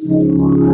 Hello,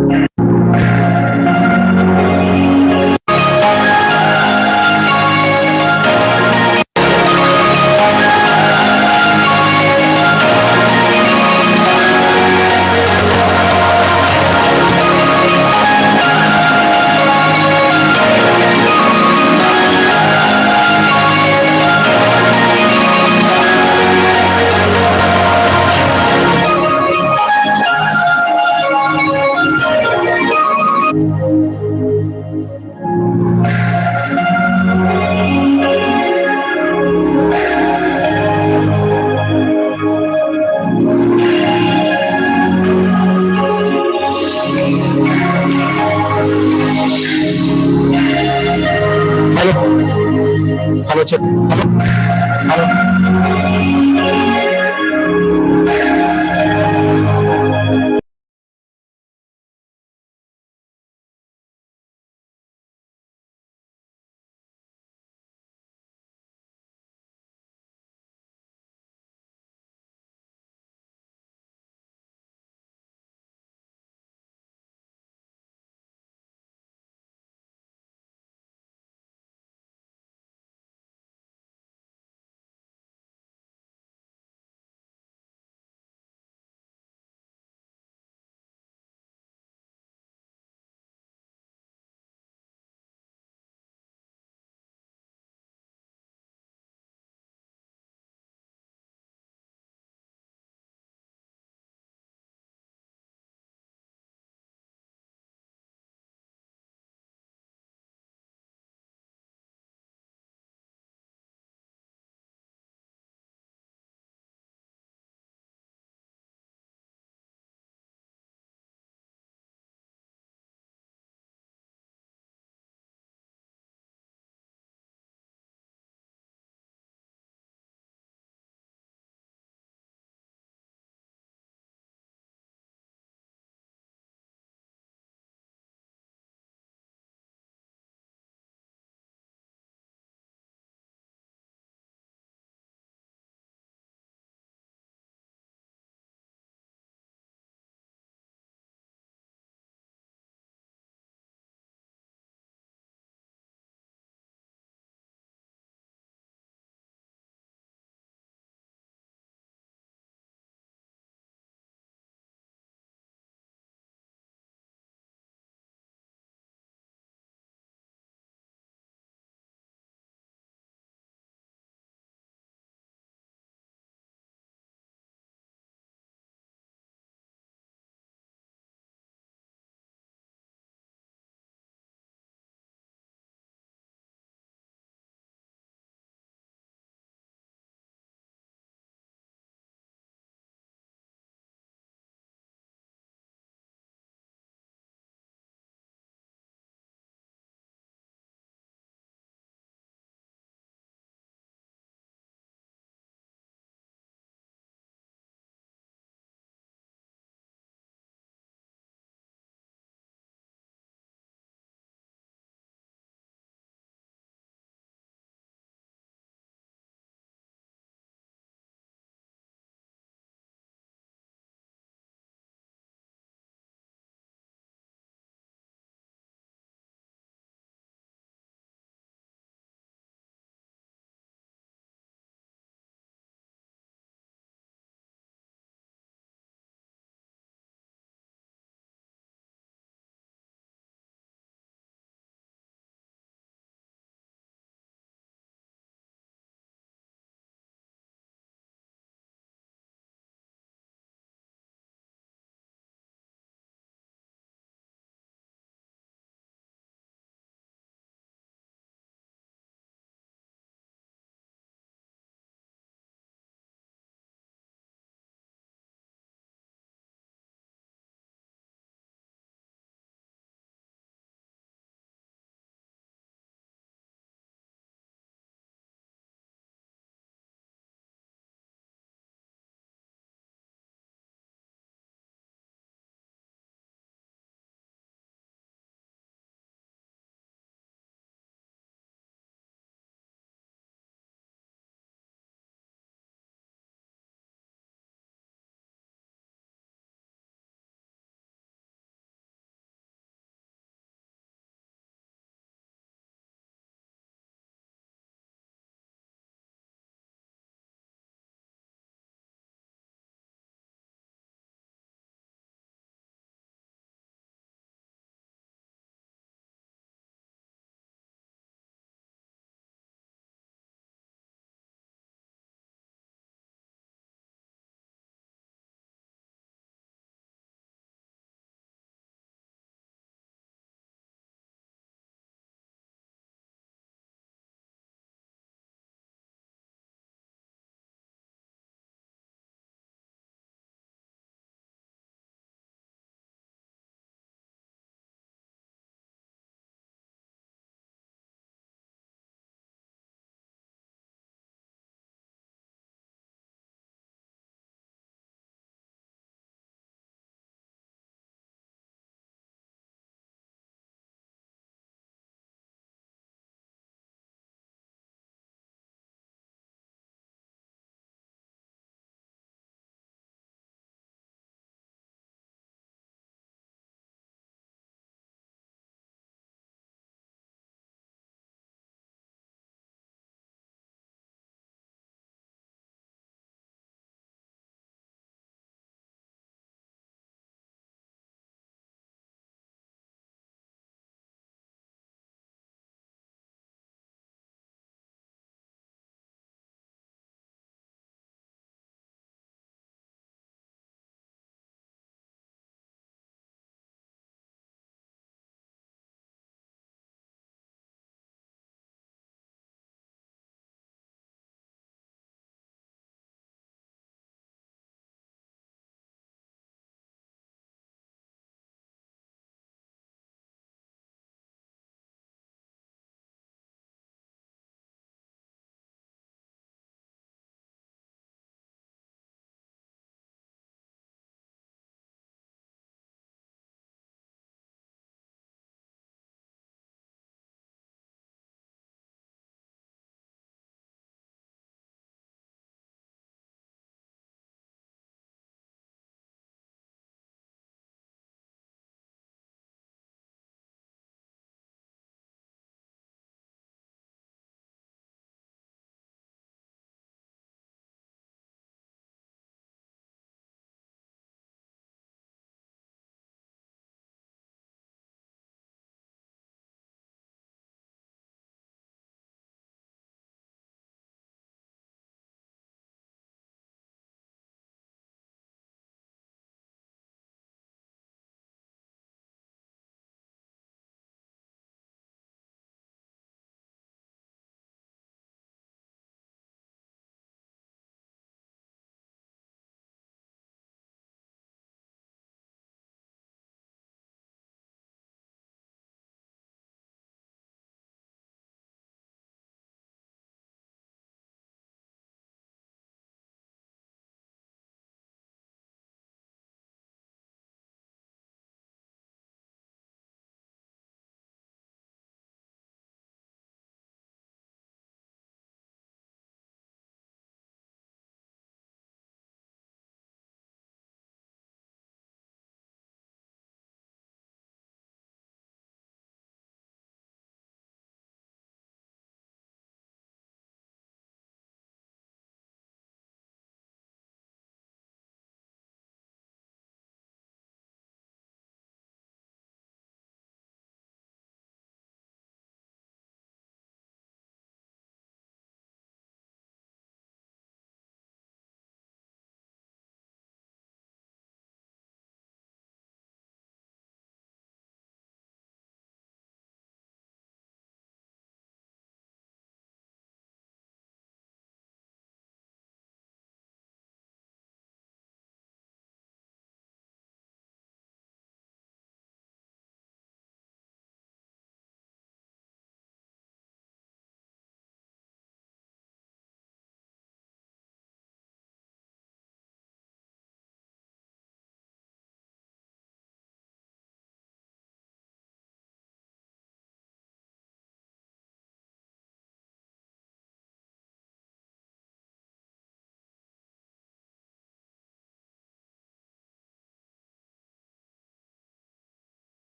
check. Hello. Hello.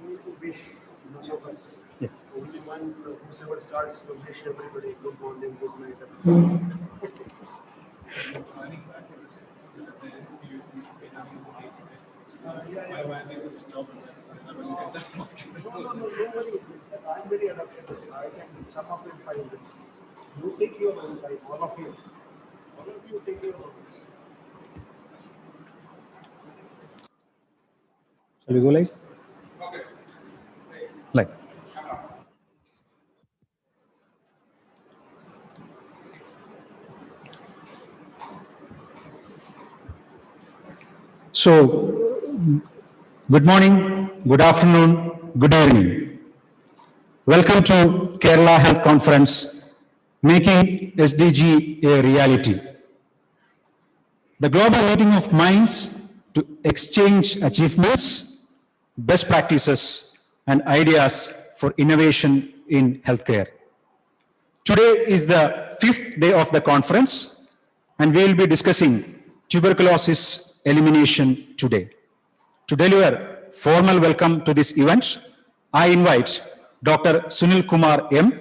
going to wish none of us. Yes. Only one, whoever starts to wish everybody good morning, good night. Why they will stop? No worry. I'm very adaptable. I can sum up in 5 minutes. You take your own time, all of you. All of you take your own. Shall we go live? Live. So, good morning, good afternoon, good evening. Welcome to Kerala Health Conference, Making SDG a Reality. The global meeting of minds to exchange achievements, best practices, and ideas for innovation in healthcare. Today is the 5th day of the conference, and we will be discussing tuberculosis elimination today. To deliver formal welcome to this event, I invite Dr. Sunil Kumar M.,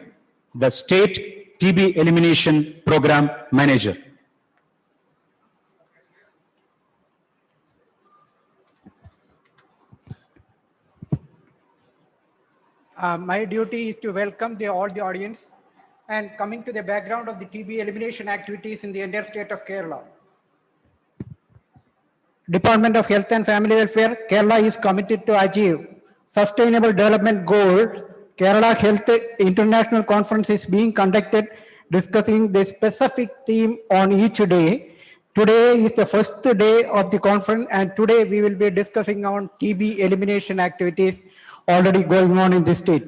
the State TB Elimination Program Manager. My duty is to welcome all the audience and coming to the background of the TB elimination activities in the entire state of Kerala. Department of Health and Family Welfare, Kerala is committed to achieve Sustainable Development Goals. Kerala Health International Conference is being conducted discussing the specific theme on each day. Today is the first day of the conference, and today we will be discussing on TB elimination activities already going on in the state.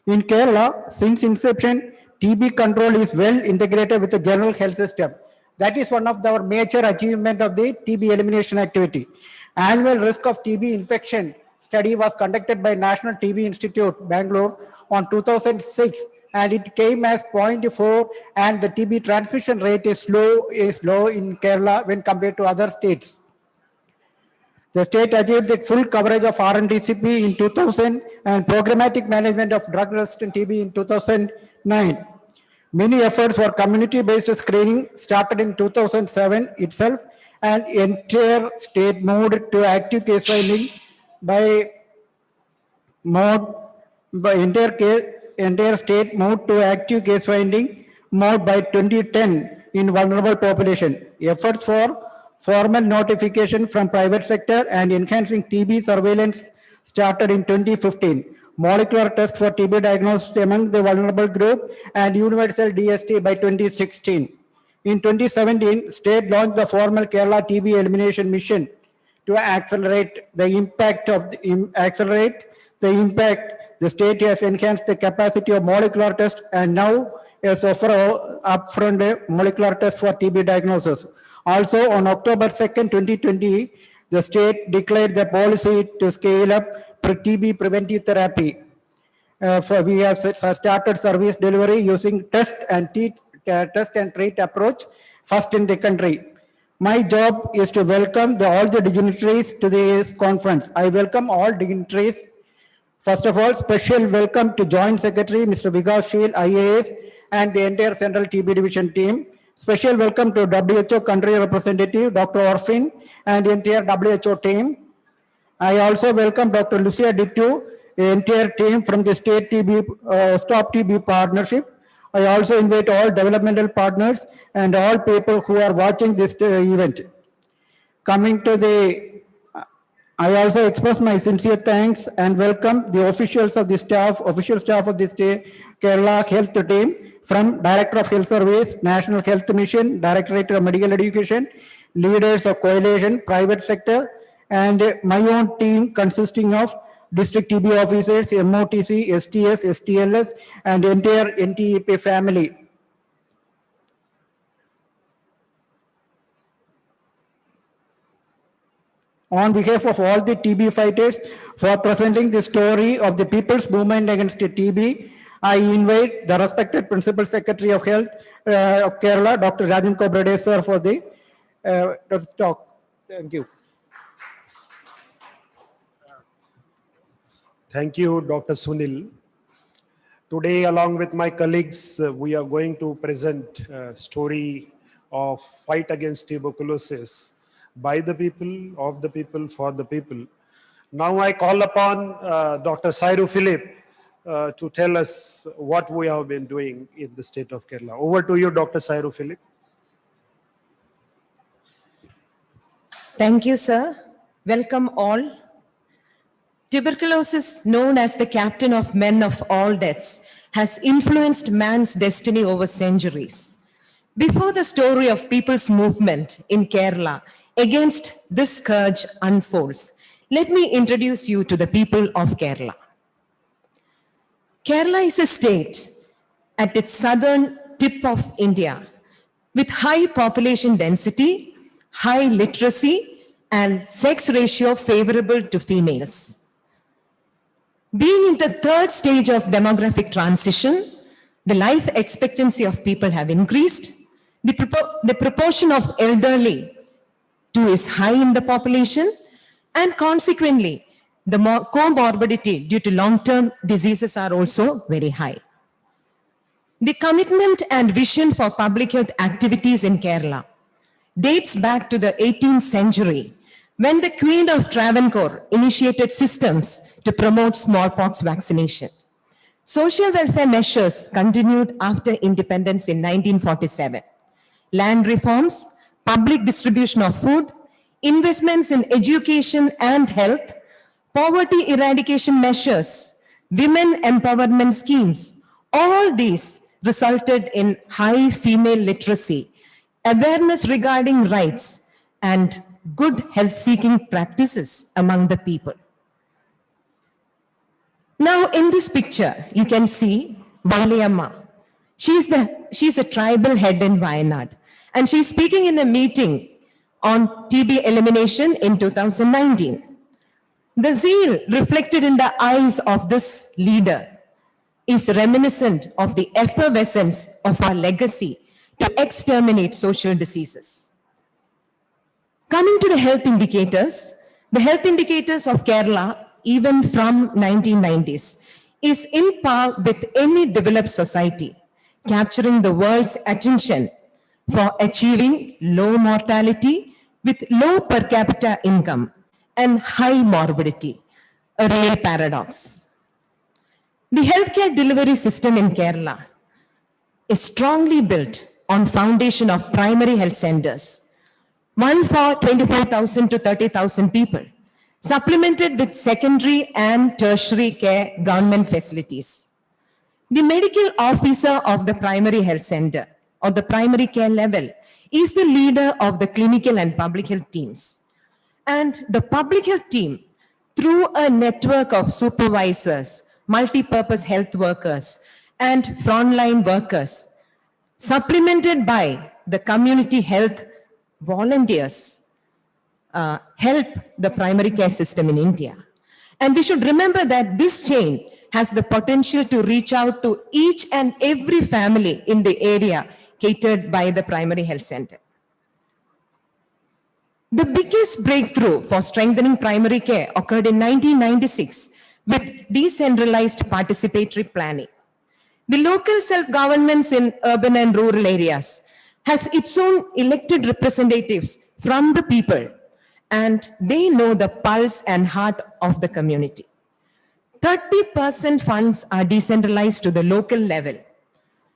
In Kerala, since inception, TB control is well integrated with the general health system. That is one of our major achievement of the TB elimination activity. Annual risk of TB infection study was conducted by National TB Institute, Bangalore, on 2006, and it came as 0.4, and the TB transmission rate is low in Kerala when compared to other states. The state achieved the full coverage of RNDCP in 2000 and programmatic management of drug-resistant TB in 2009. Many efforts for community-based screening started in 2007 itself, and entire state moved to active case finding entire state moved to active case finding mode by 2010 in vulnerable population. Efforts for formal notification from private sector and enhancing TB surveillance started in 2015. Molecular test for TB diagnosis among the vulnerable group and universal DST by 2016. In 2017, state launched the formal Kerala TB elimination mission to accelerate the impact. The state has enhanced the capacity of molecular test and now has offered upfront molecular test for TB diagnosis. Also, on October 2nd, 2020, the state declared the policy to scale up TB preventive therapy. We have started service delivery using test and treat approach first in the country. My job is to welcome all the dignitaries to this conference. I welcome all dignitaries. First of all, special welcome to Joint Secretary Mr. Vikas Sheel, IAS, and the entire Central TB Division team. Special welcome to WHO country representative Dr. Orphin and the entire WHO team. I also welcome Dr. Lucia Dittu, the entire team from the State TB Stop TB Partnership. I also invite all developmental partners and all people who are watching this event. Coming to I also express my sincere thanks and welcome the official staff of the state Kerala Health team from Director of Health Service, National Health Mission, Directorate of Medical Education, leaders of coalition, private sector, and my own team consisting of district TB officers, MOTC, STS, STLS, and entire NTEP family. On behalf of all the TB fighters for presenting the story of the People's Movement Against TB, I invite the respected Principal Secretary of Health of Kerala, Dr. Rajan Kobrade, sir, for the talk. Thank you. Thank you, Dr. Sunil. Today, along with my colleagues, we are going to present a story of fight against tuberculosis by the people, of the people, for the people. Now I call upon Dr. Sairu Philip to tell us what we have been doing in the state of Kerala. Over to you, Dr. Sairu Philip. Thank you, sir. Welcome all. Tuberculosis, known as the captain of men of all deaths, has influenced man's destiny over centuries. Before the story of people's movement in Kerala against this scourge unfolds, let me introduce you to the people of Kerala. Kerala is a state at its southern tip of India with high population density, high literacy, and sex ratio favorable to females. Being in the third stage of demographic transition, the life expectancy of people have increased, the proportion of elderly too is high in the population, and consequently, the comorbidity due to long-term diseases are also very high. The commitment and vision for public health activities in Kerala dates back to the 18th century when the Queen of Travancore initiated systems to promote smallpox vaccination. Social welfare measures continued after independence in 1947. Land reforms, public distribution of food, investments in education and health, poverty eradication measures, women empowerment schemes, all these resulted in high female literacy, awareness regarding rights, and good health-seeking practices among the people. Now, in this picture, you can see Valiyamma. She's a tribal head in Wayanad, and she's speaking in a meeting on TB elimination in 2019. The zeal reflected in the eyes of this leader is reminiscent of the effervescence of our legacy to exterminate social diseases. Coming to the health indicators of Kerala, even from 1990s, is in par with any developed society, capturing the world's attention for achieving low mortality with low per capita income and high morbidity, a real paradox. The healthcare delivery system in Kerala is strongly built on foundation of primary health centers, one for 25,000 to 30,000 people, supplemented with secondary and tertiary care government facilities. The medical officer of the primary health center or the primary care level is the leader of the clinical and public health teams. And the public health team, through a network of supervisors, multi-purpose health workers, and frontline workers, supplemented by the community health volunteers, help the primary care system in India. And we should remember that this chain has the potential to reach out to each and every family in the area catered by the primary health center. The biggest breakthrough for strengthening primary care occurred in 1996 with decentralized participatory planning. The local self-governments in urban and rural areas has its own elected representatives from the people, and they know the pulse and heart of the community. 30% funds are decentralized to the local level.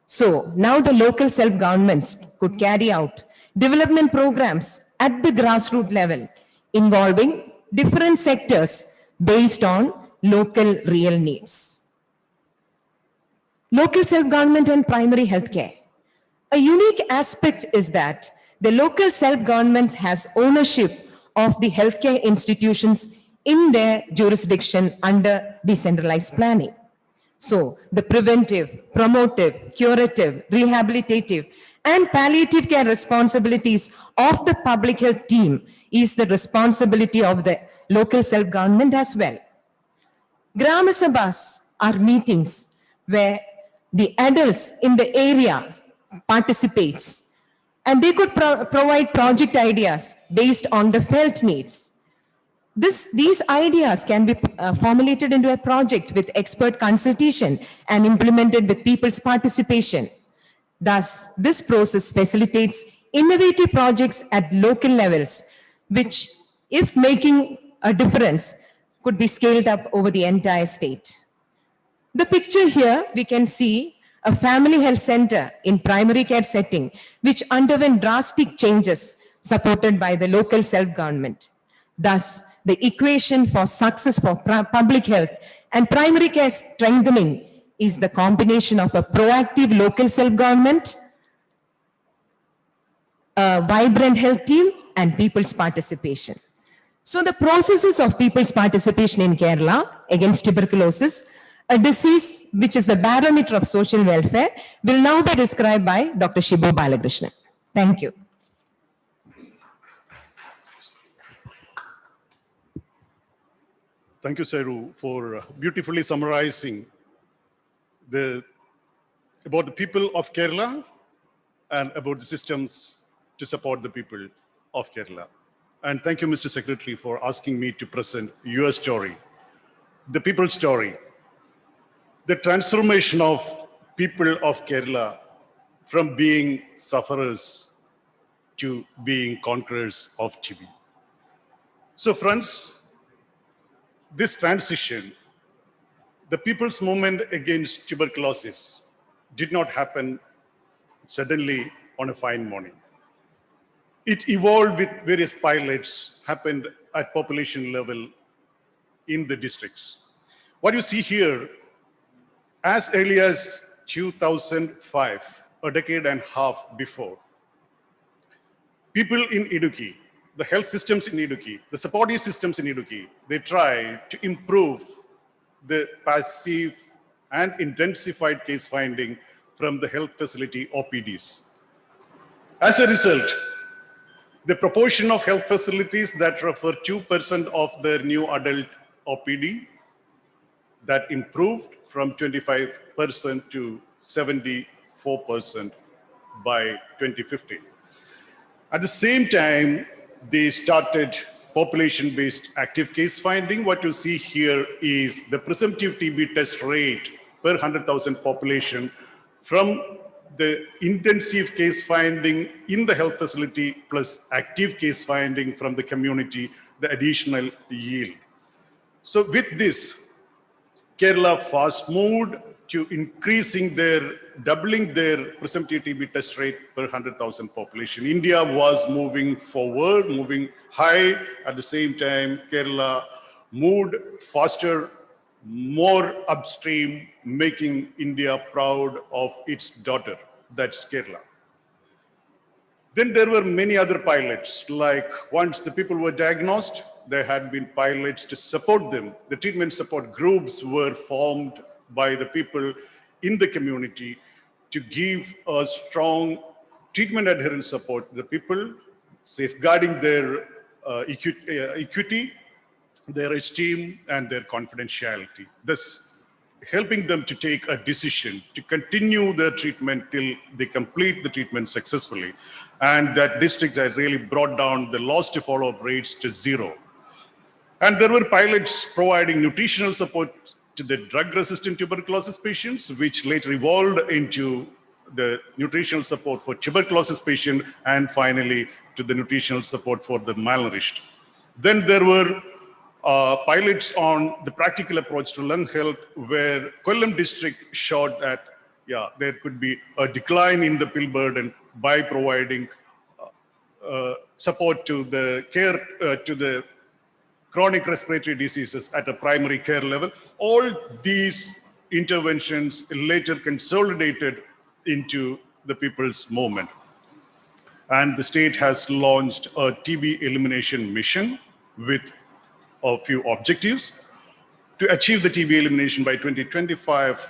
So now the local self-governments could carry out development programs at the grassroots level involving different sectors based on local real needs. Local self-government and primary healthcare. A unique aspect is that the local self-governments has ownership of the healthcare institutions in their jurisdiction under decentralized planning. So the preventive, promotive, curative, rehabilitative, and palliative care responsibilities of the public health team is the responsibility of the local self-government as well. Grama Sabhas are meetings where the adults in the area participates, and they could provide project ideas based on the felt needs. These ideas can be formulated into a project with expert consultation and implemented with people's participation. Thus, this process facilitates innovative projects at local levels, which, if making a difference, could be scaled up over the entire state. The picture here, we can see a family health center in primary care setting, which underwent drastic changes supported by the local self-government. Thus, the equation for success for public health and primary care strengthening is the combination of a proactive local self-government, a vibrant health team, and people's participation. So the processes of people's participation in Kerala against tuberculosis, a disease which is the barometer of social welfare, will now be described by Dr. Shibu Balakrishnan. Thank you. Thank you, Seru, for beautifully summarizing about the people of Kerala and about the systems to support the people of Kerala. And thank you, Mr. Secretary, for asking me to present your story, the people's story, the transformation of people of Kerala from being sufferers to being conquerors of TB. So friends, this transition, the people's movement against tuberculosis, did not happen suddenly on a fine morning. It evolved with various pilots, happened at population level in the districts. What you see here, as early as 2005, a decade and a half before, people in Idukki, the health systems in Idukki, the supportive systems in Idukki, they tried to improve the passive and intensified case finding from the health facility OPDs. As a result, the proportion of health facilities that refer 2% of their new adult OPD, that improved from 25% to 74% by 2015. At the same time, they started population-based active case finding. What you see here is the presumptive TB test rate per 100,000 population from the intensive case finding in the health facility plus active case finding from the community, the additional yield. So with this, Kerala fast moved to doubling their presumptive TB test rate per 100,000 population. India was moving forward, moving high. At the same time, Kerala moved faster, more upstream, making India proud of its daughter, that's Kerala. Then there were many other pilots, like once the people were diagnosed, there had been pilots to support them. The treatment support groups were formed by the people in the community to give a strong treatment adherence support to the people, safeguarding their equity, their esteem, and their confidentiality. Thus, helping them to take a decision to continue their treatment till they complete the treatment successfully. And that district has really brought down the loss to follow-up rates to zero. And there were pilots providing nutritional support to the drug-resistant tuberculosis patients, which later evolved into the nutritional support for tuberculosis patients, and finally to the nutritional support for the malnourished. Then there were pilots on the practical approach to lung health, where Kollam district showed that, there could be a decline in the pill burden by providing support to the care, to the chronic respiratory diseases at a primary care level. All these interventions later consolidated into the people's movement. And the state has launched a TB elimination mission with a few objectives to achieve the TB elimination by 2025,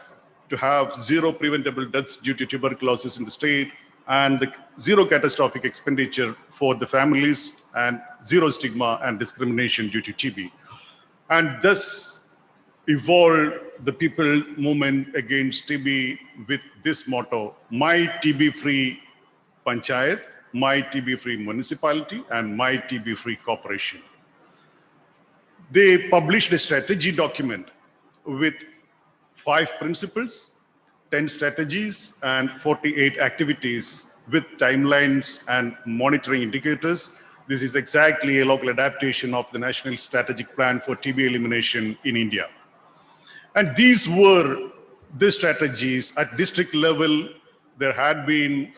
to have zero preventable deaths due to tuberculosis in the state, and the zero catastrophic expenditure for the families, and zero stigma and discrimination due to TB. And thus evolved the people movement against TB with this motto: my TB-free panchayat, my TB-free municipality, and my TB-free corporation. They published a strategy document with 5 principles, 10 strategies, and 48 activities with timelines and monitoring indicators. This is exactly a local adaptation of the National Strategic Plan for TB elimination in India. And these were the strategies at district level. There had been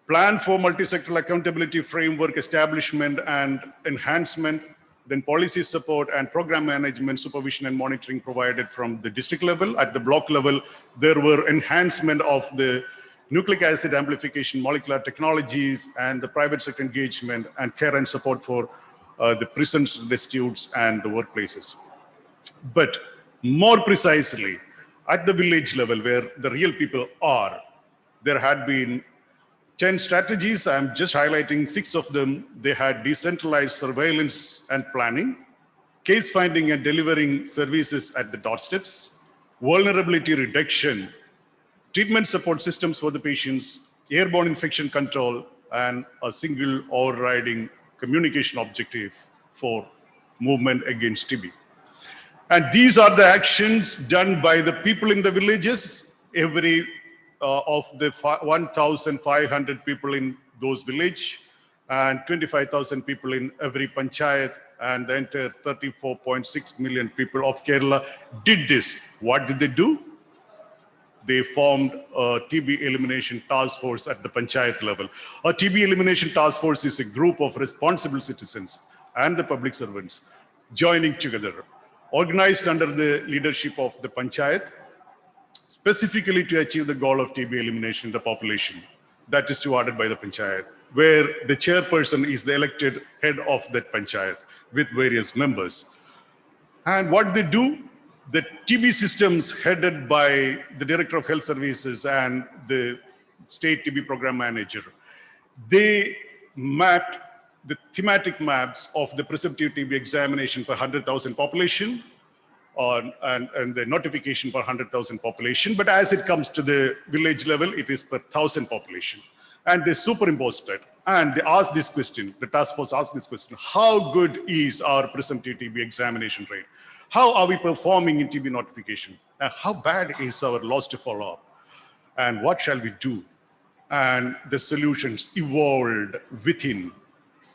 plan for multi-sectoral accountability framework establishment and enhancement, then policy support and program management, supervision and monitoring provided from the district level. At the block level, there were enhancement of the nucleic acid amplification, molecular technologies, and the private sector engagement and care and support for the prisons, disputes, and the workplaces. But more precisely, at the village level where the real people are, there had been 10 strategies. I'm just highlighting 6 of them. They had decentralized surveillance and planning, case finding and delivering services at the doorsteps, vulnerability reduction, treatment support systems for the patients, airborne infection control, and a single overriding communication objective for movement against TB. And these are the actions done by the people in the villages. Every of the 1,500 people in those villages and 25,000 people in every panchayat, and the entire 34.6 million people of Kerala did this. What did they do? They formed a TB elimination task force at the panchayat level. A TB elimination task force is a group of responsible citizens and the public servants joining together, organized under the leadership of the panchayat, specifically to achieve the goal of TB elimination in the population. That is rewarded by the panchayat, where the chairperson is the elected head of that panchayat with various members. And what they do, the TB systems headed by the Director of Health Services and the State TB Program Manager, they mapped the thematic maps of the presumptive TB examination per 100,000 population, and the notification per 100,000 population. But as it comes to the village level, it is per 1,000 population. And they superimposed it. And they asked this question, the task force asked this question: how good is our presumptive TB examination rate? How are we performing in TB notification? And how bad is our loss to follow-up? And what shall we do? And the solutions evolved within.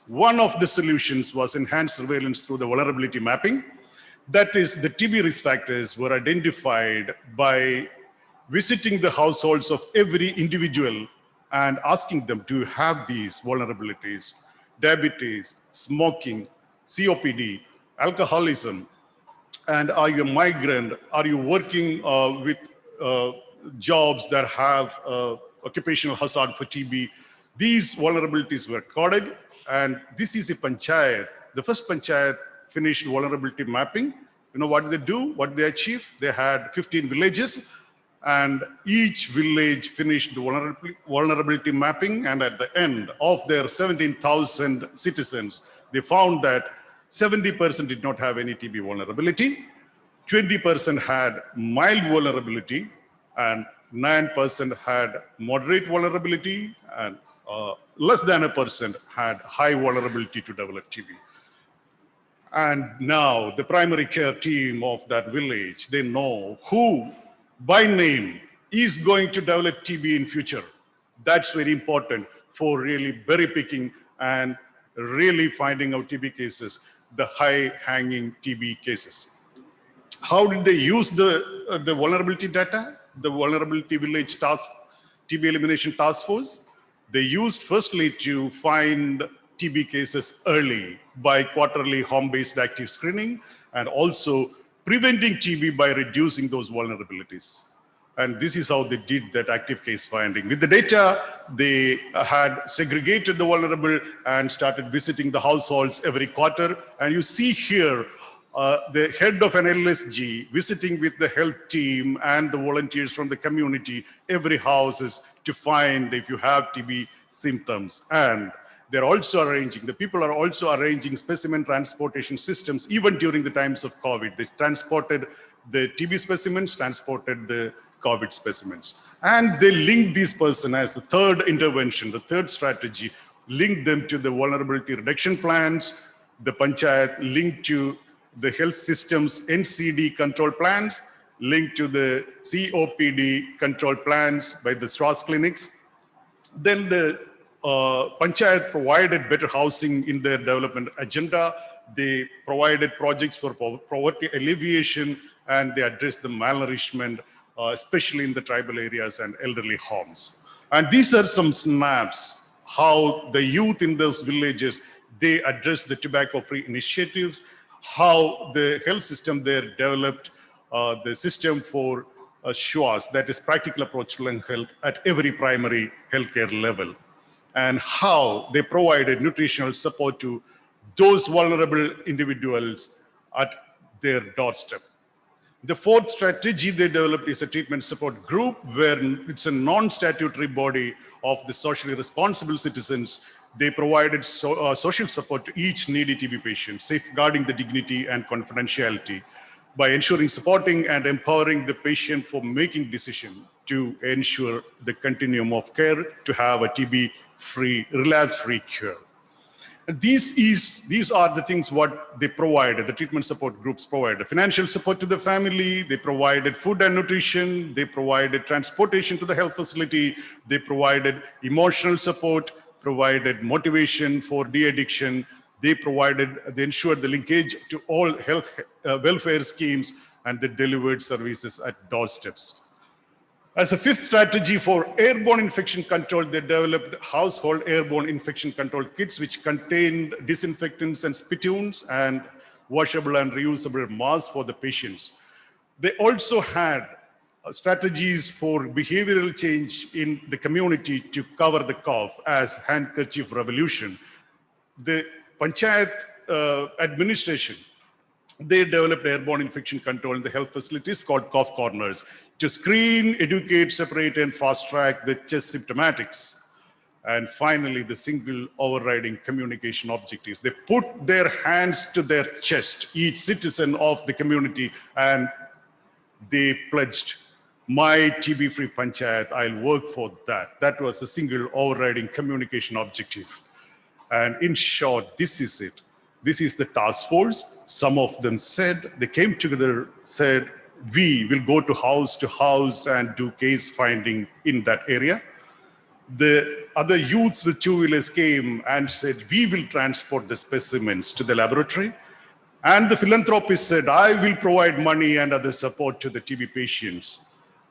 One of the solutions was enhanced surveillance through the vulnerability mapping. That is, the TB risk factors were identified by visiting the households of every individual and asking them, do you have these vulnerabilities? Diabetes, smoking, COPD, alcoholism, and are you a migrant? Are you working with jobs that have occupational hazard for TB? These vulnerabilities were recorded, and this is a panchayat. The first panchayat finished vulnerability mapping. You know what they do, what they achieve? They had 15 villages, and each village finished the vulnerability mapping, and at the end of their 17,000 citizens, they found that 70% did not have any TB vulnerability, 20% had mild vulnerability, and 9% had moderate vulnerability, and less than 1% had high vulnerability to develop TB. And now the primary care team of that village, they know who by name is going to develop TB in future. That's very important for really berry picking and really finding out TB cases, the high hanging TB cases. How did they use the vulnerability data? The vulnerability village task, TB elimination task force, they used firstly to find TB cases early by quarterly home-based active screening, and also preventing TB by reducing those vulnerabilities. And this is how they did that active case finding. With the data, they had segregated the vulnerable and started visiting the households every quarter. And you see here, the head of an LSG visiting with the health team and the volunteers from the community, every houses to find if you have TB symptoms. And they're also arranging, the people are also arranging specimen transportation systems even during the times of COVID. They transported the TB specimens, transported the COVID specimens. And they linked this person as the third intervention, the third strategy, linked them to the vulnerability reduction plans, the panchayat linked to the health system's NCD control plans linked to the COPD control plans by the STRAS clinics. Then the Panchayat provided better housing in their development agenda. They provided projects for poverty alleviation, and they addressed the malnourishment, especially in the tribal areas and elderly homes. And these are some snaps how the youth in those villages, they address the tobacco-free initiatives, how the health system there developed the system for SHWAS, that is practical approach to health at every primary healthcare level, and how they provided nutritional support to those vulnerable individuals at their doorstep. The fourth strategy they developed is a treatment support group, where it's a non-statutory body of the socially responsible citizens. They provided social support to each needy TB patient, safeguarding the dignity and confidentiality by ensuring, supporting and empowering the patient for making decisions to ensure the continuum of care to have a TB-free, relapse-free cure. And these are the things what they provided, the treatment support groups provided. Financial support to the family, they provided food and nutrition, they provided transportation to the health facility, they provided emotional support, provided motivation for de-addiction, they ensured the linkage to all health welfare schemes, and they delivered services at doorsteps. As a fifth strategy for airborne infection control, they developed household airborne infection control kits, which contained disinfectants and spittoons and washable and reusable masks for the patients. They also had strategies for behavioral change in the community to cover the cough as handkerchief revolution. The Panchayat administration, they developed airborne infection control in the health facilities called cough corners to screen, educate, separate, and fast track the chest symptomatics. And finally, the single overriding communication objectives. They put their hands to their chest, each citizen of the community, and they pledged, my TB-free Panchayat, I'll work for that. That was the single overriding communication objective. And in short, this is it. This is the task force. Some of them said, they came together, said, we will go to house and do case finding in that area. The other youths with two-wheelers came and said, we will transport the specimens to the laboratory. And the philanthropist said, I will provide money and other support to the TB patients.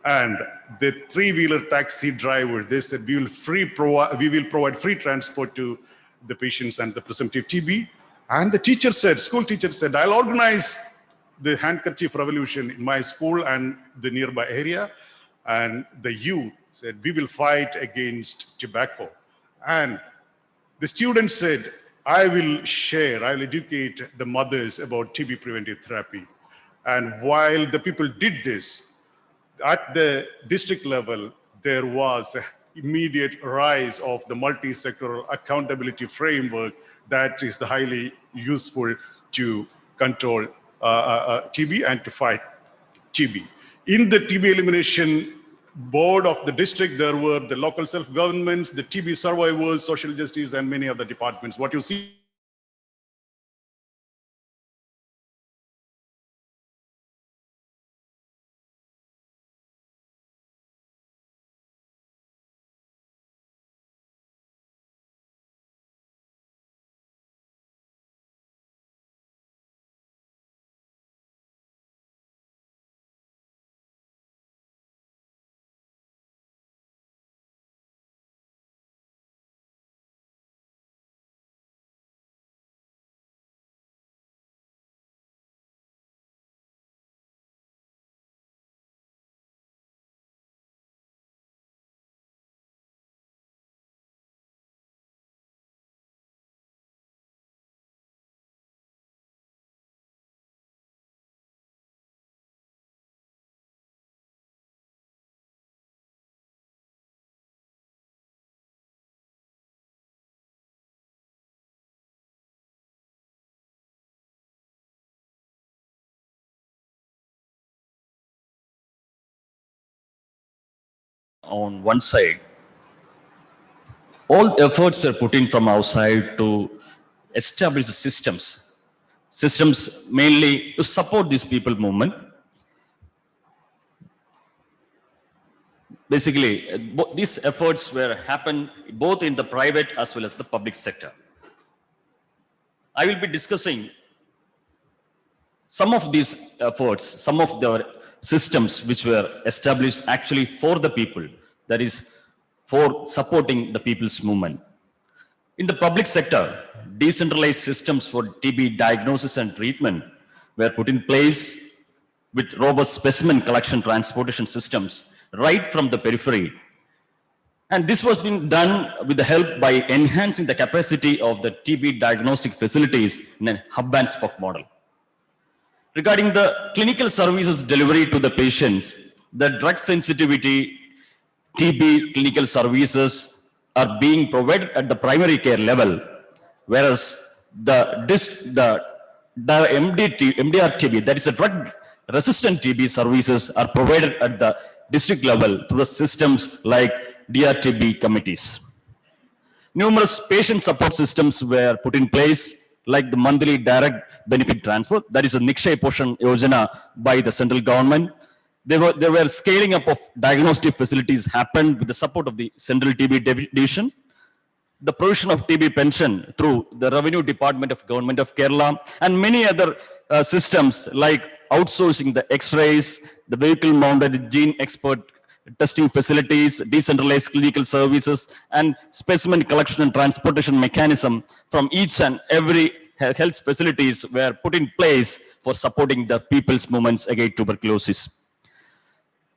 And the three-wheeler taxi driver, they said, we will provide free transport to the patients and the presumptive TB. And the teacher said, school teacher said, I'll organize the handkerchief revolution in my school and the nearby area. And the youth said, we will fight against tobacco. And the students said, I will educate the mothers about TB preventive therapy. And while the people did this, at the district level, there was an immediate rise of the multi-sectoral accountability framework that is highly useful to control TB and to fight TB. In the TB elimination board of the district, there were the local self-governments, the TB survivors, social justice, and many other departments. What you see on one side, all efforts were put in from our side to establish the systems systems mainly to support this people movement. Basically, these efforts were happened both in the private as well as the public sector. I will be discussing some of these efforts, some of the systems which were established actually for the people, that is, for supporting the people's movement. In the public sector, decentralized systems for TB diagnosis and treatment were put in place with robust specimen collection transportation systems right from the periphery. And this was being done with the help by enhancing the capacity of the TB diagnostic facilities in a hub and spoke model. Regarding the clinical services delivery to the patients, the drug sensitivity TB clinical services are being provided at the primary care level, whereas the MDR TB, that is a drug resistant TB services, are provided at the district level through the systems like DRTB committees. Numerous patient support systems were put in place, like the monthly direct benefit transfer, that is a Nikshay Poshan Yojana by the central government. There were scaling up of diagnostic facilities happened with the support of the Central TB Division. The provision of TB pension through the Revenue Department of Government of Kerala, and many other systems like outsourcing the X-rays, the vehicle-mounted gene expert testing facilities, decentralized clinical services, and specimen collection and transportation mechanism from each and every health facilities were put in place for supporting the people's movements against tuberculosis.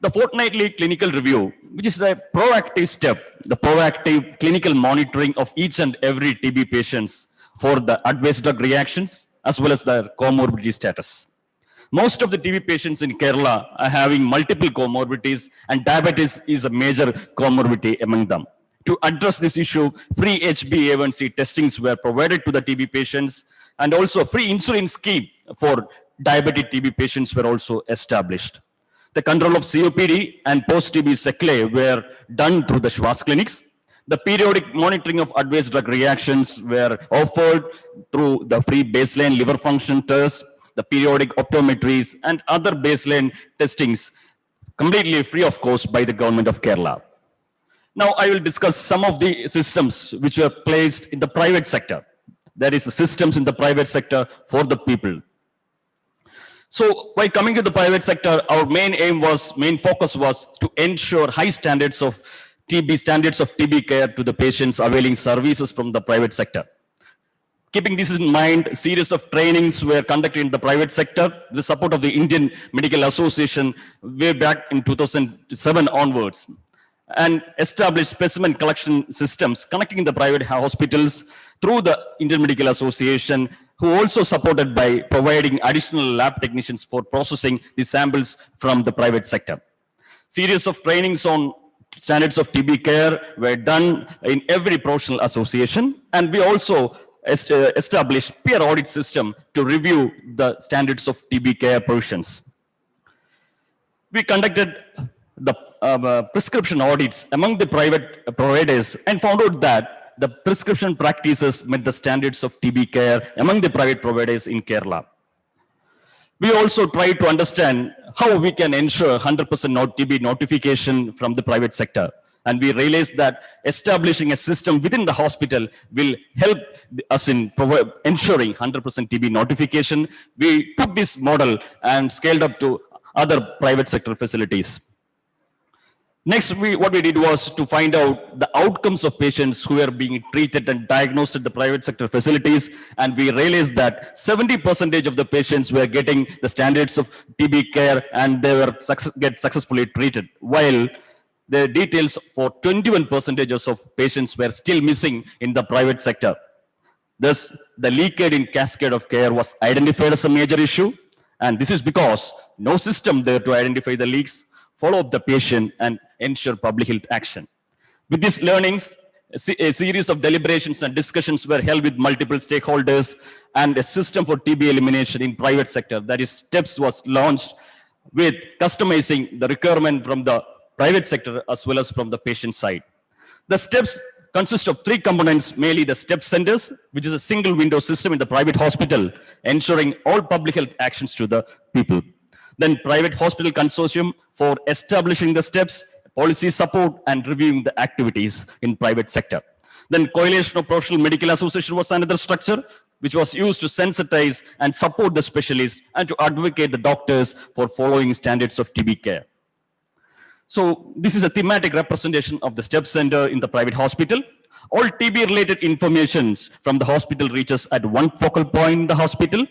The fortnightly clinical review, which is a proactive step, the proactive clinical monitoring of each and every TB patients for the adverse drug reactions as well as their comorbidity status. Most of the TB patients in Kerala are having multiple comorbidities, and diabetes is a major comorbidity among them. To address this issue, free HbA1c testings were provided to the TB patients, and also free insulin scheme for diabetic TB patients were also established. The control of COPD and post-TB sequelae were done through the Shwas clinics. The periodic monitoring of adverse drug reactions were offered through the free baseline liver function test, the periodic optometries, and other baseline testings, completely free of cost by the government of Kerala. Now I will discuss some of the systems which were placed in the private sector. That is the systems in the private sector for the people. So by coming to the private sector, our main focus was to ensure high standards of TB care to the patients availing services from the private sector. Keeping this in mind, a series of trainings were conducted in the private sector with the support of the Indian Medical Association way back in 2007 onwards, and established specimen collection systems connecting the private hospitals through the Indian Medical Association, who also supported by providing additional lab technicians for processing the samples from the private sector. Series of trainings on standards of TB care were done in every professional association, and we also established peer audit system to review the standards of TB care provisions. We conducted the prescription audits among the private providers and found out that the prescription practices met the standards of TB care among the private providers in Kerala. We also tried to understand how we can ensure 100% TB notification from the private sector. And we realized that establishing a system within the hospital will help us in ensuring 100% TB notification. We took this model and scaled up to other private sector facilities. Next, what we did was to find out the outcomes of patients who were being treated and diagnosed at the private sector facilities. And we realized that 70% of the patients were getting the standards of TB care and they were successfully treated, while the details for 21% of patients were still missing in the private sector. Thus, the leakage in cascade of care was identified as a major issue. And this is because no system there to identify the leaks, follow up the patient, and ensure public health action. With these learnings, a series of deliberations and discussions were held with multiple stakeholders, and a system for TB elimination in private sector, that is STEPS, was launched with customizing the requirement from the private sector as well as from the patient side. The STEPS consists of three components, mainly the step centers, which is a single window system in the private hospital, ensuring all public health actions to the people. Then private hospital consortium for establishing the steps, policy support, and reviewing the activities in private sector. Then coalition of professional medical association was another structure which was used to sensitize and support the specialists and to advocate the doctors for following standards of TB care. So this is a thematic representation of the step center in the private hospital. All TB related informations from the hospital reaches at one focal point in the hospital,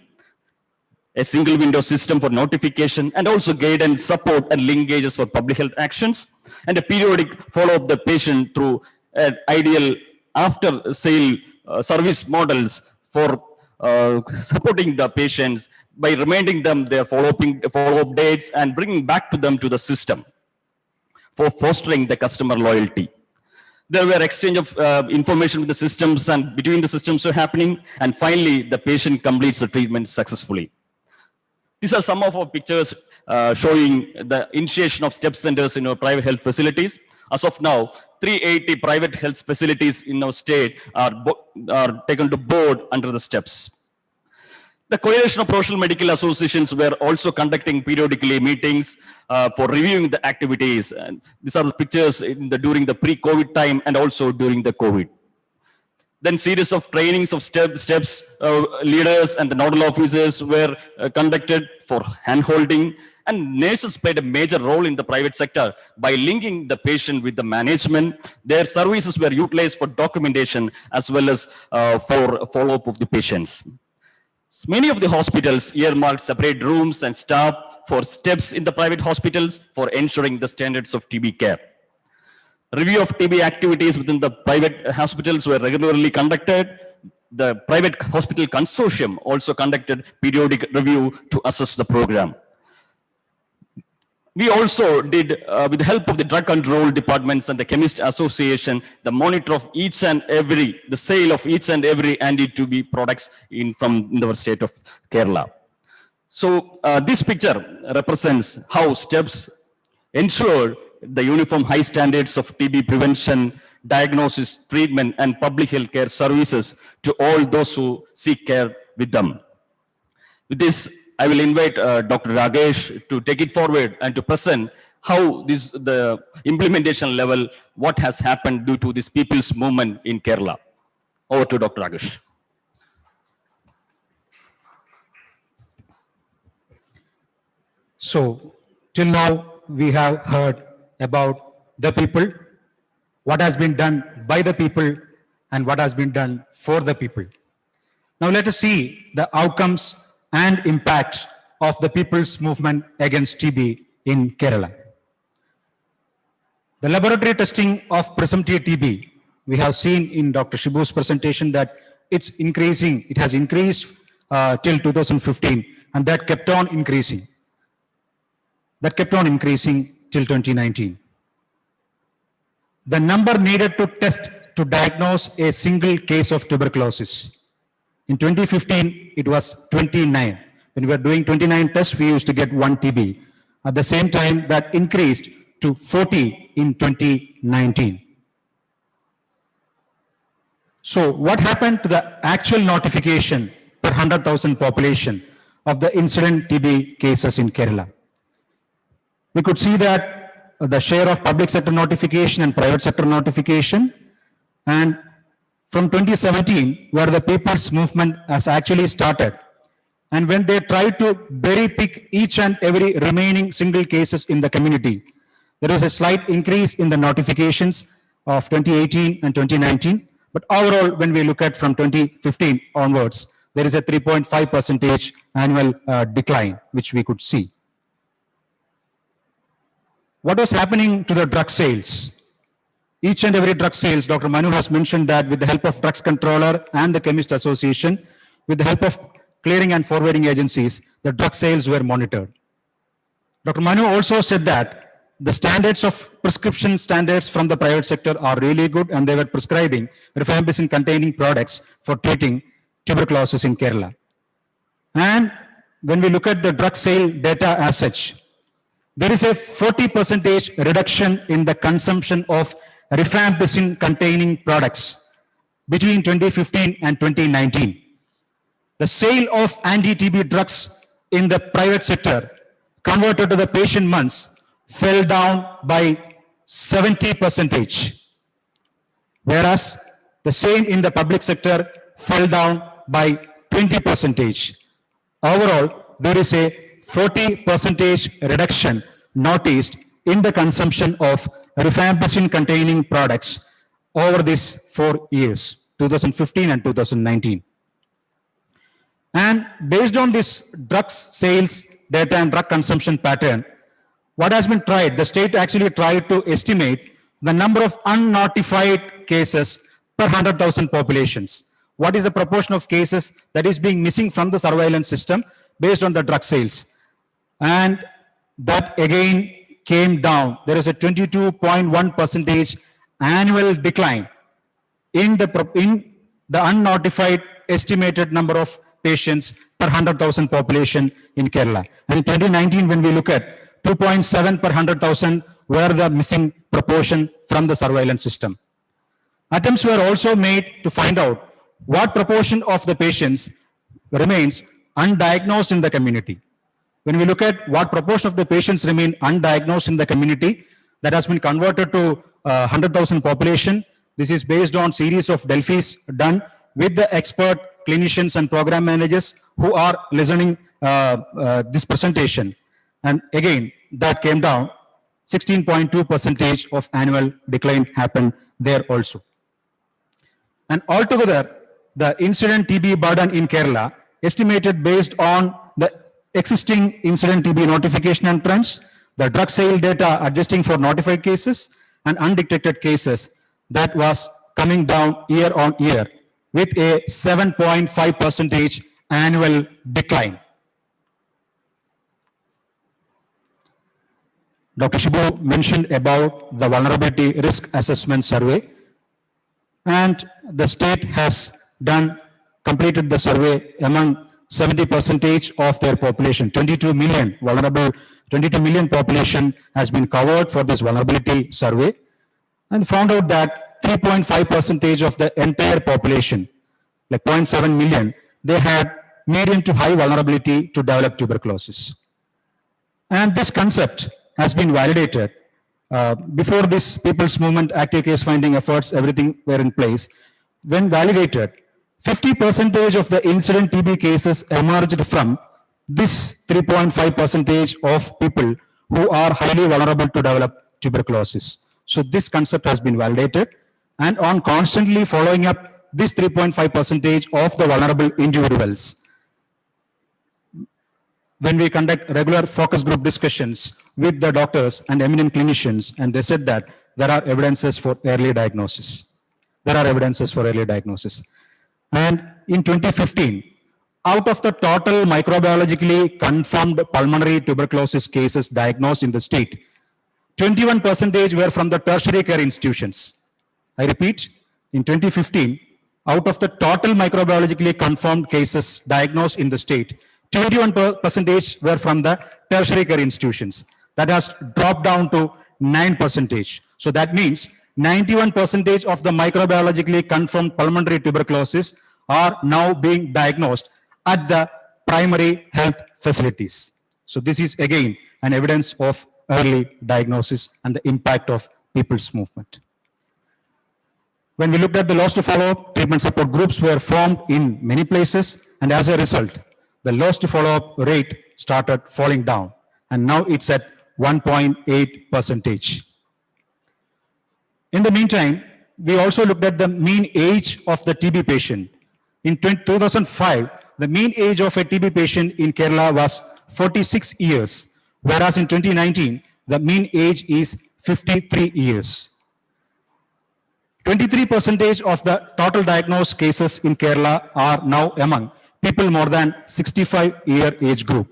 a single window system for notification and also guidance, support and linkages for public health actions, and a periodic follow-up the patient through ideal after sale service models for supporting the patients by reminding them their follow-up dates and bringing back to them to the system for fostering the customer loyalty. There were exchange of information with the systems and between the systems were happening, and finally the patient completes the treatment successfully. These are some of our pictures showing the initiation of step centers in our private health facilities. As of now, 380 private health facilities in our state are taken to board under the steps. The coalition of professional medical associations were also conducting periodically meetings for reviewing the activities. And these are the pictures during the pre-COVID time and also during the COVID. Then series of trainings of steps leaders and the nodal officers were conducted for hand-holding, and nurses played a major role in the private sector by linking the patient with the management. Their services were utilized for documentation as well as for follow-up of the patients. Many of the hospitals earmarked separate rooms and staff for steps in the private hospitals for ensuring the standards of TB care. Review of TB activities within the private hospitals were regularly conducted. The private hospital consortium also conducted periodic review to assess the program. We also did, with the help of the drug control departments and the chemist association, the monitor of each and every, the sale of each and every anti-TB products from our state of Kerala. So this picture represents how steps ensure the uniform high standards of TB prevention, diagnosis, treatment, and public health care services to all those who seek care with them. With this, I will invite Dr. Ragesh to take it forward and to present how the implementation level, what has happened due to this people's movement in Kerala. Over to Dr. Ragesh. So, till now, we have heard about the people, what has been done by the people, and what has been done for the people. Now, let us see the outcomes and impact of the people's movement against TB in Kerala. The laboratory testing of presumptive TB, we have seen in Dr. Shibu's presentation that it's increasing, it has increased till 2015, and that kept on increasing. That kept on increasing till 2019. The number needed to test to diagnose a single case of tuberculosis. In 2015, it was 29. When we were doing 29 tests, we used to get 1 TB. At the same time, that increased to 40 in 2019. So what happened to the actual notification per 100,000 population of the incident TB cases in Kerala? We could see that the share of public sector notification and private sector notification, and from 2017, where the people's movement has actually started, and when they tried to berry pick each and every remaining single cases in the community, there is a slight increase in the notifications of 2018 and 2019. But overall, when we look at from 2015 onwards, there is a 3.5% annual decline, which we could see. What was happening to the drug sales? Each and every drug sales, Dr. Manu has mentioned that with the help of drugs controller and the chemist association, with the help of clearing and forwarding agencies, the drug sales were monitored. Dr. Manu also said that the standards of prescription standards from the private sector are really good, and they were prescribing rifampicin containing products for treating tuberculosis in Kerala. And when we look at the drug sale data as such, there is a 40% reduction in the consumption of rifampicin-containing products between 2015 and 2019. The sale of anti-TB drugs in the private sector converted to the patient months fell down by 70%, whereas the same in the public sector fell down by 20%. Overall, there is a 40% reduction noticed in the consumption of rifampicin-containing products over these 4 years, 2015 and 2019. And based on this drugs sales data and drug consumption pattern, what has been tried, the state actually tried to estimate the number of unnotified cases per 100,000 populations. What is the proportion of cases that is being missing from the surveillance system based on the drug sales? And that again came down. There is a 22.1% annual decline in the unnotified estimated number of patients per 100,000 population in Kerala. And in 2019, when we look at 2.7 per 100,000 were the missing proportion from the surveillance system. Attempts were also made to find out what proportion of the patients remains undiagnosed in the community. When we look at what proportion of the patients remain undiagnosed in the community, that has been converted to 100,000 population. This is based on series of Delphis done with the expert clinicians and program managers who are listening this presentation. And again, that came down, 16.2% of annual decline happened there also. And altogether, the incident TB burden in Kerala, estimated based on the existing incident TB notification and trends, the drug sale data adjusting for notified cases and undetected cases, that was coming down year on year with a 7.5% annual decline. Dr. Shibu mentioned about the vulnerability risk assessment survey, and the state has completed the survey among 70% of their population. 22 million population has been covered for this vulnerability survey, and found out that 3.5% of the entire population, like 0.7 million, they had medium to high vulnerability to develop tuberculosis. And this concept has been validated. Before this People's Movement active case finding efforts, everything were in place. When validated, 50% of the incident TB cases emerged from this 3.5% of people who are highly vulnerable to develop tuberculosis. So this concept has been validated, and on constantly following up this 3.5% of the vulnerable individuals, when we conduct regular focus group discussions with the doctors and eminent clinicians, and they said that there are evidences for early diagnosis. And in 2015, out of the total microbiologically confirmed pulmonary tuberculosis cases diagnosed in the state, 21% were from the tertiary care institutions. I repeat, in 2015, out of the total microbiologically confirmed cases diagnosed in the state, 21% were from the tertiary care institutions. That has dropped down to 9%. So that means 91% of the microbiologically confirmed pulmonary tuberculosis are now being diagnosed at the primary health facilities. So this is again an evidence of early diagnosis and the impact of People's Movement. When we looked at the loss to follow-up, treatment support groups were formed in many places, and as a result, the loss to follow-up rate started falling down, and now it's at 1.8%. In the meantime, we also looked at the mean age of the TB patient. In 2005, the mean age of a TB patient in Kerala was 46 years, whereas in 2019, the mean age is 53 years. 23% of the total diagnosed cases in Kerala are now among people more than 65-year age group,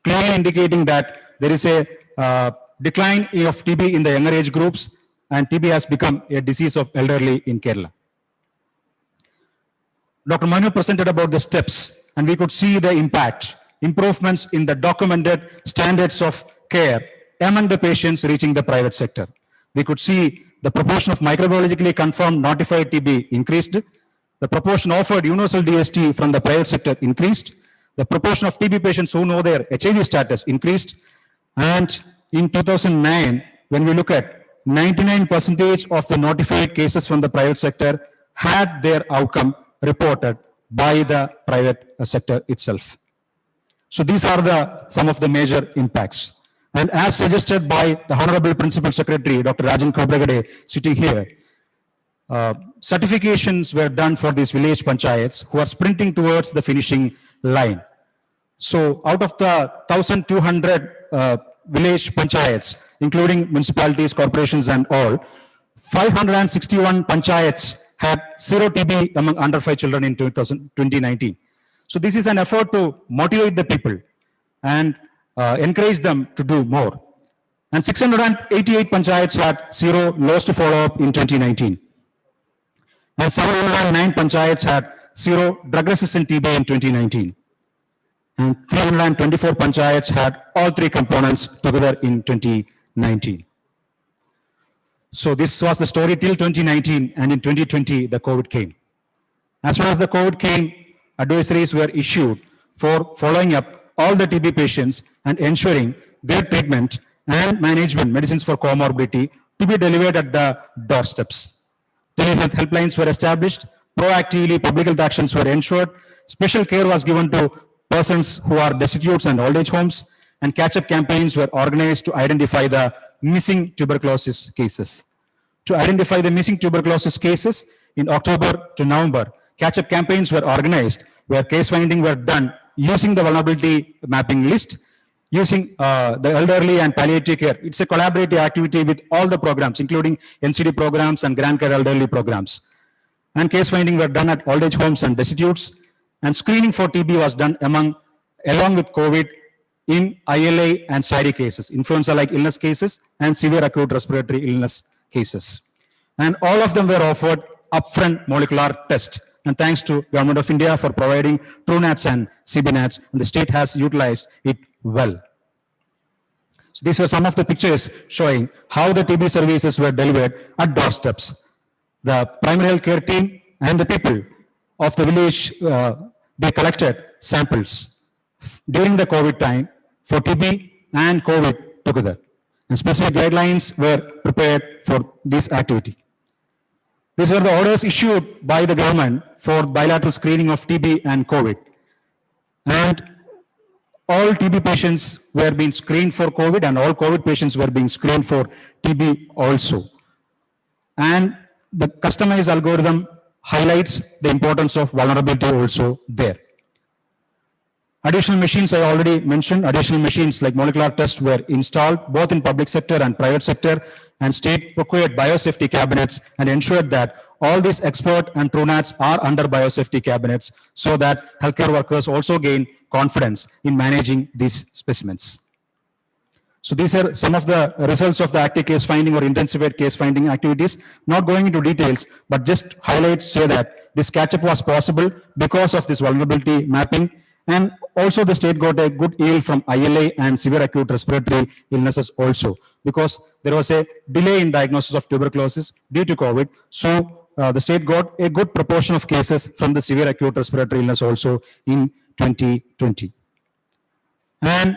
clearly indicating that there is a decline of TB in the younger age groups, and TB has become a disease of elderly in Kerala. Dr. Manu presented about the steps, and we could see the impact, improvements in the documented standards of care among the patients reaching the private sector. We could see The proportion of microbiologically confirmed notified TB increased. The proportion offered universal DST from the private sector increased. The proportion of TB patients who know their HIV status increased. And in 2009, when we look at 99% of the notified cases from the private sector had their outcome reported by the private sector itself. So these are some of the major impacts. And as suggested by the Honorable Principal Secretary, Dr. Rajan Khobragade, sitting here, certifications were done for these village panchayats who are sprinting towards the finishing line. So out of the 1,200 village panchayats, including municipalities, corporations and all, 561 panchayats had zero TB among under 5 children in 2019. So this is an effort to motivate the people and encourage them to do more. And 688 panchayats had zero loss to follow up in 2019. And 709 panchayats had zero drug-resistant TB in 2019. And 324 panchayats had all three components together in 2019. So this was the story till 2019, and in 2020, the COVID came. As soon as the COVID came, advisories were issued for following up all the TB patients and ensuring their treatment and management, medicines for comorbidity, to be delivered at the doorsteps. Telehealth helplines were established, proactively public health actions were ensured, special care was given to persons who are destitute and old age homes, and catch-up campaigns were organized to identify the missing tuberculosis cases. To identify the missing tuberculosis cases, in October to November, catch-up campaigns were organized where case finding were done using the vulnerability mapping list, using the elderly and palliative care. It's a collaborative activity with all the programs, including NCD programs and grand care elderly programs. And case finding were done at old age homes and destitutes, and screening for TB was done along with COVID in ILA and SIDE cases, influenza-like illness cases and severe acute respiratory illness cases. And all of them were offered upfront molecular test. And thanks to Government of India for providing TrueNATs and CBNATs, and the state has utilized it well. So these were some of the pictures showing how the TB services were delivered at doorsteps. The primary health care team and the people of the village, they collected samples during the COVID time for TB and COVID together. And specific guidelines were prepared for this activity. These were the orders issued by the government for bilateral screening of TB and COVID. And all TB patients were being screened for COVID, and all COVID patients were being screened for TB also. And the customized algorithm highlights the importance of vulnerability also there. Additional machines, I already mentioned, additional machines like molecular tests were installed both in public sector and private sector, and state procured biosafety cabinets and ensured that all these expert and TrueNATs are under biosafety cabinets so that healthcare workers also gain confidence in managing these specimens. So these are some of the results of the active case finding or intensified case finding activities. Not going into details, but just highlights say that this catch-up was possible because of this vulnerability mapping, and also the state got a good yield from ILA and severe acute respiratory illnesses also, because there was a delay in diagnosis of tuberculosis due to COVID. So the state got a good proportion of cases from the severe acute respiratory illness also in 2020. And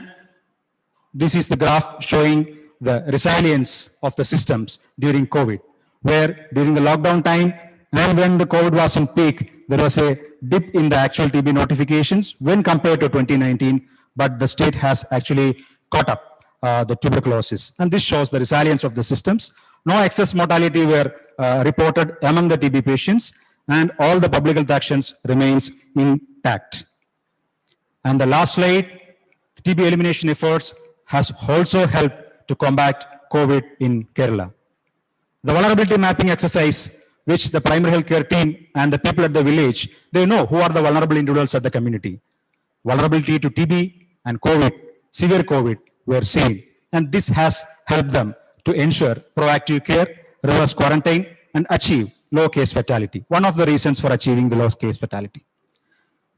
this is the graph showing the resilience of the systems during COVID, where during the lockdown time and when the COVID was in peak, there was a dip in the actual TB notifications when compared to 2019, but the state has actually caught up the tuberculosis. And this shows the resilience of the systems. No excess mortality were reported among the TB patients, and all the public health actions remains intact. And the last slide, TB elimination efforts has also helped to combat COVID in Kerala. The vulnerability mapping exercise, which the primary health care team and the people at the village, they know who are the vulnerable individuals at the community. Vulnerability to TB and COVID, severe COVID, were seen. And this has helped them to ensure proactive care, reverse quarantine, and achieve low case fatality. One of the reasons for achieving the low case fatality.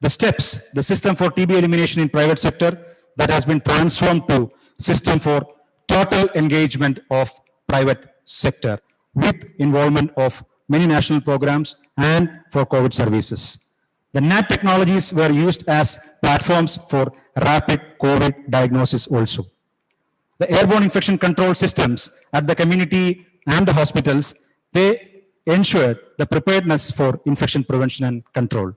The steps, the system for TB elimination in private sector that has been transformed to system for total engagement of private sector with involvement of many national programs and for COVID services. The NAT technologies were used as platforms for rapid COVID diagnosis also. The airborne infection control systems at the community and the hospitals, they ensured the preparedness for infection prevention and control.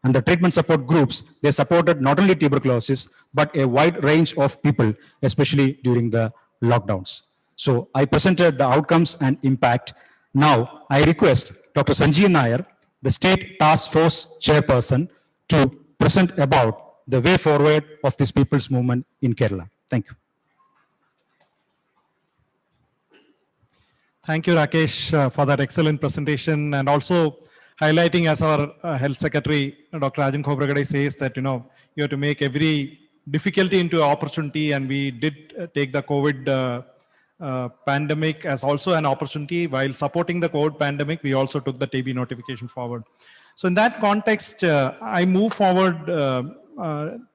And the treatment support groups, they supported not only tuberculosis, but a wide range of people, especially during the lockdowns. So I presented the outcomes and impact. Now I request Dr. Sanjeev Nair, the State Task Force Chairperson, to present about the way forward of this people's movement in Kerala. Thank you. Thank you, Rakesh, for that excellent presentation, and also highlighting, as our Health Secretary, Dr. Rajan Khobragade, says that, you have to make every difficulty into an opportunity, and we did take the COVID pandemic as also an opportunity. While supporting the COVID pandemic, we also took the TB notification forward. So in that context, I move forward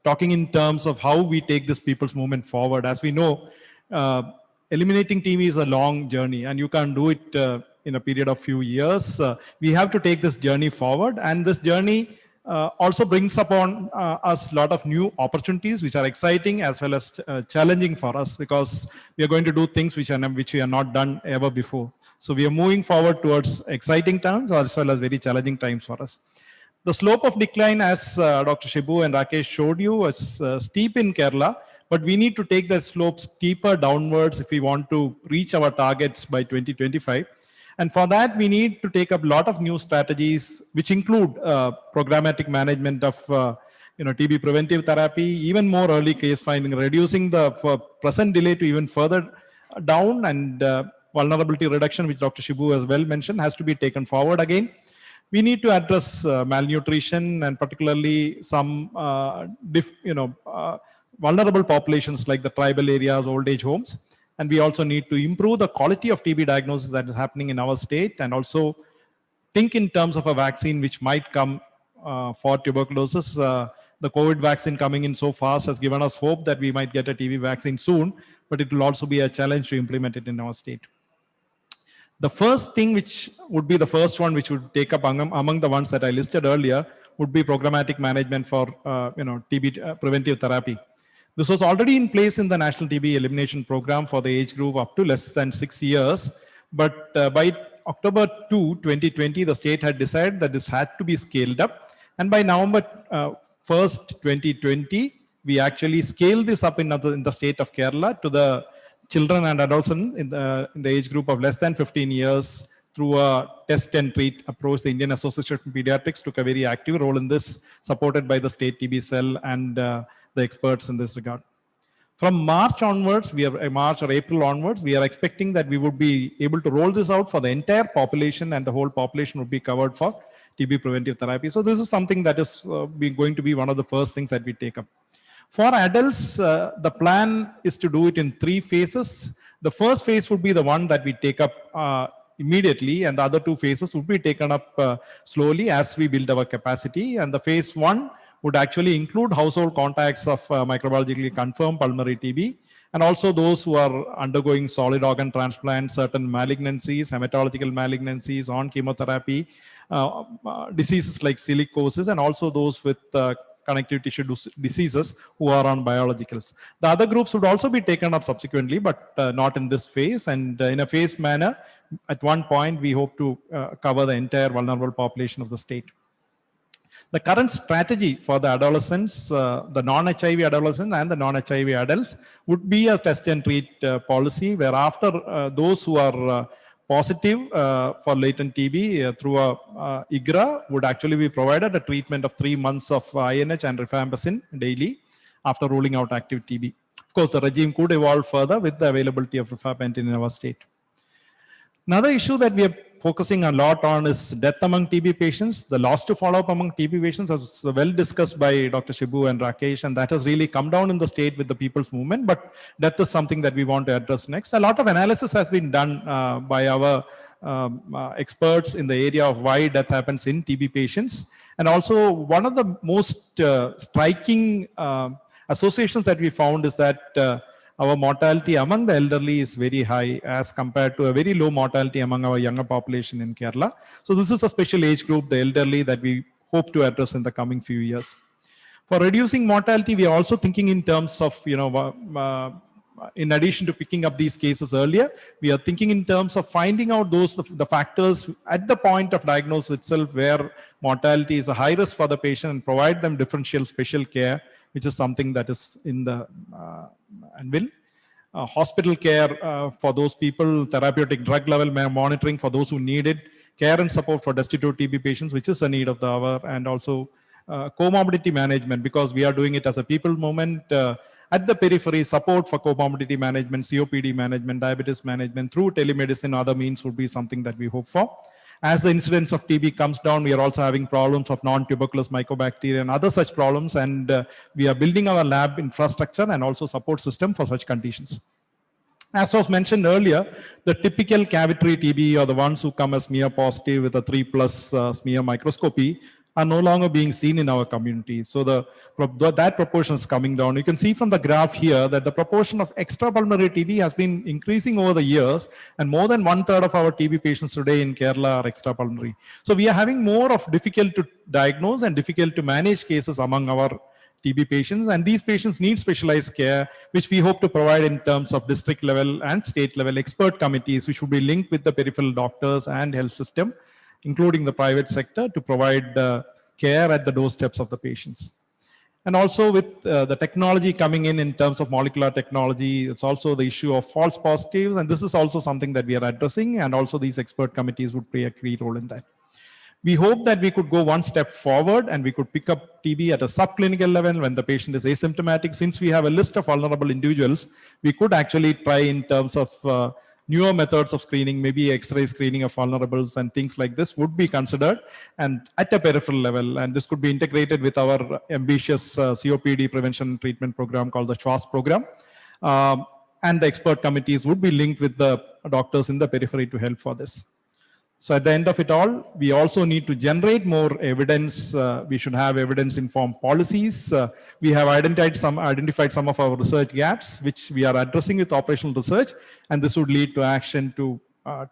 talking in terms of how we take this people's movement forward. As we know, eliminating TB is a long journey, and you can't do it in a period of few years. We have to take this journey forward, and this journey also brings upon us a lot of new opportunities, which are exciting as well as challenging for us, because we are going to do things which we have not done ever before. So we are moving forward towards exciting times as well as very challenging times for us. The slope of decline, as Dr. Shibu and Rakesh showed you, is steep in Kerala, but we need to take that slope steeper downwards if we want to reach our targets by 2025. And for that, we need to take up a lot of new strategies, which include programmatic management of TB preventive therapy, even more early case finding, reducing the present delay to even further down, and vulnerability reduction, which Dr. Shibu as well mentioned, has to be taken forward again. We need to address malnutrition, and particularly some vulnerable populations like the tribal areas, old age homes. And we also need to improve the quality of TB diagnosis that is happening in our state, and also think in terms of a vaccine which might come for tuberculosis. The COVID vaccine coming in so fast has given us hope that we might get a TB vaccine soon, but it will also be a challenge to implement it in our state. The first thing, which would be the first one which would take up among the ones that I listed earlier, would be programmatic management for TB preventive therapy. This was already in place in the National TB Elimination Program for the age group up to less than 6 years. But by October 2, 2020, the state had decided that this had to be scaled up. And by November 1st, 2020, we actually scaled this up in the state of Kerala to the children and adolescents in the age group of less than 15 years through a test and treat approach. The Indian Association of Pediatrics took a very active role in this, supported by the state TB cell and the experts in this regard. From March onwards, March or April onwards, we are expecting that we would be able to roll this out for the entire population, and the whole population would be covered for TB preventive therapy. So this is something that is going to be one of the first things that we take up. For adults, the plan is to do it in 3 phases. The first phase would be the one that we take up immediately, and the other 2 phases would be taken up slowly as we build our capacity. And the phase 1 would actually include household contacts of microbiologically confirmed pulmonary TB, and also those who are undergoing solid organ transplant, certain malignancies, hematological malignancies, on chemotherapy, diseases like silicosis, and also those with connective tissue diseases who are on biologicals. The other groups would also be taken up subsequently, but not in this phase. And in a phased manner, at one point, we hope to cover the entire vulnerable population of the state. The current strategy for the adolescents, the non-HIV adolescents and the non-HIV adults, would be a test and treat policy, where after those who are positive for latent TB through a IGRA would actually be provided a treatment of 3 months of INH and rifampicin daily after ruling out active TB. Of course, the regime could evolve further with the availability of rifampicin in our state. Another issue that we are focusing a lot on is death among TB patients. The loss to follow-up among TB patients was well discussed by Dr. Shibu and Rakesh, and that has really come down in the state with the people's movement, but death is something that we want to address next. A lot of analysis has been done by our experts in the area of why death happens in TB patients. And also one of the most striking associations that we found is that our mortality among the elderly is very high as compared to a very low mortality among our younger population in Kerala. So this is a special age group, the elderly, that we hope to address in the coming few years. For reducing mortality, we are also thinking in terms of, in addition to picking up these cases earlier, we are thinking in terms of finding out the factors at the point of diagnosis itself where mortality is a high risk for the patient and provide them differential special care, which is something that is in the anvil. Hospital care for those people, therapeutic drug level monitoring for those who need it, care and support for destitute TB patients, which is a need of the hour, and also comorbidity management, because we are doing it as a people movement. At the periphery, support for comorbidity management, COPD management, diabetes management through telemedicine, other means would be something that we hope for. As the incidence of TB comes down, we are also having problems of non-tuberculous mycobacteria and other such problems, and we are building our lab infrastructure and also support system for such conditions. As was mentioned earlier, the typical cavitary TB, or the ones who come as smear positive with a 3+ smear microscopy, are no longer being seen in our community. So that proportion is coming down. You can see from the graph here that the proportion of extrapulmonary TB has been increasing over the years, and more than 1/3 of our TB patients today in Kerala are extrapulmonary. So we are having more of difficult to diagnose and difficult to manage cases among our TB patients, and these patients need specialized care, which we hope to provide in terms of district level and state level expert committees, which will be linked with the peripheral doctors and health system, including the private sector, to provide care at the doorsteps of the patients. And also with the technology coming in terms of molecular technology, it's also the issue of false positives, and this is also something that we are addressing, and also these expert committees would play a key role in that. We hope that we could go one step forward and we could pick up TB at a subclinical level when the patient is asymptomatic. Since we have a list of vulnerable individuals, we could actually try in terms of newer methods of screening, maybe X-ray screening of vulnerables and things like this would be considered, and at a peripheral level. And this could be integrated with our ambitious COPD prevention and treatment program called the SHWAS program. And the expert committees would be linked with the doctors in the periphery to help for this. So at the end of it all, we also need to generate more evidence. We should have evidence-informed policies. We have identified some of our research gaps, which we are addressing with operational research, and this would lead to action to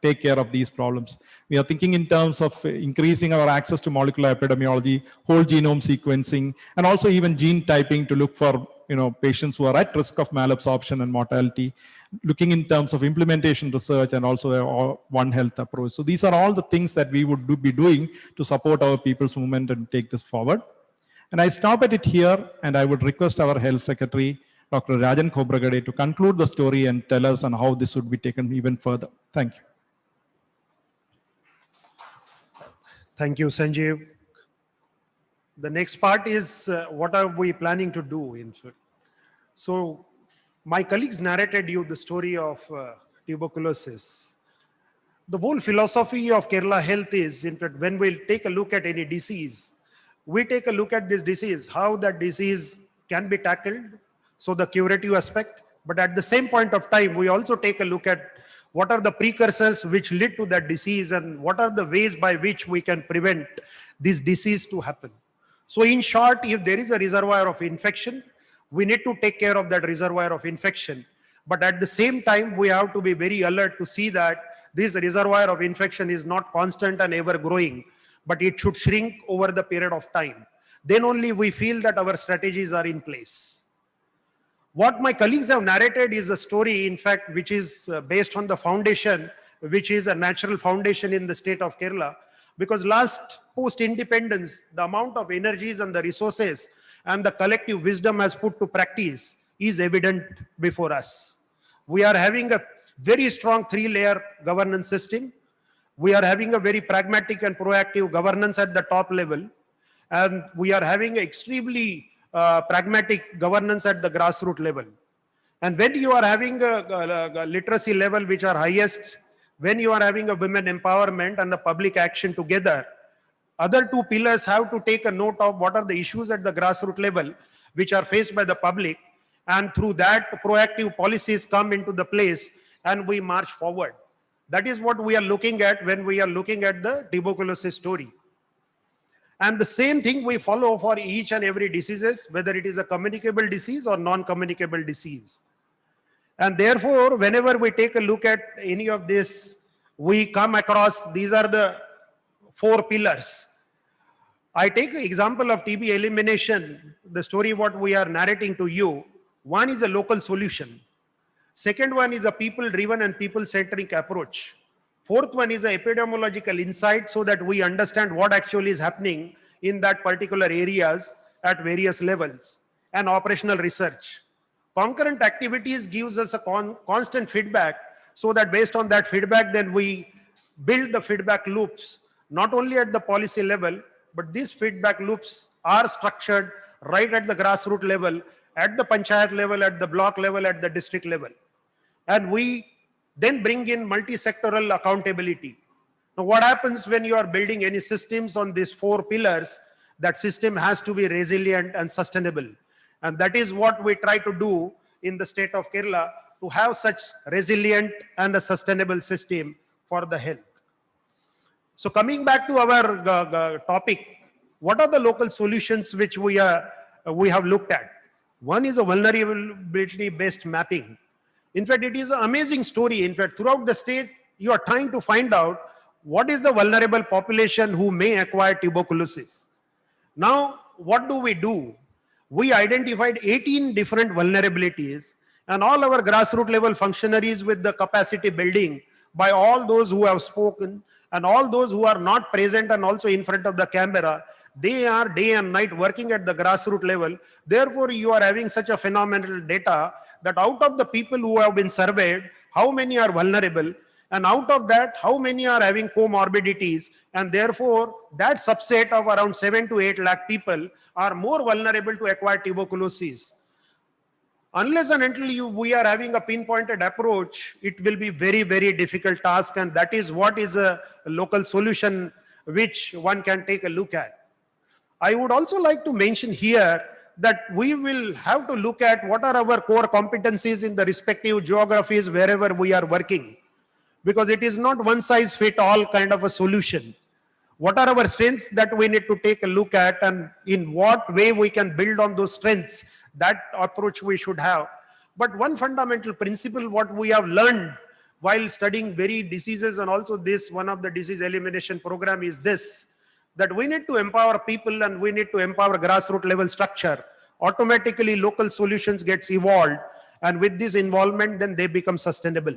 take care of these problems. We are thinking in terms of increasing our access to molecular epidemiology, whole genome sequencing, and also even gene typing to look for patients who are at risk of malabsorption and mortality, looking in terms of implementation research and also a One Health approach. So these are all the things that we would be doing to support our people's movement and take this forward. And I stop at it here, and I would request our Health Secretary, Dr. Rajan Khobragade, to conclude the story and tell us on how this would be taken even further. Thank you. Thank you, Sanjeev. The next part is what are we planning to do, in fact. So my colleagues narrated you the story of tuberculosis. The whole philosophy of Kerala Health is, in fact, when we take a look at any disease, we take a look at this disease, how that disease can be tackled, so the curative aspect, but at the same point of time, we also take a look at what are the precursors which lead to that disease and what are the ways by which we can prevent this disease to happen. So in short, if there is a reservoir of infection, we need to take care of that reservoir of infection. But at the same time, we have to be very alert to see that this reservoir of infection is not constant and ever growing, but it should shrink over the period of time. Then only we feel that our strategies are in place. What my colleagues have narrated is a story, in fact, which is based on the foundation, which is a natural foundation in the state of Kerala. Because last post-independence, the amount of energies and the resources and the collective wisdom has put to practice is evident before us. We are having a very strong 3-layer governance system. We are having a very pragmatic and proactive governance at the top level. And we are having extremely pragmatic governance at the grassroots level. And when you are having a literacy level which are highest, when you are having a women empowerment and the public action together, other two pillars have to take a note of what are the issues at the grassroots level which are faced by the public, and through that proactive policies come into the place and we march forward. That is what we are looking at when we are looking at the tuberculosis story. And the same thing we follow for each and every diseases, whether it is a communicable disease or non-communicable disease. And therefore, whenever we take a look at any of this, we come across, these are the 4 pillars. I take the example of TB elimination, the story what we are narrating to you. One is a local solution. Second one is a people-driven and people-centric approach. Fourth one is a epidemiological insight so that we understand what actually is happening in that particular areas at various levels, and operational research. Concurrent activities gives us a constant feedback so that based on that feedback, then we build the feedback loops, not only at the policy level, but these feedback loops are structured right at the grassroots level, at the panchayat level, at the block level, at the district level. And we then bring in multi-sectoral accountability. Now, what happens when you are building any systems on these 4 pillars? That system has to be resilient and sustainable. And that is what we try to do in the state of Kerala, to have such resilient and a sustainable system for the health. So coming back to our topic, what are the local solutions which we have looked at? One is a vulnerability-based mapping. In fact, it is an amazing story. In fact, throughout the state, you are trying to find out what is the vulnerable population who may acquire tuberculosis. Now, what do? We identified 18 different vulnerabilities, and all our grassroots level functionaries with the capacity building by all those who have spoken and all those who are not present and also in front of the camera, they are day and night working at the grassroots level. Therefore, you are having such a phenomenal data that out of the people who have been surveyed, how many are vulnerable, and out of that, how many are having comorbidities, and therefore, that subset of around 7 to 8 lakh people are more vulnerable to acquire tuberculosis. Unless and until we are having a pinpointed approach, it will be very, very difficult task, and that is what is a local solution which one can take a look at. I would also like to mention here that we will have to look at what are our core competencies in the respective geographies wherever we are working, because it is not one size fit all kind of a solution. What are our strengths that we need to take a look at, and in what way we can build on those strengths? That approach we should have. But one fundamental principle what we have learned while studying varied diseases, and also this one of the disease elimination program, is this, that we need to empower people and we need to empower grassroots level structure. Automatically local solutions gets evolved, and with this involvement then they become sustainable.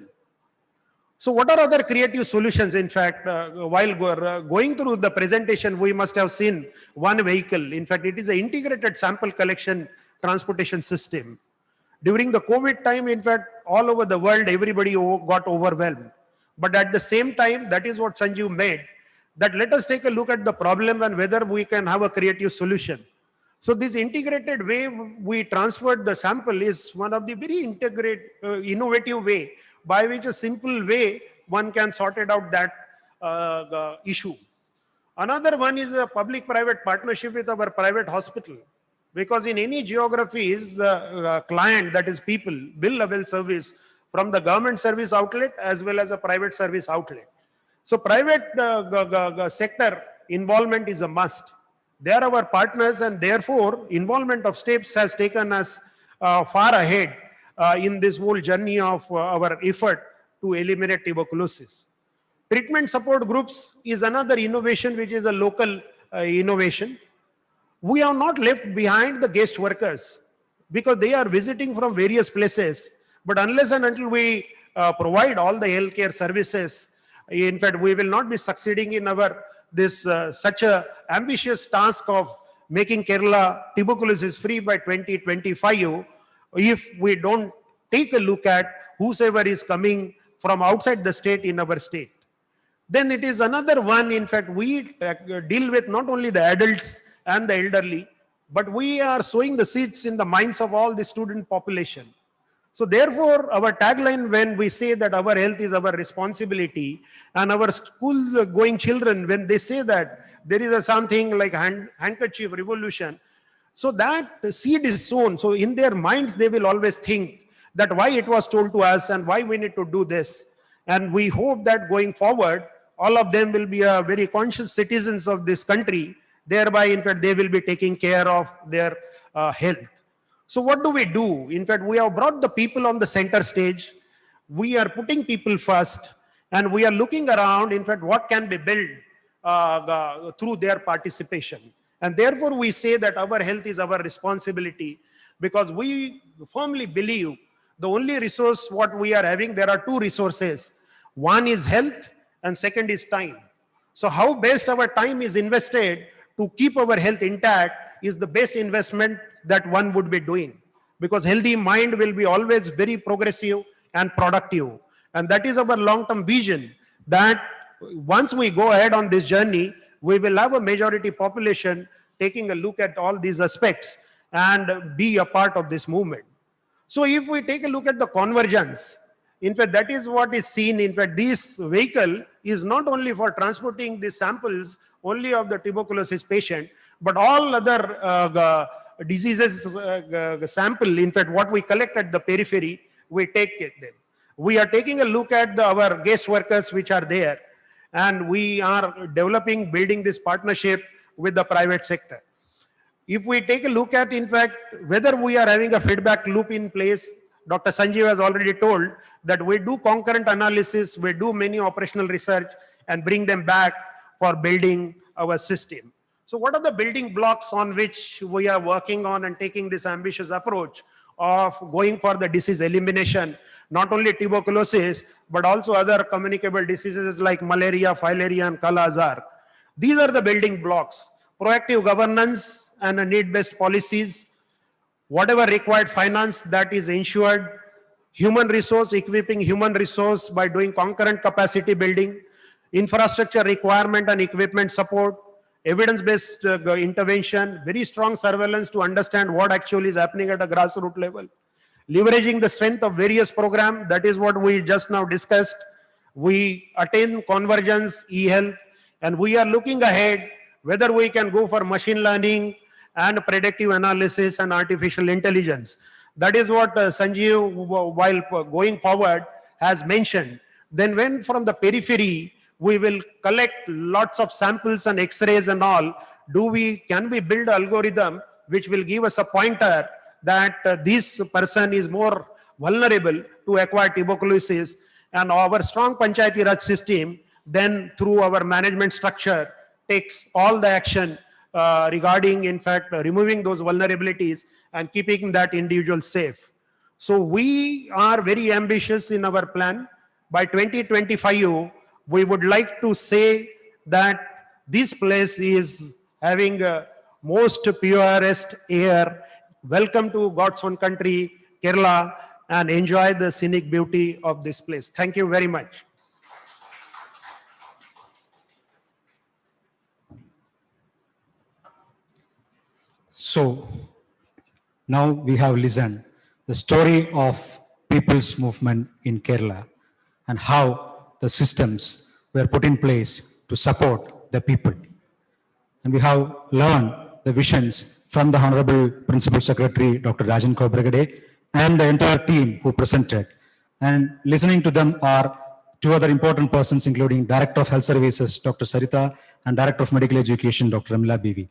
So what are other creative solutions? In fact, while going through the presentation, we must have seen one vehicle. In fact, it is an integrated sample collection transportation system. During the COVID time, in fact, all over the world, everybody got overwhelmed. But at the same time, that is what Sanjeev made, that let us take a look at the problem and whether we can have a creative solution. So this integrated way we transferred the sample is one of the very innovative way by which a simple way one can sort it out that issue. Another one is a public-private partnership with our private hospital, because in any geographies, the client, that is people, will avail service from the government service outlet as well as a private service outlet. So private sector involvement is a must. They are our partners, and therefore involvement of states has taken us far ahead in this whole journey of our effort to eliminate tuberculosis. Treatment support groups is another innovation which is a local innovation. We have not left behind the guest workers because they are visiting from various places. But unless and until we provide all the healthcare services, in fact, we will not be succeeding in our such a ambitious task of making Kerala tuberculosis free by 2025 if we don't take a look at whosoever is coming from outside the state in our state. Then it is another one, in fact, we deal with not only the adults and the elderly, but we are sowing the seeds in the minds of all the student population. So therefore, our tagline when we say that our health is our responsibility, and our school going children, when they say that there is something like handkerchief revolution, so that seed is sown. So in their minds, they will always think that why it was told to us and why we need to do this. And we hope that going forward, all of them will be very conscious citizens of this country. Thereby, in fact, they will be taking care of their health. So what do we do? In fact, we have brought the people on the center stage. We are putting people first, and we are looking around, in fact, what can be built through their participation. And therefore, we say that our health is our responsibility, because we firmly believe the only resource what we are having, there are two resources. One is health, and second is time. So how best our time is invested to keep our health intact is the best investment that one would be doing. Because healthy mind will be always very progressive and productive. And that is our long-term vision, that once we go ahead on this journey, we will have a majority population taking a look at all these aspects and be a part of this movement. So if we take a look at the convergence, in fact, that is what is seen. In fact, this vehicle is not only for transporting the samples only of the tuberculosis patient, but all other diseases sample. In fact, what we collect at the periphery, we take it then. We are taking a look at our guest workers which are there, and we are developing, building this partnership with the private sector. If we take a look at, in fact, whether we are having a feedback loop in place, Dr. Sanjeev has already told that we do concurrent analysis, we do many operational research and bring them back for building our system. So what are the building blocks on which we are working on and taking this ambitious approach of going for the disease elimination, not only tuberculosis, but also other communicable diseases like malaria, filaria, and Kala-Azar. These are the building blocks: proactive governance and need-based policies, whatever required finance that is ensured, human resource, equipping human resource by doing concurrent capacity building, infrastructure requirement and equipment support, evidence-based intervention, very strong surveillance to understand what actually is happening at a grassroots level, leveraging the strength of various programs. That is what we just now discussed. We attain convergence, e-health, and we are looking ahead whether we can go for machine learning and predictive analysis and artificial intelligence. That is what Sanjeev, while going forward, has mentioned. Then when from the periphery, we will collect lots of samples and x-rays and all, can we build an algorithm which will give us a pointer that this person is more vulnerable to acquire tuberculosis, and our strong Panchayati Raj system then through our management structure takes all the action regarding, in fact, removing those vulnerabilities and keeping that individual safe. So we are very ambitious in our plan. By 2025, we would like to say that this place is having most purest air. Welcome to God's own country, Kerala, and enjoy the scenic beauty of this place. Thank you very much. So now we have listened the story of people's movement in Kerala and how the systems were put in place to support the people. And we have learned the visions from the Honorable Principal Secretary, Dr. Rajan Kobragade, and the entire team who presented. And listening to them are two other important persons, including Director of Health Services, Dr. Sarita, and Director of Medical Education, Dr. Ramila Bivi.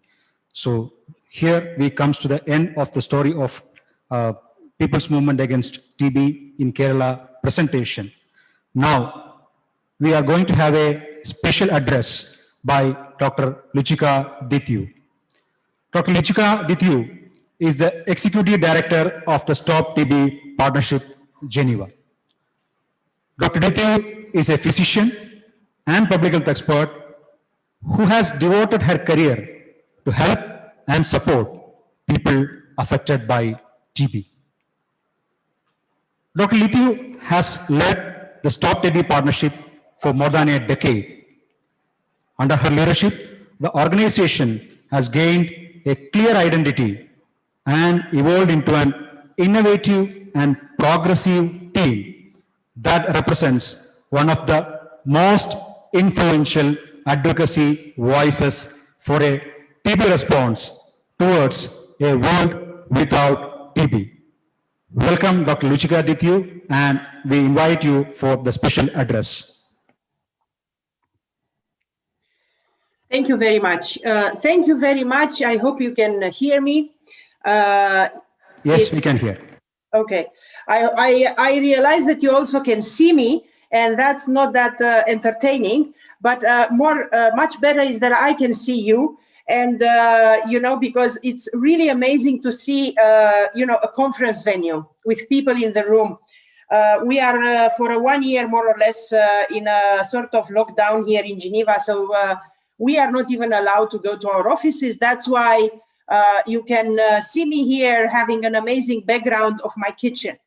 So here we comes to the end of the story of People's Movement Against TB in Kerala presentation. Now, we are going to have a special address by Dr. Luchika Dityu. Dr. Luchika Dityu is the Executive Director of the Stop TB Partnership, Geneva. Dr. Dityu is a physician and public health expert who has devoted her career to help and support people affected by TB. Dr. Dityu has led the Stop TB Partnership for more than a decade. Under her leadership, the organization has gained a clear identity and evolved into an innovative and progressive team that represents one of the most influential advocacy voices for a TB response towards a world without TB. Welcome, Dr. Luchika Dityu, and we invite you for the special address. Thank you very much. Thank you very much. I hope you can hear me. Yes, we It's- can hear. Okay. I realize that you also can see me, and that's not that entertaining, but much better is that I can see you. And, because it's really amazing to see, a conference venue with people in the room. We are for 1 year, more or less, in a sort of lockdown here in Geneva. So we are not even allowed to go to our offices. That's why you can see me here having an amazing background of my kitchen.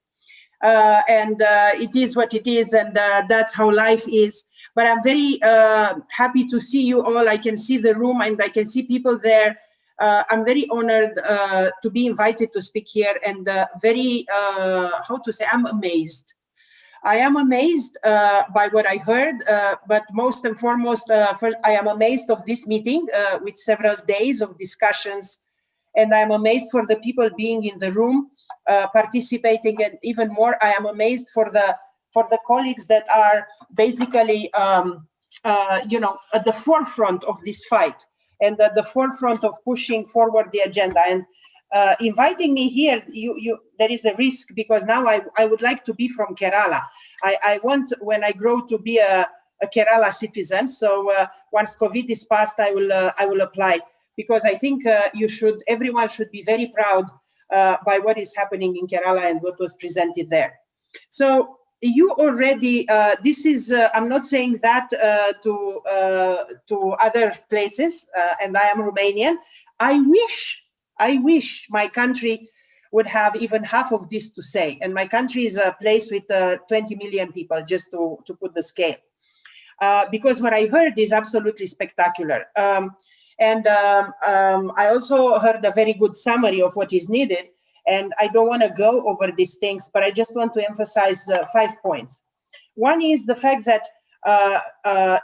And it is what it is, and that's how life is. But I'm very happy to see you all. I can see the room and I can see people there. I'm very honored to be invited to speak here, and I'm amazed. I am amazed by what I heard, but most and foremost, first, I am amazed of this meeting with several days of discussions, and I'm amazed for the people being in the room, participating, and even more, I am amazed for the colleagues that are basically, at the forefront of this fight and at the forefront of pushing forward the agenda. And inviting me here, there is a risk, because now I would like to be from Kerala. I want, when I grow, to be a Kerala citizen. So once COVID is past, I will apply, because I think everyone should be very proud by what is happening in Kerala and what was presented there. So you already, I'm not saying that to other places, and I am Romanian. I wish my country would have even half of this to say. And my country is a place with 20 million people, just to put the scale. Because what I heard is absolutely spectacular. I also heard a very good summary of what is needed. And I don't want to go over these things, but I just want to emphasize 5 points. One is the fact that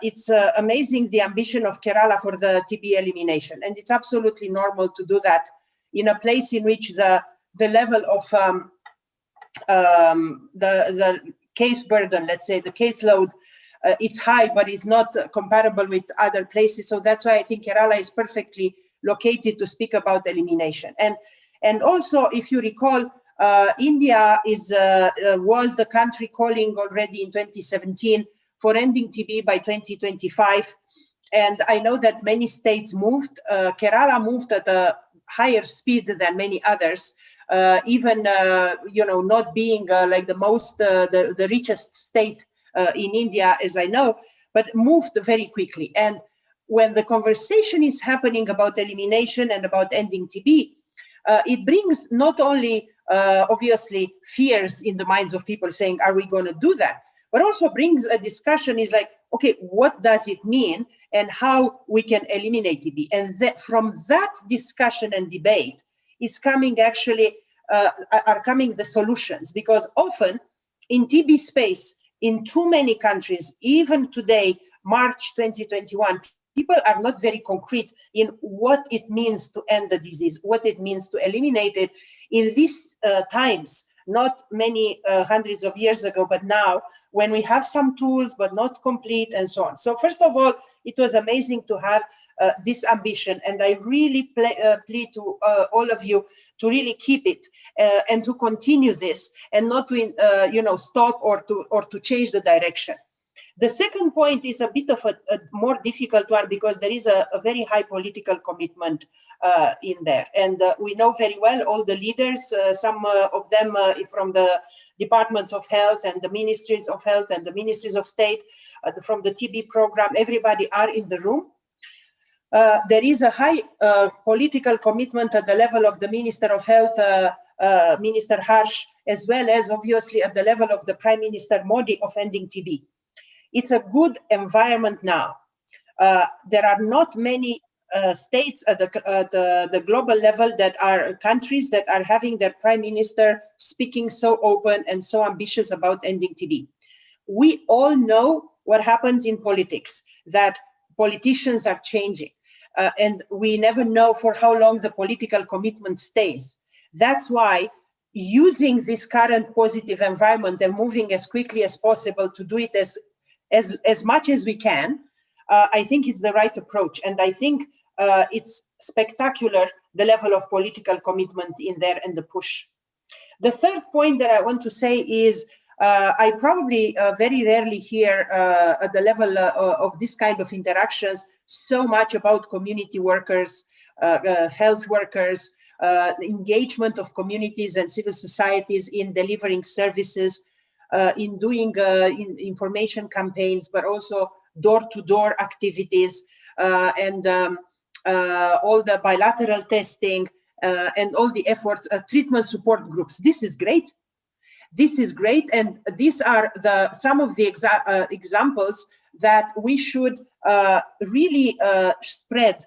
it's amazing, the ambition of Kerala for the TB elimination. And it's absolutely normal to do that in a place in which the level of the case burden, let's say, the caseload, it's high, but it's not comparable with other places. So that's why I think Kerala is perfectly located to speak about elimination. And also, if you recall, India was the country calling already in 2017 for ending TB by 2025. And I know that many states moved. Kerala moved at a higher speed than many others, even not being like the richest state in India, as I know, but moved very quickly. And when the conversation is happening about elimination and about ending TB, it brings not only, obviously, fears in the minds of people saying, are we going to do that? But also brings a discussion is like, okay, what does it mean and how we can eliminate TB? And from that discussion and debate is coming are coming the solutions. Because often in TB space, in too many countries, even today, March 2021, people are not very concrete in what it means to end the disease, what it means to eliminate it in these times, not many hundreds of years ago, but now, when we have some tools, but not complete, and so on. So first of all, it was amazing to have this ambition, and I really plead to all of you to really keep it and to continue this, and not to stop or to change the direction. The second point is a bit of a more difficult one, because there is a very high political commitment in there. And we know very well all the leaders, some of them from the departments of health and the ministries of health and the ministries of state, from the TB program, everybody are in the room. There is a high political commitment at the level of the Minister of Health, Minister Harsh, as well as obviously at the level of the Prime Minister Modi of ending TB. It's a good environment now. There are not many states at the global level that are countries that are having their prime minister speaking so open and so ambitious about ending TB. We all know what happens in politics, that politicians are changing. And we never know for how long the political commitment stays. That's why using this current positive environment and moving as quickly as possible to do it as much as we can, I think it's the right approach. And I think it's spectacular, the level of political commitment in there and the push The third point that I want to say is I probably very rarely hear at the level of this kind of interactions so much about community workers, health workers, engagement of communities and civil societies in delivering services, in doing information campaigns, but also door-to-door activities, and all the bilateral testing, and all the efforts, treatment support groups. This is great. This is great, and these are some of the examples that we should really spread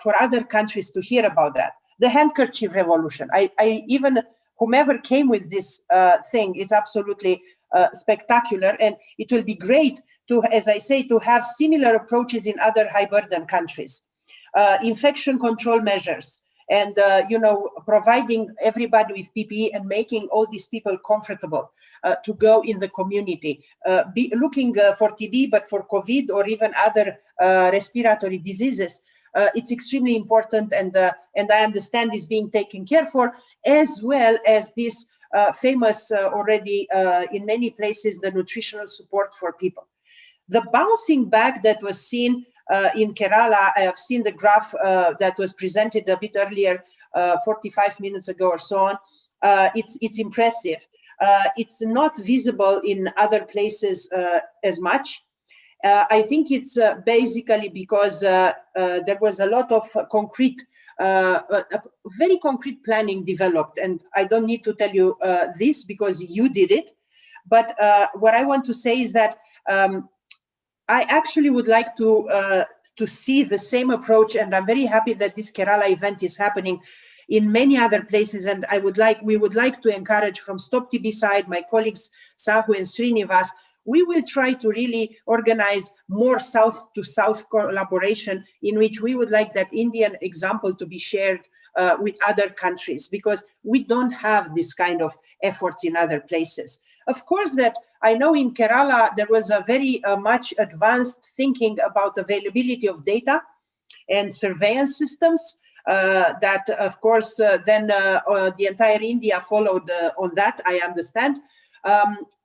for other countries to hear about that. The handkerchief revolution. I even, whomever came with this thing is absolutely spectacular, and it will be great to, as I say, to have similar approaches in other high burden countries. Infection control measures, and providing everybody with PPE and making all these people comfortable to go in the community, be looking for TB, but for COVID or even other respiratory diseases. It's extremely important, and I understand is being taken care for, as well as this famous already in many places, the nutritional support for people. The bouncing back that was seen in Kerala, I have seen the graph that was presented a bit earlier, 45 minutes ago or so on. It's impressive. It's not visible in other places as much. I think it's basically because there was a lot of concrete, very concrete planning developed. And I don't need to tell you this because you did it. But what I want to say is that I actually would like to see the same approach, and I'm very happy that this Kerala event is happening in many other places. And we would like to encourage from Stop TB side, my colleagues Sahu and Srinivas, we will try to really organize more south-to-south collaboration, in which we would like that Indian example to be shared with other countries, because we don't have this kind of efforts in other places. Of course, that I know in Kerala, there was a very much advanced thinking about availability of data and surveillance systems that, of course, then the entire India followed on that, I understand.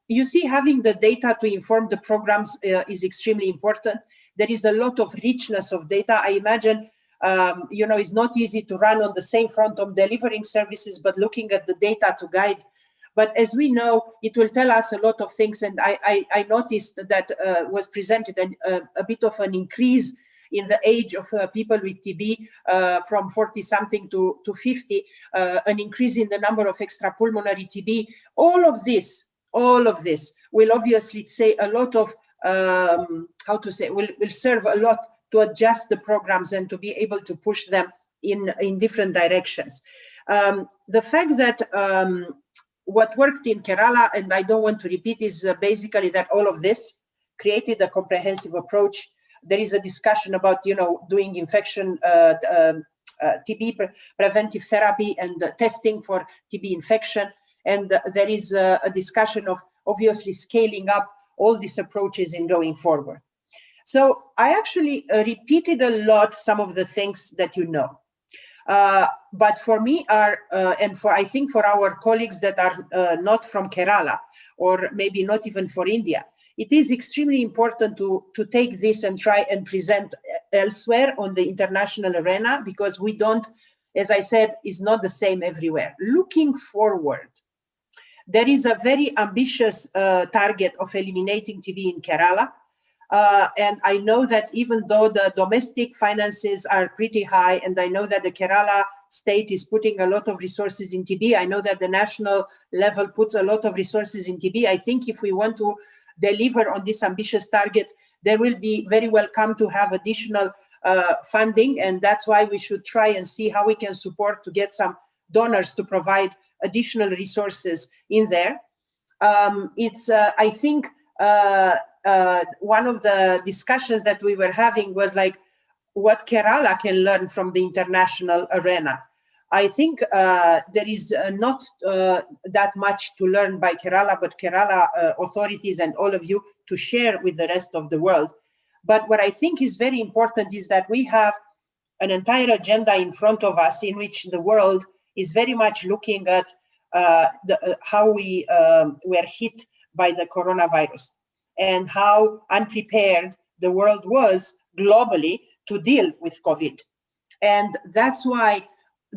You see, having the data to inform the programs is extremely important. There is a lot of richness of data. I imagine, it's not easy to run on the same front of delivering services, but looking at the data to guide. But as we know, it will tell us a lot of things. And I noticed that was presented a bit of an increase in the age of people with TB from 40-something to 50, an increase in the number of extrapulmonary TB. All of this will obviously say a lot of, will serve a lot to adjust the programs and to be able to push them in different directions. The fact that what worked in Kerala, and I don't want to repeat, is basically that all of this created a comprehensive approach. There is a discussion about, doing infection, TB preventive therapy and testing for TB infection. And there is a discussion of obviously scaling up all these approaches in going forward. So I actually repeated a lot some of the things that you know. But for me I think for our colleagues that are not from Kerala, or maybe not even for India, it is extremely important to take this and try and present elsewhere on the international arena, because we don't, as I said, is not the same everywhere. Looking forward, there is a very ambitious target of eliminating TB in Kerala. And I know that even though the domestic finances are pretty high, and I know that the Kerala state is putting a lot of resources in TB, I know that the national level puts a lot of resources in TB. I think if we want to deliver on this ambitious target, there will be very welcome to have additional funding. And that's why we should try and see how we can support to get some donors to provide additional resources in there. I think one of the discussions that we were having was like what Kerala can learn from the international arena. I think there is not that much to learn by Kerala, but Kerala authorities and all of you to share with the rest of the world. But what I think is very important is that we have an entire agenda in front of us in which the world is very much looking at how we were hit by the coronavirus and how unprepared the world was globally to deal with COVID. And that's why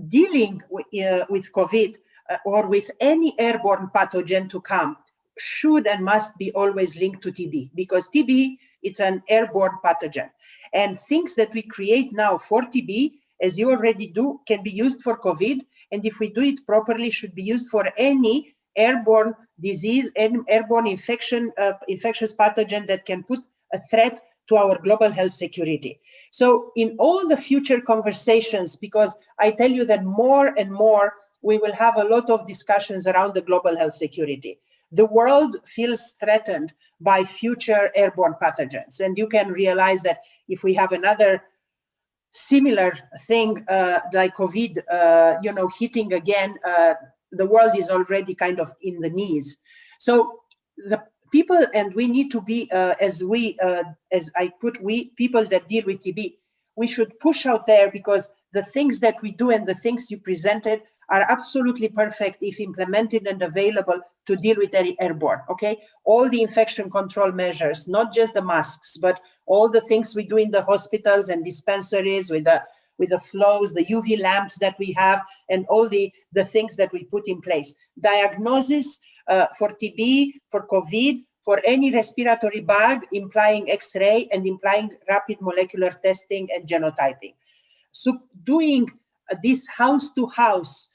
dealing with COVID or with any airborne pathogen to come should and must be always linked to TB, because TB, it's an airborne pathogen. And things that we create now for TB, as you already do, can be used for COVID. And if we do it properly, should be used for any airborne disease and airborne infectious pathogen that can put a threat to our global health security. So in all the future conversations, because I tell you that more and more, we will have a lot of discussions around the global health security. The world feels threatened by future airborne pathogens. And you can realize that if we have another similar thing like COVID, hitting again, the world is already kind of in the knees. So the people, and we need to be, as I put, we people that deal with TB, we should push out there, because the things that we do and the things you presented are absolutely perfect if implemented and available to deal with any airborne, okay? All the infection control measures, not just the masks, but all the things we do in the hospitals and dispensaries with the flows, the UV lamps that we have, and all the things that we put in place. Diagnosis for TB, for COVID, for any respiratory bug, implying X-ray and implying rapid molecular testing and genotyping. So doing this house-to-house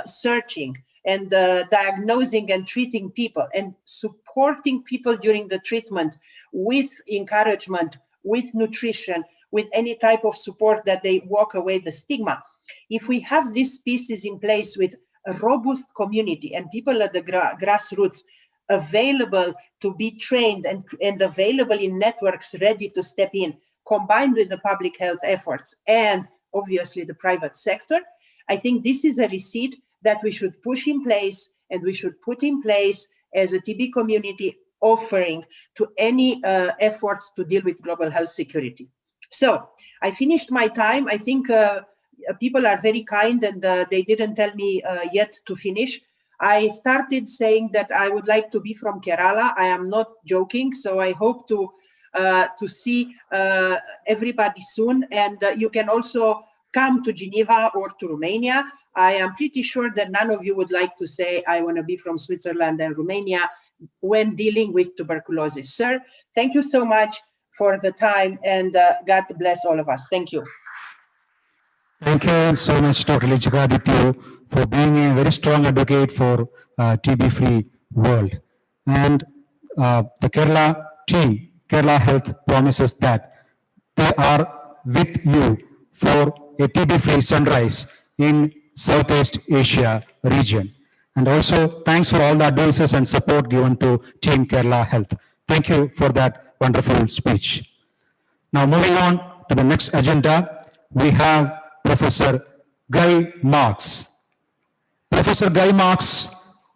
searching and diagnosing and treating people and supporting people during the treatment with encouragement, with nutrition, with any type of support that they walk away the stigma. If we have these pieces in place with a robust community and people at the grassroots available to be trained and available in networks ready to step in, combined with the public health efforts and obviously the private sector, I think this is a receipt that we should push in place and we should put in place as a TB community offering to any efforts to deal with global health security. So I finished my time. I think people are very kind and they didn't tell me yet to finish. I started saying that I would like to be from Kerala. I am not joking. So I hope to see everybody soon. And you can also come to Geneva or to Romania. I am pretty sure that none of you would like to say, I want to be from Switzerland and Romania when dealing with tuberculosis. Sir, thank you so much for the time, and God bless all of us. Thank you. Thank you so much, Dr. Lichikaditya, for being a very strong advocate for TB-free world. And the Kerala team, Kerala Health, promises that they are with you for a TB-free sunrise in Southeast Asia region. And also, thanks for all the advices and support given to Team Kerala Health. Thank you for that wonderful speech. Now, moving on to the next agenda, we have Professor Guy Marks. Professor Guy Marks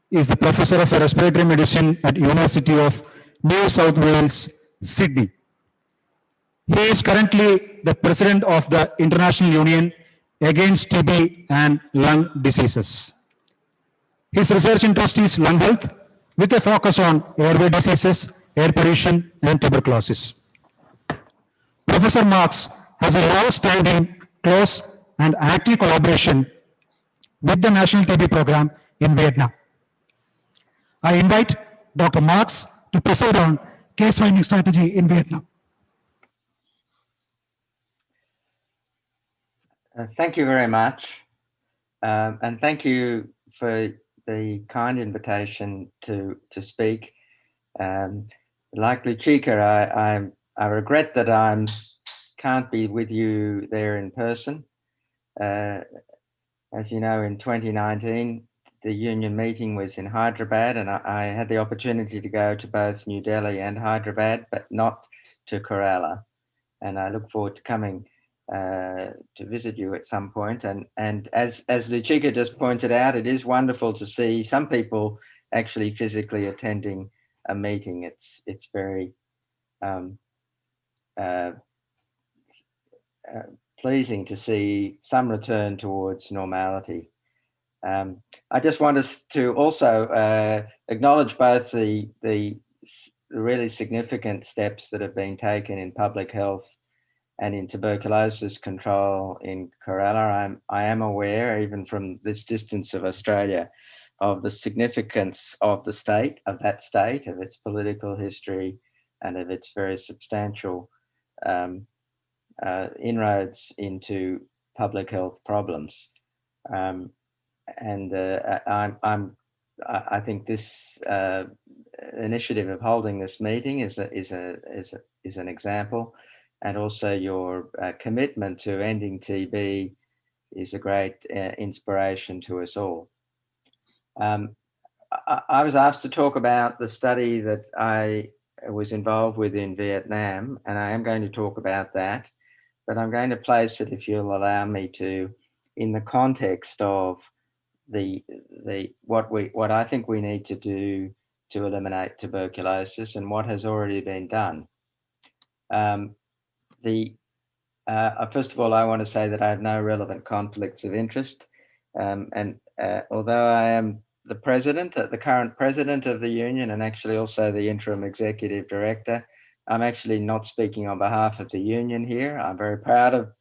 is the Professor of Respiratory Medicine at University of New South Wales, Sydney. He is currently the President of the International Union Against TB and Lung Diseases. His research interest is lung health with a focus on airway diseases, air pollution, and tuberculosis. Professor Marks has a long-standing, close, and active collaboration with the National TB Program in Vietnam. I invite Dr. Marks to present on case-finding strategy in Vietnam. Thank you very much. And thank you for the kind invitation to speak. Like Luchika, I regret that I can't be with you there in person. As you know, in 2019, the union meeting was in Hyderabad, and I had the opportunity to go to both New Delhi and Hyderabad, but not to Kerala. And I look forward to coming to visit you at some point. And as Luchika just pointed out, it is wonderful to see some people actually physically attending a meeting. It's very pleasing to see some return towards normality. I just want us to also acknowledge both the really significant steps that have been taken in public health and in tuberculosis control in Kerala. I am aware, even from this distance of Australia, of the significance of the state, of its political history, and of its very substantial inroads into public health problems. I think this initiative of holding this meeting is an example, and also your commitment to ending TB is a great inspiration to us all. I was asked to talk about the study that I was involved with in Vietnam, and I am going to talk about that, but I'm going to place it, if you'll allow me to, in the context of what I think we need to do to eliminate tuberculosis and what has already been done. First of all, I want to say that I have no relevant conflicts of interest, and although I am the current president of the union, and actually also the interim executive director, I'm actually not speaking on behalf of the union here. I'm very proud of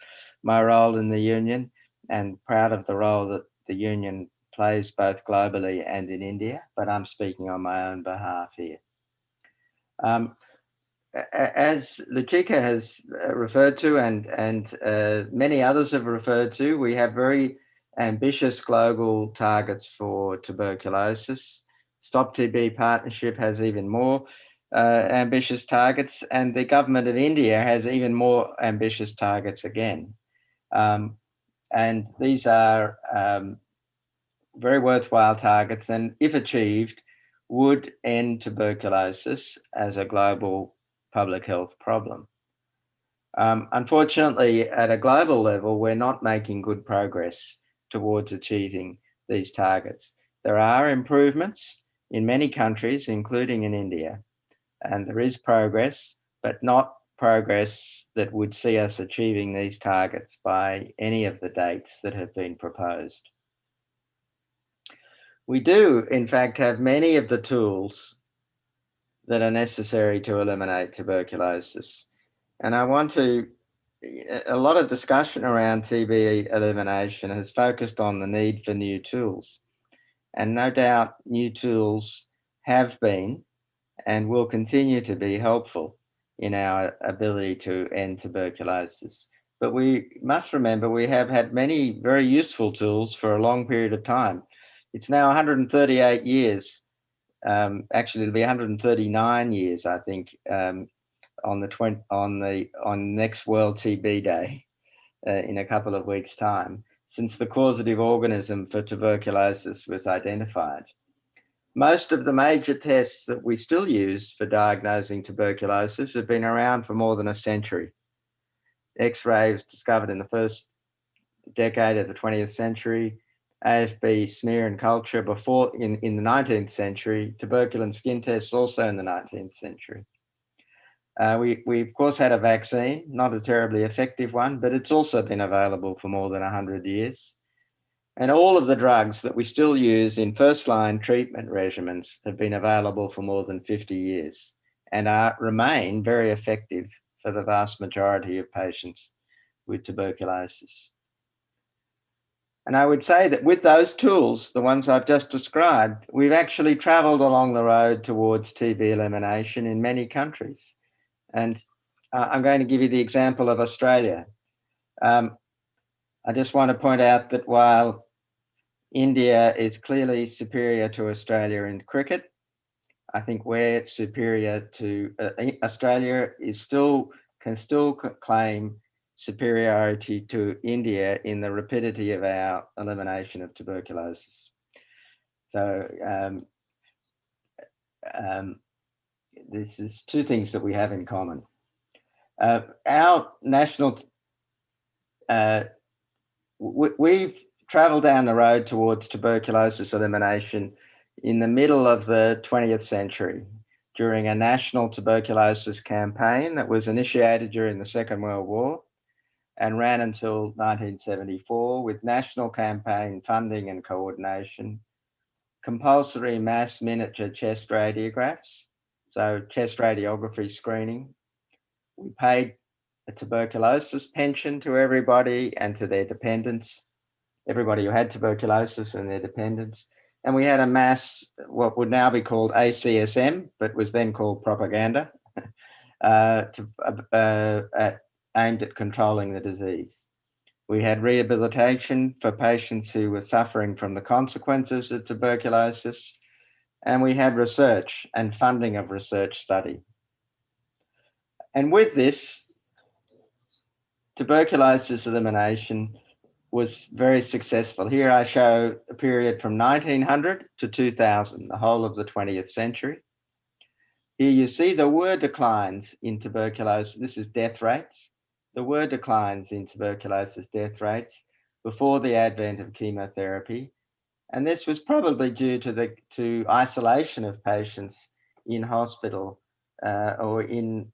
my role in the union and proud of the role that the union plays both globally and in India, but I'm speaking on my own behalf here. As Luchika has referred to, and many others have referred to, we have very ambitious global targets for tuberculosis. Stop TB Partnership has even more ambitious targets, and the government of India has even more ambitious targets again. And these are very worthwhile targets, and if achieved, would end tuberculosis as a global public health problem. Unfortunately, at a global level, we're not making good progress towards achieving these targets. There are improvements in many countries, including in India, and there is progress, but not progress that would see us achieving these targets by any of the dates that have been proposed. We do, in fact, have many of the tools that are necessary to eliminate tuberculosis. And a lot of discussion around TB elimination has focused on the need for new tools. And no doubt new tools have been and will continue to be helpful in our ability to end tuberculosis. But we must remember we have had many very useful tools for a long period of time. It's now 138 years, actually it'll be 139 years, I think, on next World TB Day in a couple of weeks' time, since the causative organism for tuberculosis was identified. Most of the major tests that we still use for diagnosing tuberculosis have been around for more than a century. X-ray was discovered in the first decade of the 20th century, AFB smear and culture in the 19th century, tuberculin skin tests also in the 19th century. We of course had a vaccine, not a terribly effective one, but it's also been available for more than 100 years. And all of the drugs that we still use in first-line treatment regimens have been available for more than 50 years and remain very effective for the vast majority of patients with tuberculosis. And I would say that with those tools, the ones I've just described, we've actually traveled along the road towards TB elimination in many countries. And I'm going to give you the example of Australia. I just want to point out that while India is clearly superior to Australia in cricket, I think we're superior to Australia can still claim superiority to India in the rapidity of our elimination of tuberculosis. So this is two things that we have in common. Our national, we've traveled down the road towards tuberculosis elimination in the middle of the 20th century during a national tuberculosis campaign that was initiated during the Second World War and ran until 1974 with national campaign funding and coordination, compulsory mass miniature chest radiographs, so chest radiography screening. We paid a tuberculosis pension to everybody and to their dependents, everybody who had tuberculosis and their dependents. And we had a mass, what would now be called ACSM, but was then called propaganda, aimed at controlling the disease. We had rehabilitation for patients who were suffering from the consequences of tuberculosis, and we had research and funding of research study. And with this, tuberculosis elimination was very successful. Here I show a period from 1900 to 2000, the whole of the 20th century. Here you see there were declines in tuberculosis. This is death rates. There were declines in tuberculosis death rates before the advent of chemotherapy. And this was probably due to isolation of patients in hospital or in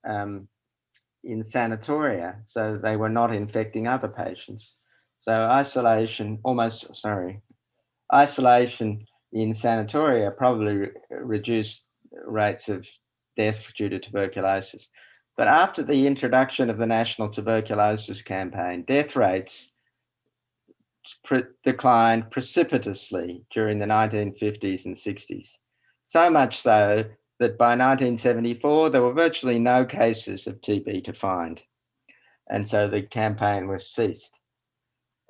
sanatoria, so they were not infecting other patients. So isolation in sanatoria probably reduced rates of death due to tuberculosis. But after the introduction of the National Tuberculosis Campaign, death rates declined precipitously during the 1950s and 60s. So much so that by 1974, there were virtually no cases of TB to find. And so the campaign was ceased.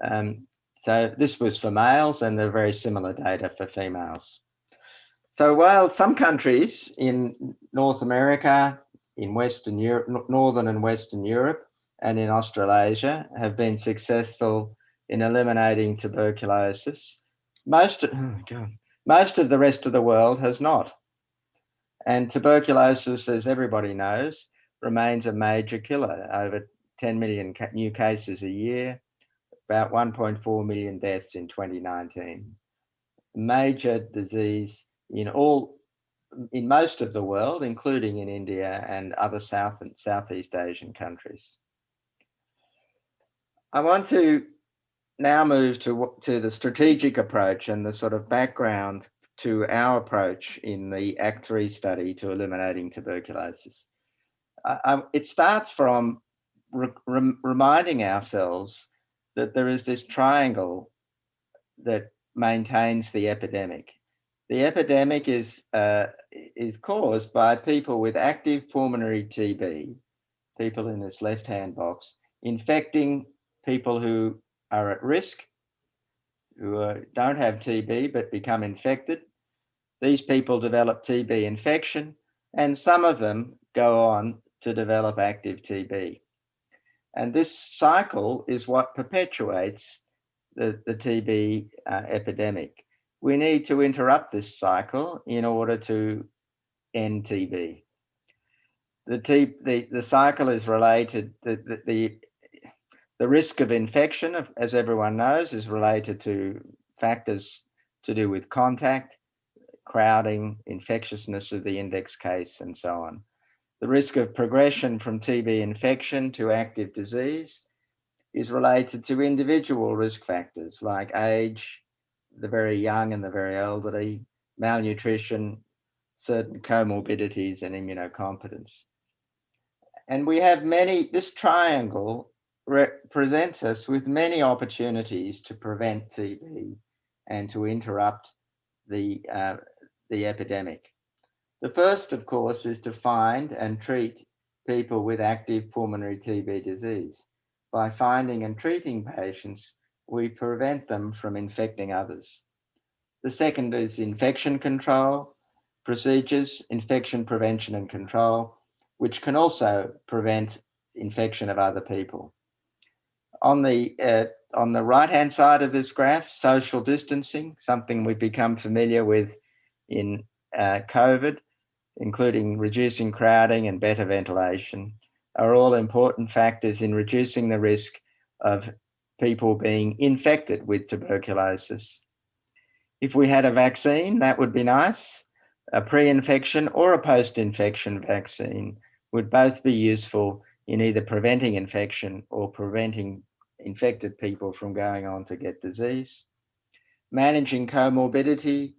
So this was for males, and there are very similar data for females. So while some countries in North America, in Western Europe, Northern and Western Europe, and in Australasia have been successful in eliminating tuberculosis, most of the rest of the world has not. And tuberculosis, as everybody knows, remains a major killer. Over 10 million new cases a year, about 1.4 million deaths in 2019. Major disease in most of the world, including in India and other South and Southeast Asian countries. I want to now move to the strategic approach and the sort of background to our approach in the Act 3 study to eliminating tuberculosis. It starts from reminding ourselves that there is this triangle that maintains the epidemic. The epidemic is caused by people with active pulmonary TB, people in this left-hand box, infecting people who are at risk, who don't have TB but become infected. These people develop TB infection, and some of them go on to develop active TB. And this cycle is what perpetuates the TB epidemic. We need to interrupt this cycle in order to end TB. The cycle is related, the risk of infection, as everyone knows, is related to factors to do with contact, crowding, infectiousness of the index case, and so on. The risk of progression from TB infection to active disease is related to individual risk factors like age, the very young and the very elderly, malnutrition, certain comorbidities, and immunocompetence. And we have this triangle presents us with many opportunities to prevent TB and to interrupt the epidemic. The first, of course, is to find and treat people with active pulmonary TB disease. By finding and treating patients, we prevent them from infecting others. The second is infection control procedures, infection prevention and control, which can also prevent infection of other people. On the right-hand side of this graph, social distancing, something we've become familiar with in COVID, including reducing crowding and better ventilation, are all important factors in reducing the risk of people being infected with tuberculosis. If we had a vaccine, that would be nice. A pre-infection or a post-infection vaccine would both be useful in either preventing infection or preventing infected people from going on to get disease. Managing comorbidity,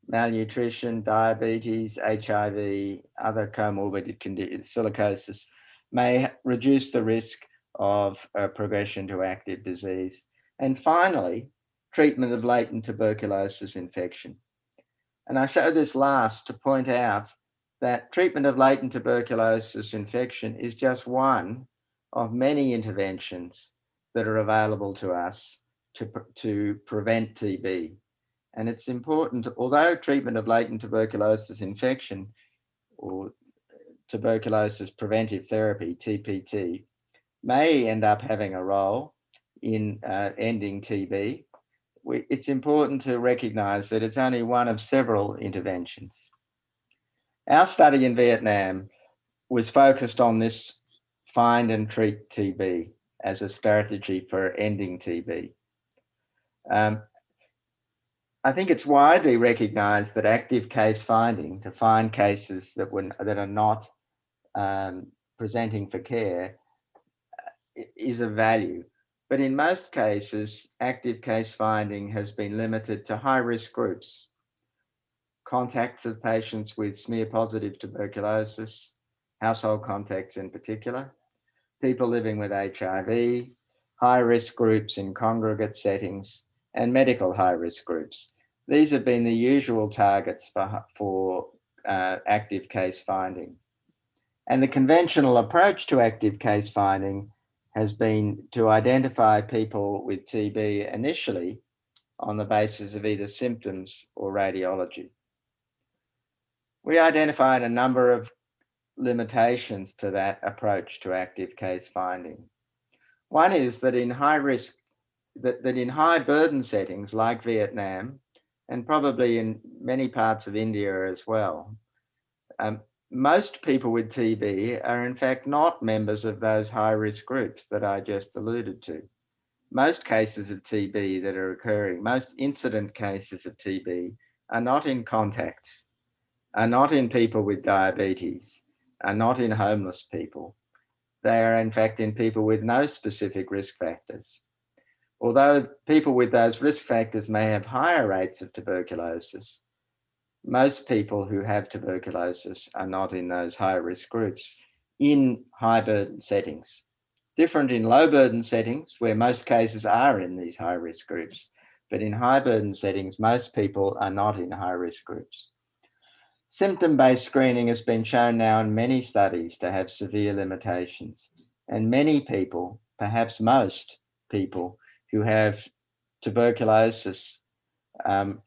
malnutrition, diabetes, HIV, other comorbid conditions, silicosis, may reduce the risk of progression to active disease. And finally, treatment of latent tuberculosis infection. And I show this last to point out that treatment of latent tuberculosis infection is just one of many interventions that are available to us to prevent TB. And it's important, although treatment of latent tuberculosis infection or tuberculosis preventive therapy, TPT, may end up having a role in ending TB, it's important to recognize that it's only one of several interventions. Our study in Vietnam was focused on this find and treat TB as a strategy for ending TB. I think it's widely recognized that active case finding, to find cases that are not presenting for care, is of value. But in most cases, active case finding has been limited to high-risk groups, contacts of patients with smear-positive tuberculosis, household contacts in particular, people living with HIV, high-risk groups in congregate settings, and medical high-risk groups. These have been the usual targets for active case finding. And the conventional approach to active case finding has been to identify people with TB initially on the basis of either symptoms or radiology. We identified a number of limitations to that approach to active case finding. One is that in high risk, that in high burden settings like Vietnam, and probably in many parts of India as well, most people with TB are in fact not members of those high risk groups that I just alluded to. Most cases of TB that are occurring, most incident cases of TB are not in contacts, are not in people with diabetes, are not in homeless people. They are in fact in people with no specific risk factors. Although people with those risk factors may have higher rates of tuberculosis, most people who have tuberculosis are not in those high risk groups in high burden settings. Different in low burden settings where most cases are in these high risk groups, but in high burden settings, most people are not in high risk groups. Symptom-based screening has been shown now in many studies to have severe limitations, and many people, perhaps most people who have tuberculosis and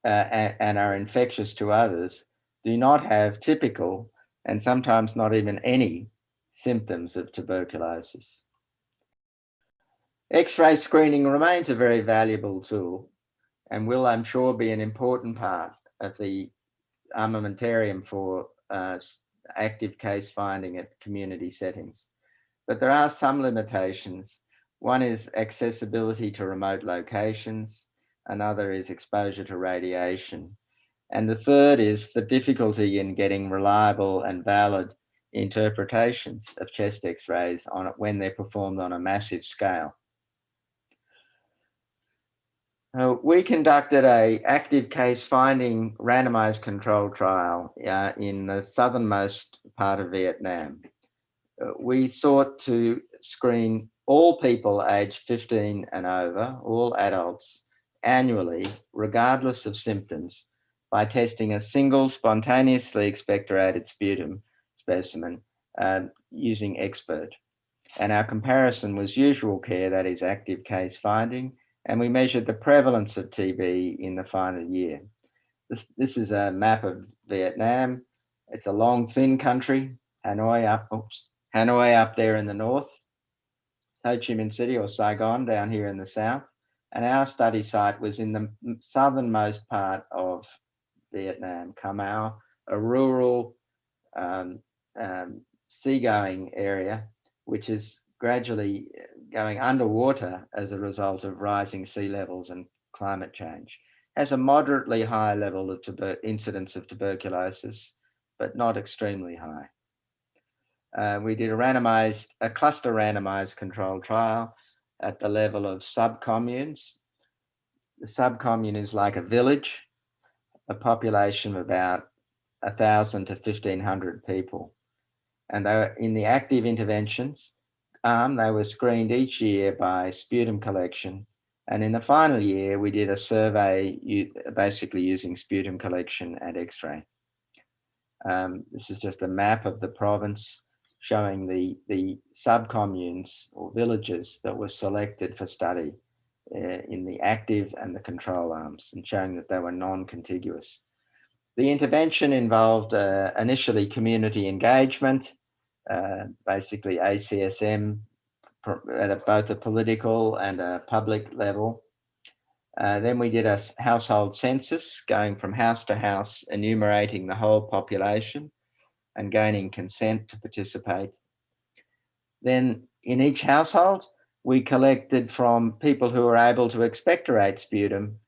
are infectious to others do not have typical and sometimes not even any symptoms of tuberculosis. X-ray screening remains a very valuable tool and will, I'm sure, be an important part of the armamentarium for active case finding at community settings. But there are some limitations. One is accessibility to remote locations. Another is exposure to radiation. And the third is the difficulty in getting reliable and valid interpretations of chest X-rays when they're performed on a massive scale. We conducted an active case finding randomized control trial in the southernmost part of Vietnam. We sought to screen all people aged 15 and over, all adults, annually, regardless of symptoms, by testing a single spontaneously expectorated sputum specimen using Expert. And our comparison was usual care, that is active case finding, and we measured the prevalence of TB in the final year. This is a map of Vietnam. It's a long, thin country. Hanoi up there in the north, Ho Chi Minh City or Saigon down here in the south. And our study site was in the southernmost part of Vietnam, Camau, a rural seagoing area, which is gradually going underwater as a result of rising sea levels and climate change. Has a moderately high level of incidence of tuberculosis, but not extremely high. We did a cluster randomized control trial at the level of sub-communes. The sub-commune is like a village, a population of about 1,000 to 1,500 people. And they were in the active interventions arm, they were screened each year by sputum collection. And in the final year, we did a survey basically using sputum collection and X-ray. This is just a map of the province showing the sub-communes or villages that were selected for study in the active and the control arms, and showing that they were non-contiguous. The intervention involved initially community engagement, basically ACSM at both a political and a public level. Then we did a household census, going from house to house, enumerating the whole population and gaining consent to participate. Then in each household, we collected from people who were able to expectorate sputum,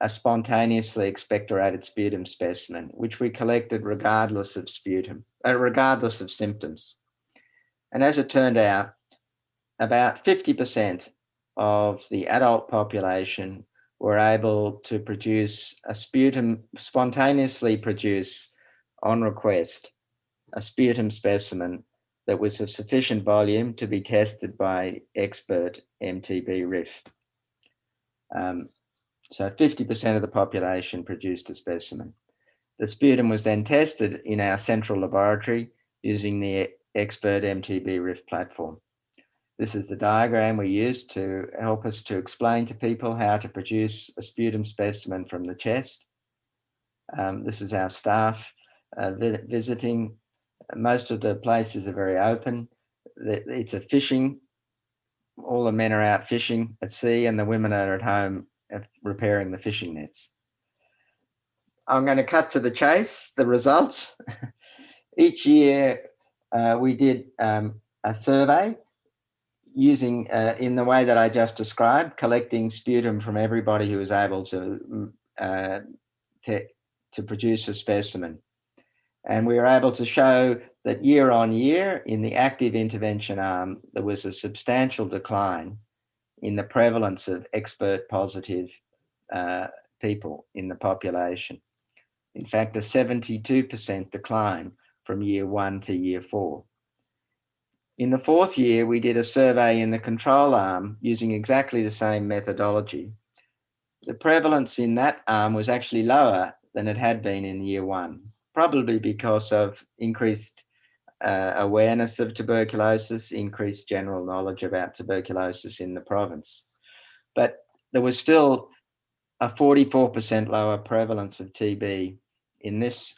a spontaneously expectorated sputum specimen, which we collected regardless of regardless of symptoms. And as it turned out, about 50% of the adult population were able to produce a sputum, spontaneously produce on request, a sputum specimen that was of sufficient volume to be tested by expert MTB RIF. So 50% of the population produced a specimen. The sputum was then tested in our central laboratory using the expert MTB RIF platform. This is the diagram we used to help us to explain to people how to produce a sputum specimen from the chest. This is our staff visiting. Most of the places are very open. It's a fishing. All the men are out fishing at sea and the women are at home repairing the fishing nets. I'm going to cut to the chase, the results. Each year we did a survey using, in the way that I just described, collecting sputum from everybody who was able to produce a specimen. And we were able to show that year on year in the active intervention arm, there was a substantial decline in the prevalence of expert positive people in the population. In fact, a 72% decline from year 1 to year 4. In the 4th year, we did a survey in the control arm using exactly the same methodology. The prevalence in that arm was actually lower than it had been in year 1, probably because of increased awareness of tuberculosis, increased general knowledge about tuberculosis in the province. But there was still a 44% lower prevalence of TB in this.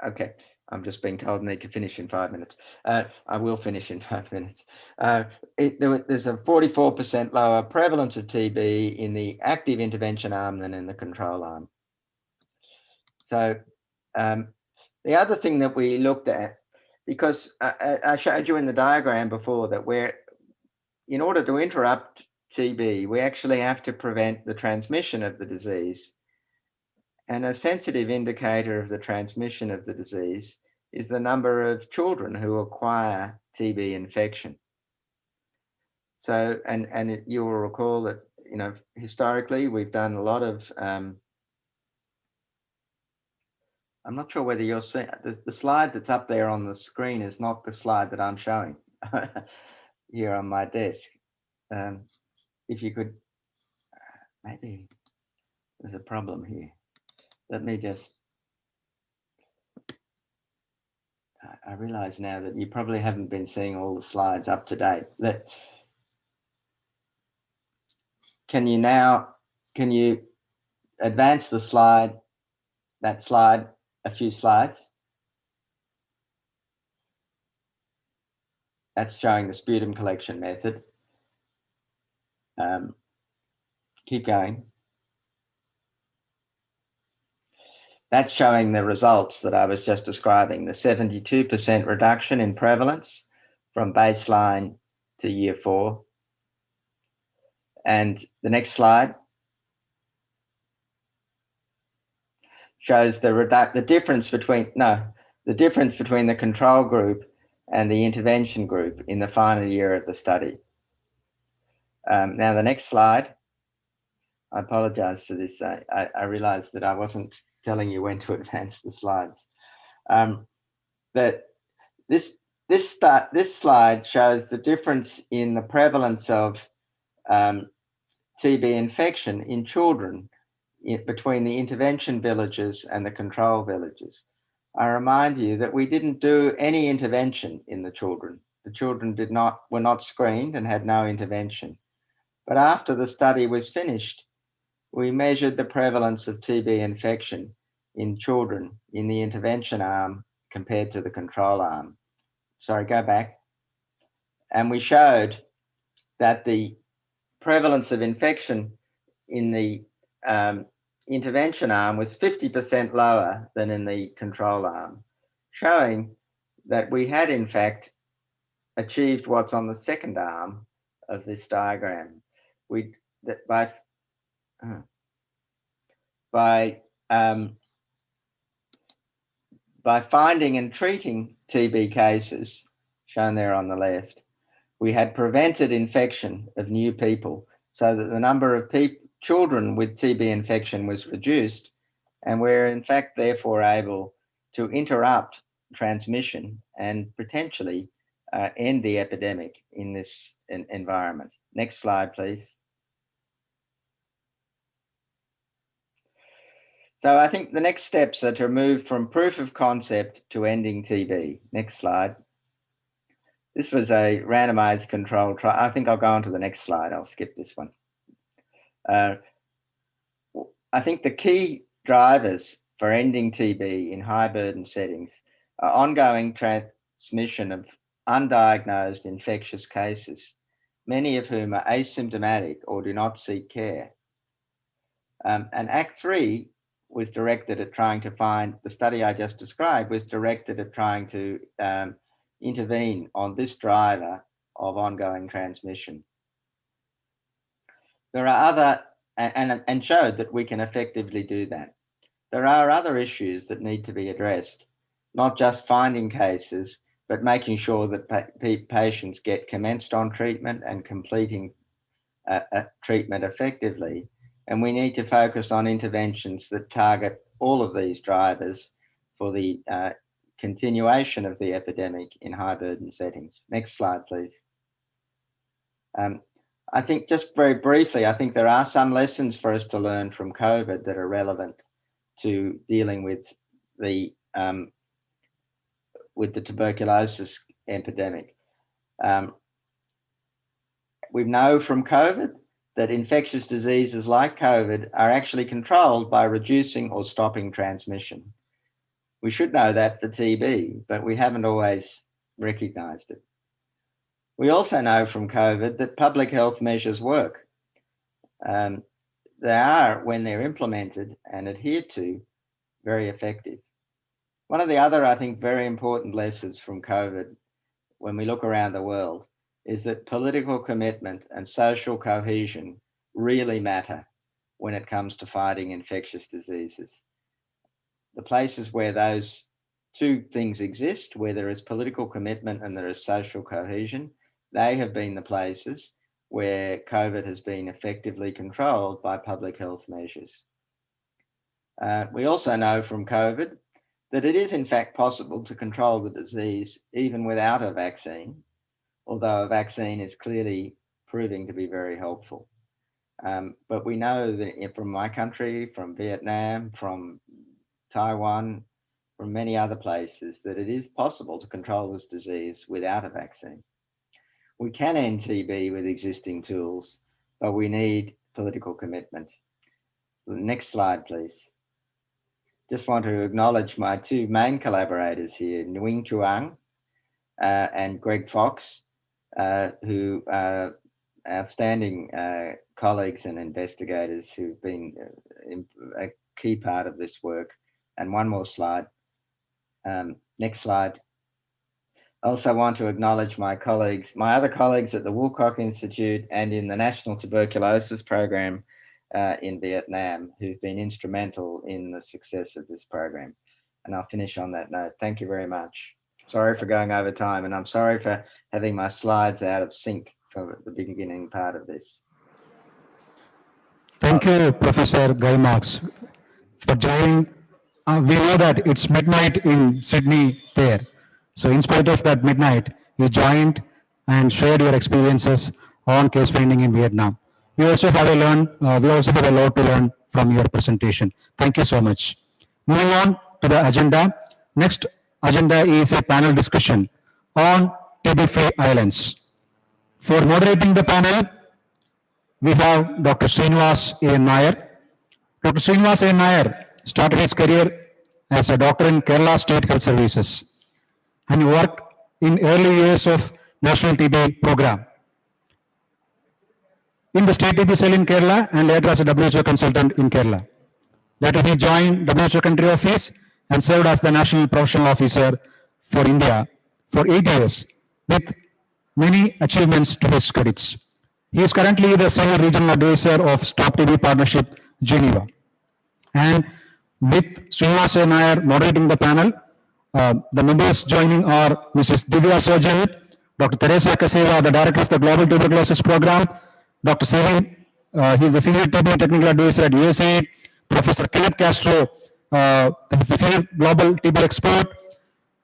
Okay, I'm just being told I need to finish in 5 minutes. I will finish in 5 minutes. There's a 44% lower prevalence of TB in the active intervention arm than in the control arm. So the other thing that we looked at, because I showed you in the diagram before that in order to interrupt TB, we actually have to prevent the transmission of the disease. And a sensitive indicator of the transmission of the disease is the number of children who acquire TB infection. So, and you will recall that, you know, historically we've done a lot of, I'm not sure whether you're seeing, the slide that's up there on the screen is not the slide that I'm showing here on my desk. If you could, maybe there's a problem here. Let me just, I realize now that you probably haven't been seeing all the slides up to date. Can you advance the slide, that slide, a few slides? That's showing the sputum collection method. Keep going. That's showing the results that I was just describing, the 72% reduction in prevalence from baseline to year 4. And the next slide shows the difference between the control group and the intervention group in the final year of the study. Now the next slide. I apologize for this. I realized that I wasn't telling you when to advance the slides. That this slide shows the difference in the prevalence of TB infection in children between the intervention villages and the control villages. I remind you that we didn't do any intervention in the children. The children were not screened and had no intervention. But after the study was finished, we measured the prevalence of TB infection in children in the intervention arm compared to the control arm. Sorry, go back. And we showed that the prevalence of infection in the intervention arm was 50% lower than in the control arm, showing that we had in fact achieved what's on the second arm of this diagram. By finding and treating TB cases, shown there on the left, we had prevented infection of new people so that the number of children with TB infection was reduced, and we're in fact therefore able to interrupt transmission and potentially end the epidemic in this environment. Next slide, please. So I think the next steps are to move from proof of concept to ending TB. Next slide. This was a randomized control trial. I think I'll go on to the next slide. I'll skip this one. I think the key drivers for ending TB in high burden settings are ongoing transmission of undiagnosed infectious cases, many of whom are asymptomatic or do not seek care. And Act 3 was directed at trying to find, the study I just described was directed at trying to intervene on this driver of ongoing transmission. There are other, and showed that we can effectively do that. There are other issues that need to be addressed, not just finding cases, but making sure that patients get commenced on treatment and completing treatment effectively. And we need to focus on interventions that target all of these drivers for the continuation of the epidemic in high burden settings. Next slide, please. I think just very briefly, I think there are some lessons for us to learn from COVID that are relevant to dealing with the tuberculosis epidemic. We know from COVID that infectious diseases like COVID are actually controlled by reducing or stopping transmission. We should know that for TB, but we haven't always recognized it. We also know from COVID that public health measures work. They are, when they're implemented and adhered to, very effective. One of the other, I think, very important lessons from COVID, when we look around the world, is that political commitment and social cohesion really matter when it comes to fighting infectious diseases. The places where those two things exist, where there is political commitment and there is social cohesion, they have been the places where COVID has been effectively controlled by public health measures. We also know from COVID that it is in fact possible to control the disease even without a vaccine, although a vaccine is clearly proving to be very helpful. But we know that from my country, from Vietnam, from Taiwan, from many other places, that it is possible to control this disease without a vaccine. We can end TB with existing tools, but we need political commitment. Next slide, please. Just want to acknowledge my two main collaborators here, Nguyen Chuang and Greg Fox, who are outstanding colleagues and investigators who've been a key part of this work. And one more slide. Next slide. I also want to acknowledge my colleagues, my other colleagues at the Woolcock Institute and in the National Tuberculosis Program, in Vietnam who've been instrumental in the success of this program. And I'll finish on that note. Thank you very much. Sorry for going over time, and I'm sorry for having my slides out of sync for the beginning part of this. Thank you, Professor Guy Marks, for joining. We know that it's midnight in Sydney there. So in spite of that midnight, you joined and shared your experiences on case finding in Vietnam. We also have a lot to learn from your presentation. Thank you so much. Moving on to the agenda. Next agenda is a panel discussion on TB-free islands. For moderating the panel, we have Dr. Srinivas A. Nair. Dr. Srinivas A. Nair started his career as a doctor in Kerala State Health Services and worked in early years of National TB program in the state TB cell in Kerala and later as a WHO consultant in Kerala. Later he joined WHO country office and served as the National Professional Officer for India for 8 years with many achievements to his credits. He is currently the Senior Regional Advisor of Stop TB Partnership, Geneva. And with Srinivas A. Nair moderating the panel, the members joining are Mrs. Divya Sojan, Dr. Teresa Kaseva, the Director of the Global Tuberculosis Program, Dr. Sevin, he is the Senior TB Technical Advisor at USAID, Professor Kenneth Castro, he is the Senior Global TB Expert,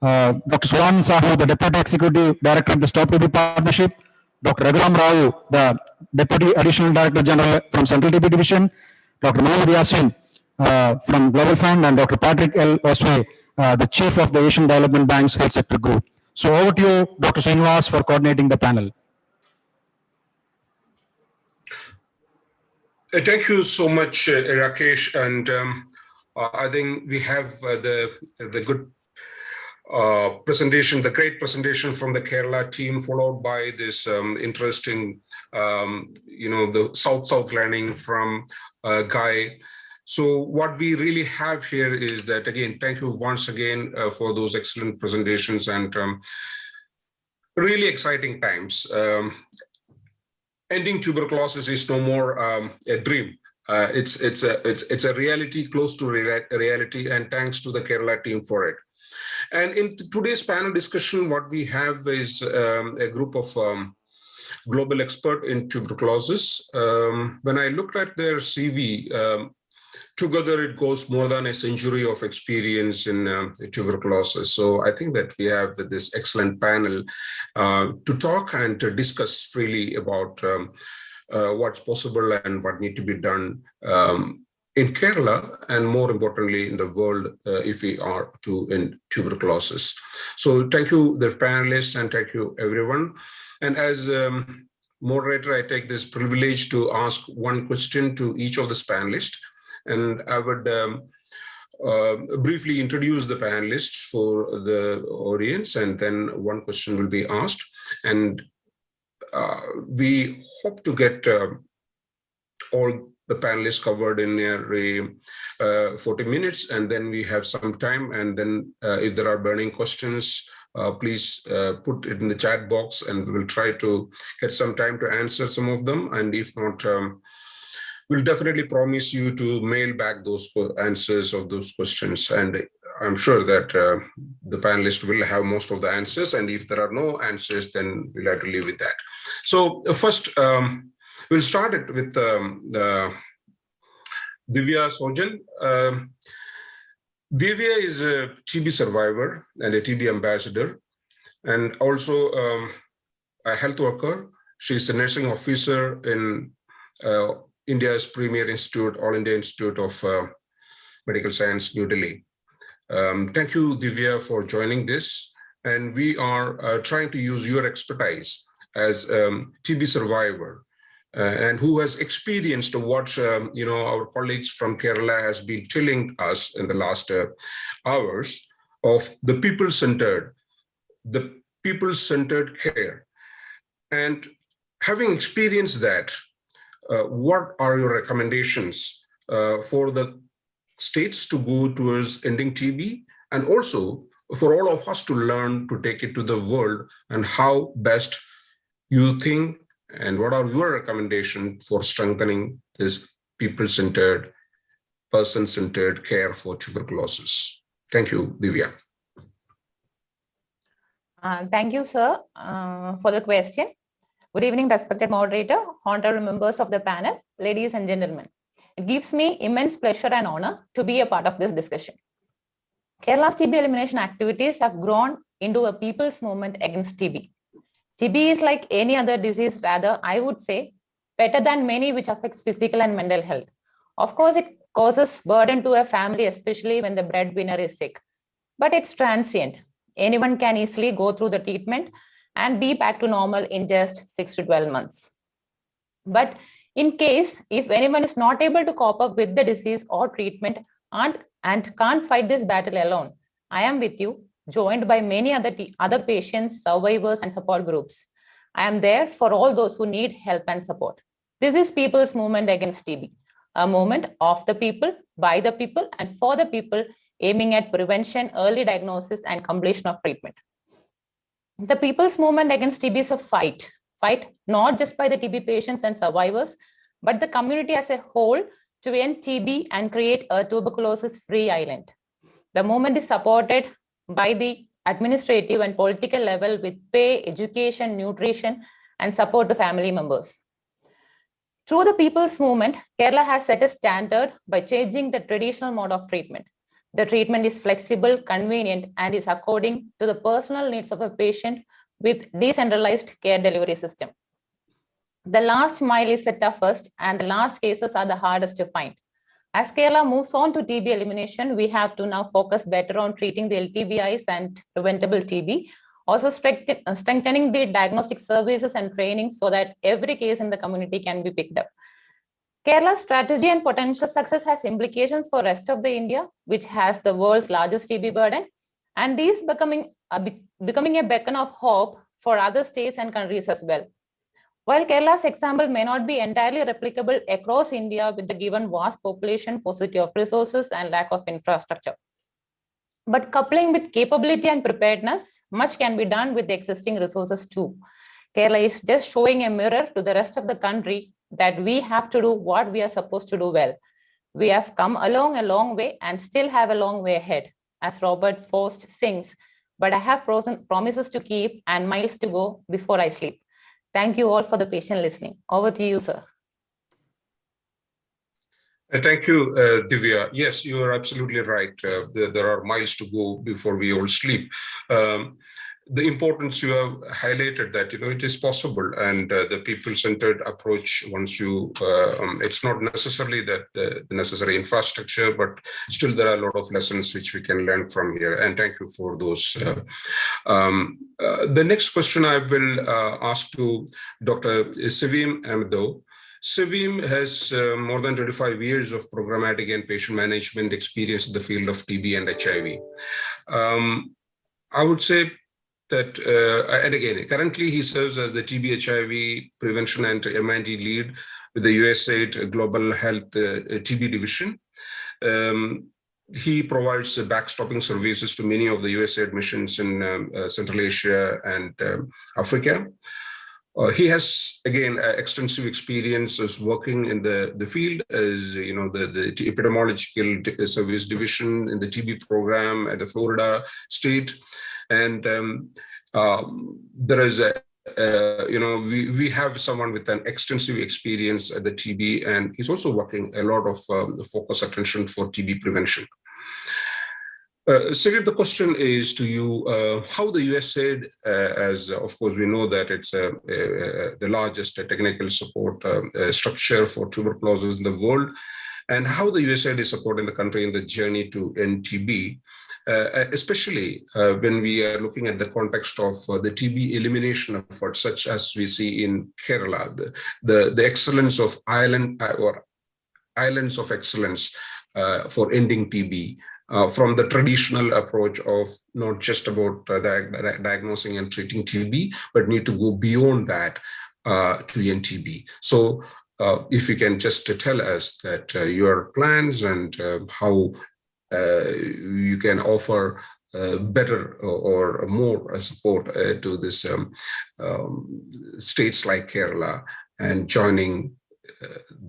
Dr. Sulan Sahu, the Deputy Executive Director of the Stop TB Partnership, Dr. Raghuram Rao, the Deputy Additional Director General from Central TB Division, Dr. Mohammad Yasin from Global Fund, and Dr. Patrick L. Osway, the Chief of the Asian Development Bank's Health Sector Group. So over to you, Dr. Srinivas, for coordinating the panel. Thank you so much, Rakesh. And I think we have the good presentation, the great presentation from the Kerala team, followed by this interesting, the South learning from Guy. So what we really have here is that, again, thank you once again for those excellent presentations and really exciting times. Ending tuberculosis is no more a dream. It's a reality, close to reality, and thanks to the Kerala team for it. And in today's panel discussion, what we have is a group of global experts in tuberculosis. When I looked at their CV, together it goes more than a century of experience in tuberculosis. So I think that we have this excellent panel to talk and to discuss freely about what's possible and what need to be done in Kerala, and more importantly in the world if we are to end tuberculosis. So thank you, the panelists, and thank you everyone. And as moderator, I take this privilege to ask one question to each of the panelists. And I would briefly introduce the panelists for the audience, and then one question will be asked. And we hope to get all the panelists covered in nearly 40 minutes, and then we have some time. And then if there are burning questions, please put it in the chat box, and we will try to get some time to answer some of them. And if not, we'll definitely promise you to mail back those answers of those questions. And I'm sure that the panelists will have most of the answers. And if there are no answers, then we'll have to leave with that. So first, we'll start it with Divya Sojan. Divya is a TB survivor and a TB ambassador, and also a health worker. She's a nursing officer in India's premier institute, All India Institute of Medical Science, New Delhi. Thank you, Divya, for joining this. And we are trying to use your expertise as TB survivor and who has experienced what our colleagues from Kerala has been telling us in the last hours of the people-centered care. And having experienced that, what are your recommendations for the states to go towards ending TB, and also for all of us to learn to take it to the world, and how best you think, and what are your recommendations for strengthening this people-centered, person-centered care for tuberculosis? Thank you, Divya. Thank you, sir, for the question. Good evening, respected moderator, honorable members of the panel, ladies and gentlemen. It gives me immense pleasure and honor to be a part of this discussion. Kerala's TB elimination activities have grown into a people's movement against TB. TB is like any other disease, rather, I would say, better than many which affects physical and mental health. Of course, it causes burden to a family, especially when the breadwinner is sick. But it's transient. Anyone can easily go through the treatment and be back to normal in just 6 to 12 months. But in case, if anyone is not able to cope up with the disease or treatment and can't fight this battle alone, I am with you, joined by many other patients, survivors, and support groups. I am there for all those who need help and support. This is People's Movement Against TB, a movement of the people, by the people, and for the people, aiming at prevention, early diagnosis, and completion of treatment. The People's Movement Against TB is a fight not just by the TB patients and survivors, but the community as a whole to end TB and create a tuberculosis-free island. The movement is supported by the administrative and political level with pay, education, nutrition, and support to family members. Through the People's Movement, Kerala has set a standard by changing the traditional mode of treatment. The treatment is flexible, convenient, and is according to the personal needs of a patient with decentralized care delivery system. The last mile is the toughest, and the last cases are the hardest to find. As Kerala moves on to TB elimination, we have to now focus better on treating the LTBIs and preventable TB, also strengthening the diagnostic services and training so that every case in the community can be picked up. Kerala's strategy and potential success has implications for the rest of the India, which has the world's largest TB burden, and these becoming a beacon of hope for other states and countries as well. While Kerala's example may not be entirely replicable across India with the given vast population, paucity of resources, and lack of infrastructure, but coupling with capability and preparedness, much can be done with the existing resources too. Kerala is just showing a mirror to the rest of the country that we have to do what we are supposed to do well. We have come along a long way and still have a long way ahead. As Robert Frost sings, but I have promises to keep and miles to go before I sleep. Thank you all for the patient listening. Over to you, sir. Thank you, Divya. Yes, you are absolutely right. There are miles to go before we all sleep. The importance you have highlighted that, it is possible, and the people-centered approach, once you, it's not necessarily that the necessary infrastructure, but still there are a lot of lessons which we can learn from here. And thank you for those. The next question I will ask to Dr. Sevim Amdo. Sevim has more than 25 years of programmatic and patient management experience in the field of TB and HIV. I would say that, and again, currently he serves as the TB HIV prevention and MND lead with the USAID Global Health TB division. He provides backstopping services to many of the USAID missions in Central Asia and Africa. He has, again, extensive experience as working in the field as, the epidemiological service division in the TB program at the Florida state. And there is we have someone with an extensive experience at the TB, and he's also working a lot of focus attention for TB prevention. Sevim, the question is to you, how the USAID, as of course we know that it's the largest technical support structure for tuberculosis in the world, and how the USAID is supporting the country in the journey to end TB, especially when we are looking at the context of the TB elimination efforts, such as we see in Kerala, the excellence of islands of excellence for ending TB. From the traditional approach of not just about diagnosing and treating TB, but need to go beyond that to end TB. So if you can just tell us that your plans and how you can offer better or more support to this states like Kerala and joining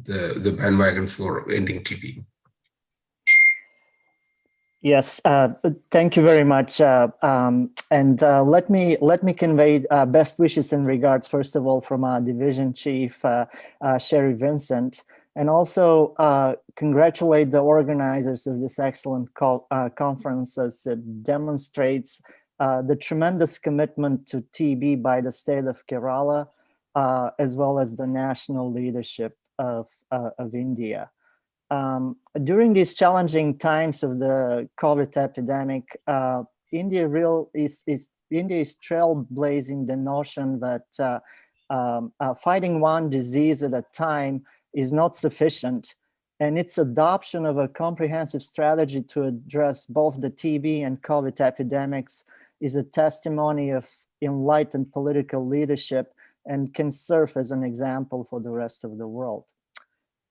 the bandwagon for ending TB. Yes, thank you very much. Let me convey best wishes and regards, first of all, from our division chief, Sherry Vincent, and also congratulate the organizers of this excellent conference, as it demonstrates the tremendous commitment to TB by the state of Kerala, as well as the national leadership of India. During these challenging times of the COVID epidemic, India is trailblazing the notion that fighting one disease at a time is not sufficient, and its adoption of a comprehensive strategy to address both the TB and COVID epidemics is a testimony of enlightened political leadership and can serve as an example for the rest of the world.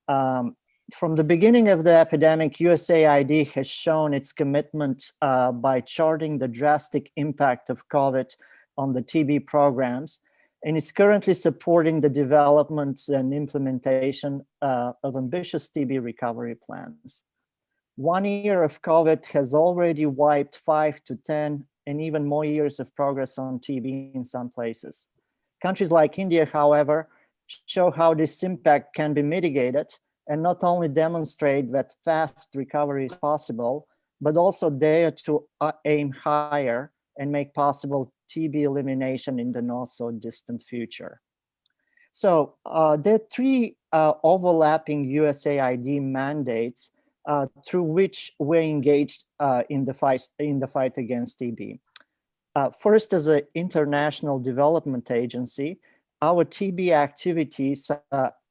From the beginning of the epidemic, USAID has shown its commitment by charting the drastic impact of COVID on the TB programs, and is currently supporting the development and implementation of ambitious TB recovery plans. 1 year of COVID has already wiped 5 to 10 and even more years of progress on TB in some places. Countries like India, however, show how this impact can be mitigated, and not only demonstrate that fast recovery is possible, but also dare to aim higher and make possible TB elimination in the not so distant future. So there are 3 overlapping USAID mandates through which we're engaged in the fight against TB. First, as an international development agency, our TB activities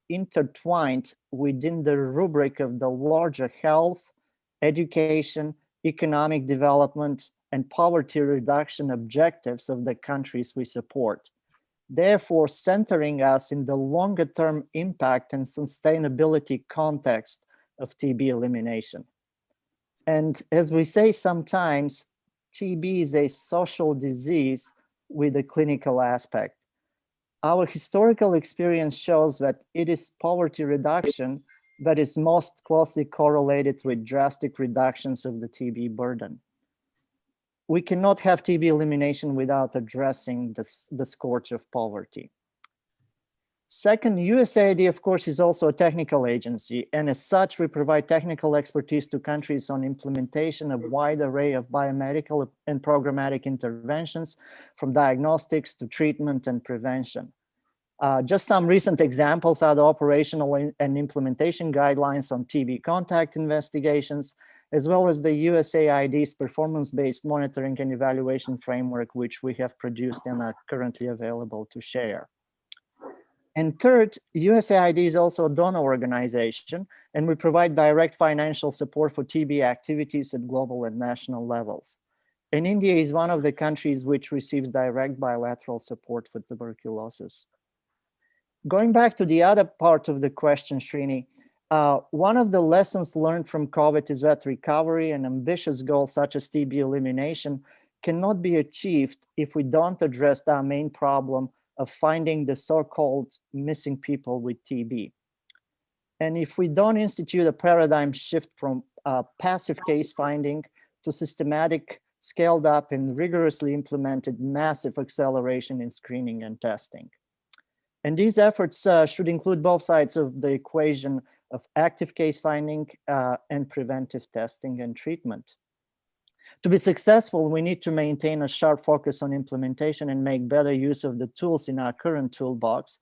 intertwined within the rubric of the larger health, education, economic development, and poverty reduction objectives of the countries we support, therefore centering us in the longer-term impact and sustainability context of TB elimination. And as we say sometimes, TB is a social disease with a clinical aspect. Our historical experience shows that it is poverty reduction that is most closely correlated with drastic reductions of the TB burden. We cannot have TB elimination without addressing the scourge of poverty. Second, USAID, of course, is also a technical agency, and as such, we provide technical expertise to countries on implementation of a wide array of biomedical and programmatic interventions, from diagnostics to treatment and prevention. Just some recent examples are the operational and implementation guidelines on TB contact investigations, as well as the USAID's performance-based monitoring and evaluation framework, which we have produced and are currently available to share. And third, USAID is also a donor organization, and we provide direct financial support for TB activities at global and national levels. And India is one of the countries which receives direct bilateral support for tuberculosis. Going back to the other part of the question, Srini, one of the lessons learned from COVID is that recovery and ambitious goals such as TB elimination cannot be achieved if we don't address our main problem of finding the so-called missing people with TB. And if we don't institute a paradigm shift from passive case finding to systematic, scaled up and rigorously implemented massive acceleration in screening and testing. And these efforts should include both sides of the equation of active case finding and preventive testing and treatment. To be successful, we need to maintain a sharp focus on implementation and make better use of the tools in our current toolbox,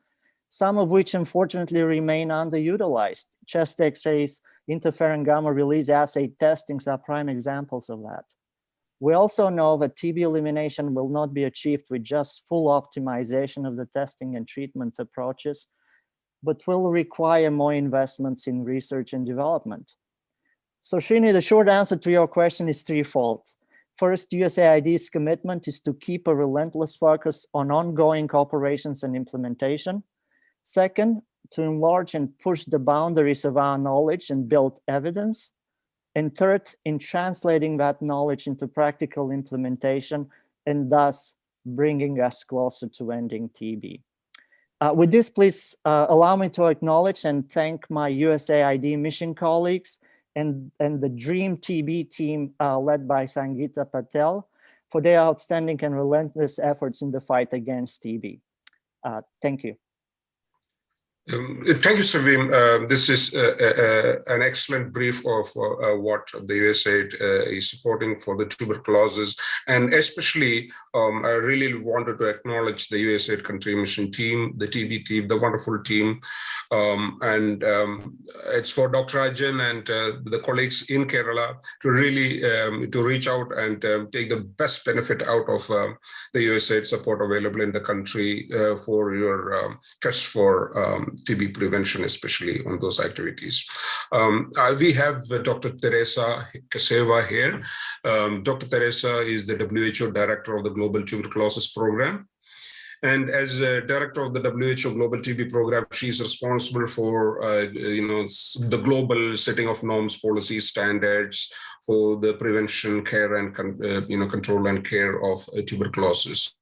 some of which unfortunately remain underutilized. Chest X-rays, interferon gamma release assay testings are prime examples of that. We also know that TB elimination will not be achieved with just full optimization of the testing and treatment approaches, but will require more investments in research and development. So Srini, the short answer to your question is threefold. First, USAID's commitment is to keep a relentless focus on ongoing operations and implementation. Second, to enlarge and push the boundaries of our knowledge and build evidence. And third, in translating that knowledge into practical implementation and thus bringing us closer to ending TB. With this, please allow me to acknowledge and thank my USAID mission colleagues and the DREAM TB team led by Sangeeta Patel for their outstanding and relentless efforts in the fight against TB. Thank you. Thank you, Savim. This is an excellent brief of what the USAID is supporting for the tuberculosis. And especially, I really wanted to acknowledge the USAID country mission team, the TB team, the wonderful team. It's for Dr. Rajan and the colleagues in Kerala to really to reach out and take the best benefit out of the USAID support available in the country for your quest for TB prevention, especially on those activities. We have Dr. Teresa Kaseva here. Dr. Teresa is the WHO Director of the Global Tuberculosis Program. And as director of the WHO Global TB Program, she's responsible for the global setting of norms, policies, standards for the prevention, care, and control and care of tuberculosis.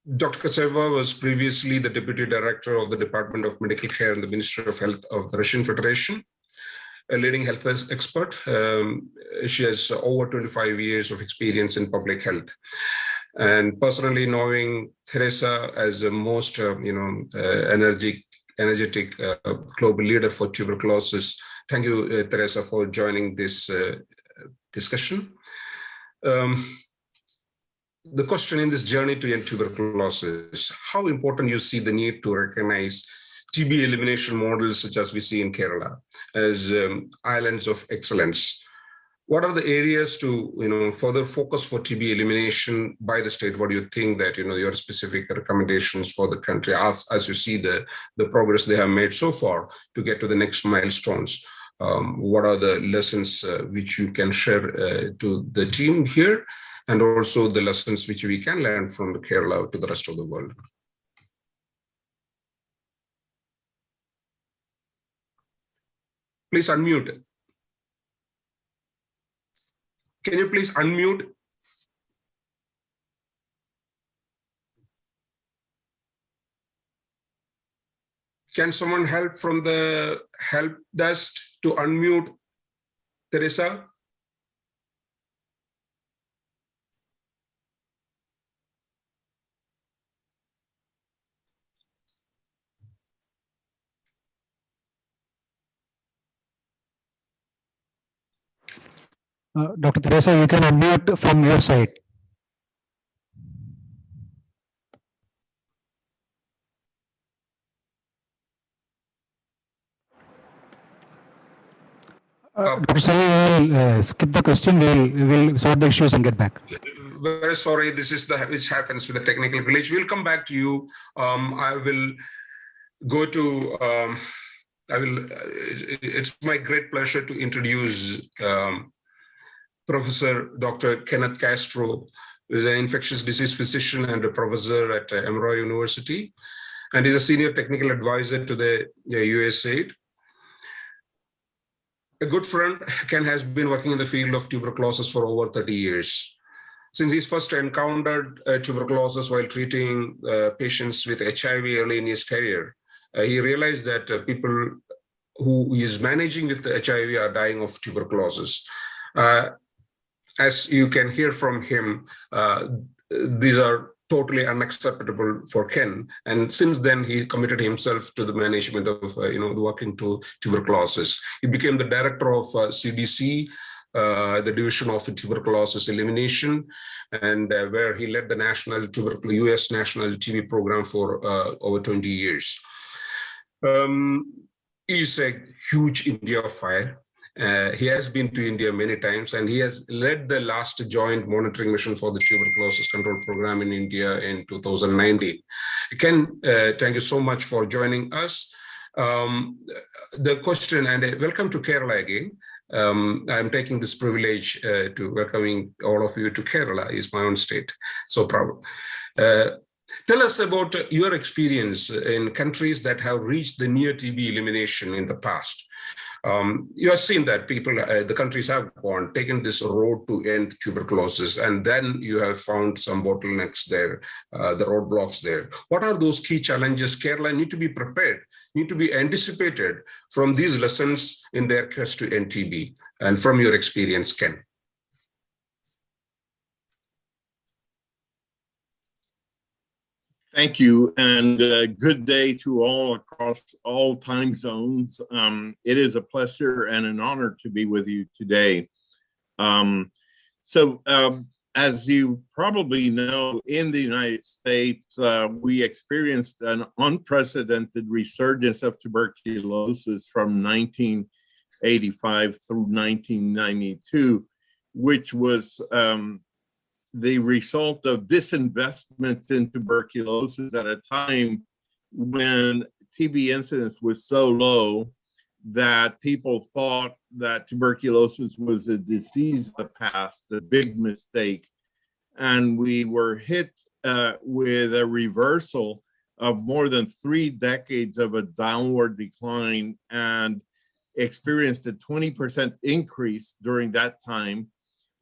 Dr. Kaseva was previously the Deputy Director of the Department of Medical Care in the Ministry of Health of the Russian Federation, a leading health expert. She has over 25 years of experience in public health. And personally knowing Teresa as a most energetic global leader for tuberculosis, thank you, Teresa, for joining this discussion. The question in this journey to end tuberculosis, how important you see the need to recognize TB elimination models such as we see in Kerala as islands of excellence. What are the areas to further focus for TB elimination by the state? What do you think that your specific recommendations for the country as you see the progress they have made so far to get to the next milestones? What are the lessons which you can share to the team here, and also the lessons which we can learn from Kerala to the rest of the world? Please unmute. Can you please unmute? Can someone help from the help desk to unmute Teresa? Dr. Teresa, you can unmute from your side. Dr. Sai, we will skip the question. We will sort the issues and get back. Very sorry, this is which happens with the technical glitch. We'll come back to you. I will go to. It's my great pleasure to introduce Professor Dr. Kenneth Castro, who is an infectious disease physician and a professor at Emory University, and is a senior technical advisor to the USAID. A good friend, Ken has been working in the field of tuberculosis for over 30 years. Since he first encountered tuberculosis while treating patients with HIV early in his career, he realized that people who he is managing with the HIV are dying of tuberculosis. As you can hear from him, these are totally unacceptable for Ken. And since then, he committed himself to the management of, working to tuberculosis. He became the director of CDC, the Division of Tuberculosis Elimination, and where he led the US National TB program for over 20 years. He's a huge India-phile. He has been to India many times, and he has led the last joint monitoring mission for the tuberculosis control program in India in 2019. Ken, thank you so much for joining us. The question, and welcome to Kerala again. I'm taking this privilege to welcoming all of you to Kerala, is my own state. So proud. Tell us about your experience in countries that have reached the near TB elimination in the past. You have seen that people, the countries have taken this road to end tuberculosis, and then you have found some bottlenecks there, the roadblocks there. What are those key challenges Kerala need to be prepared, need to be anticipated from these lessons in their quest to end TB? And from your experience, Ken. Thank you, and good day to all across all time zones. It is a pleasure and an honor to be with you today. As you probably know, in the United States, we experienced an unprecedented resurgence of tuberculosis from 1985 through 1992, which was the result of disinvestment in tuberculosis at a time when TB incidence was so low that people thought that tuberculosis was a disease of the past, a big mistake. And we were hit with a reversal of more than 3 decades of a downward decline and experienced a 20% increase during that time,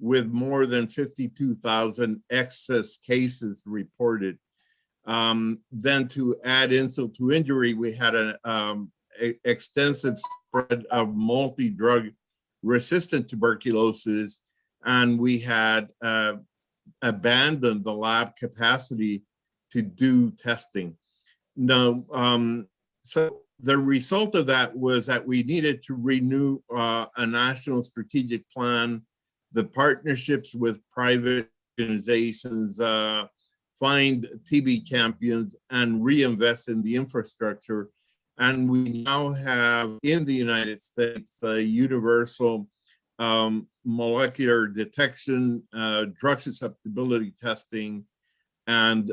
with more than 52,000 excess cases reported. Then to add insult to injury, we had an extensive spread of multi-drug resistant tuberculosis, and we had abandoned the lab capacity to do testing. Now, so the result of that was that we needed to renew a national strategic plan, the partnerships with private organizations, find TB champions, and reinvest in the infrastructure. And we now have in the United States a universal molecular detection, drug susceptibility testing, and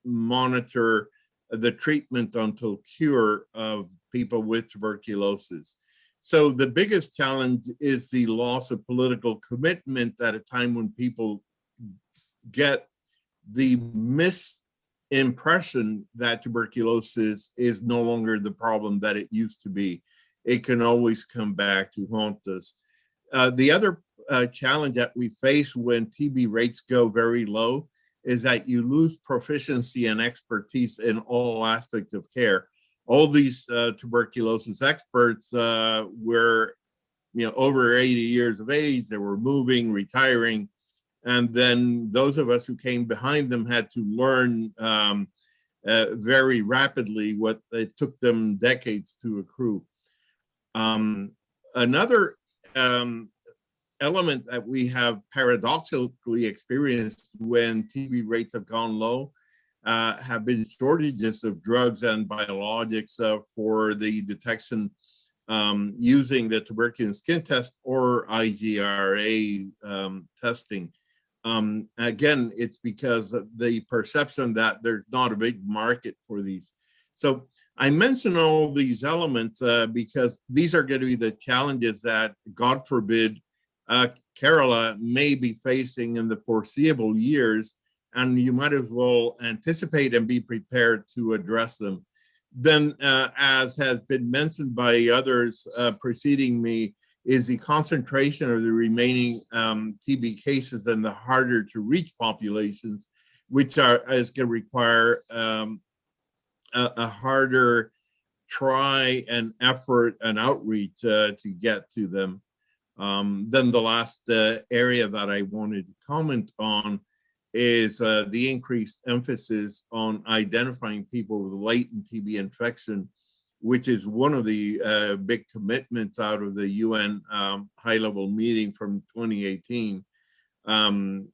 monitor the treatment until cure of people with tuberculosis. So the biggest challenge is the loss of political commitment at a time when people get the misimpression that tuberculosis is no longer the problem that it used to be. It can always come back to haunt us. The other challenge that we face when TB rates go very low is that you lose proficiency and expertise in all aspects of care. All these tuberculosis experts were, over 80 years of age. They were moving, retiring, and then those of us who came behind them had to learn very rapidly what it took them decades to accrue. Another element that we have paradoxically experienced when TB rates have gone low have been shortages of drugs and biologics for the detection using the tuberculin skin test or IGRA testing. Again, it's because of the perception that there's not a big market for these. So I mention all these elements because these are going to be the challenges that, God forbid, Kerala may be facing in the foreseeable years, and you might as well anticipate and be prepared to address them. Then, as has been mentioned by others preceding me, is the concentration of the remaining TB cases in the harder to reach populations, which is going to require a harder try and effort and outreach to get to them. Then the last area that I wanted to comment on is the increased emphasis on identifying people with latent TB infection, which is one of the big commitments out of the UN high-level meeting from 2018, and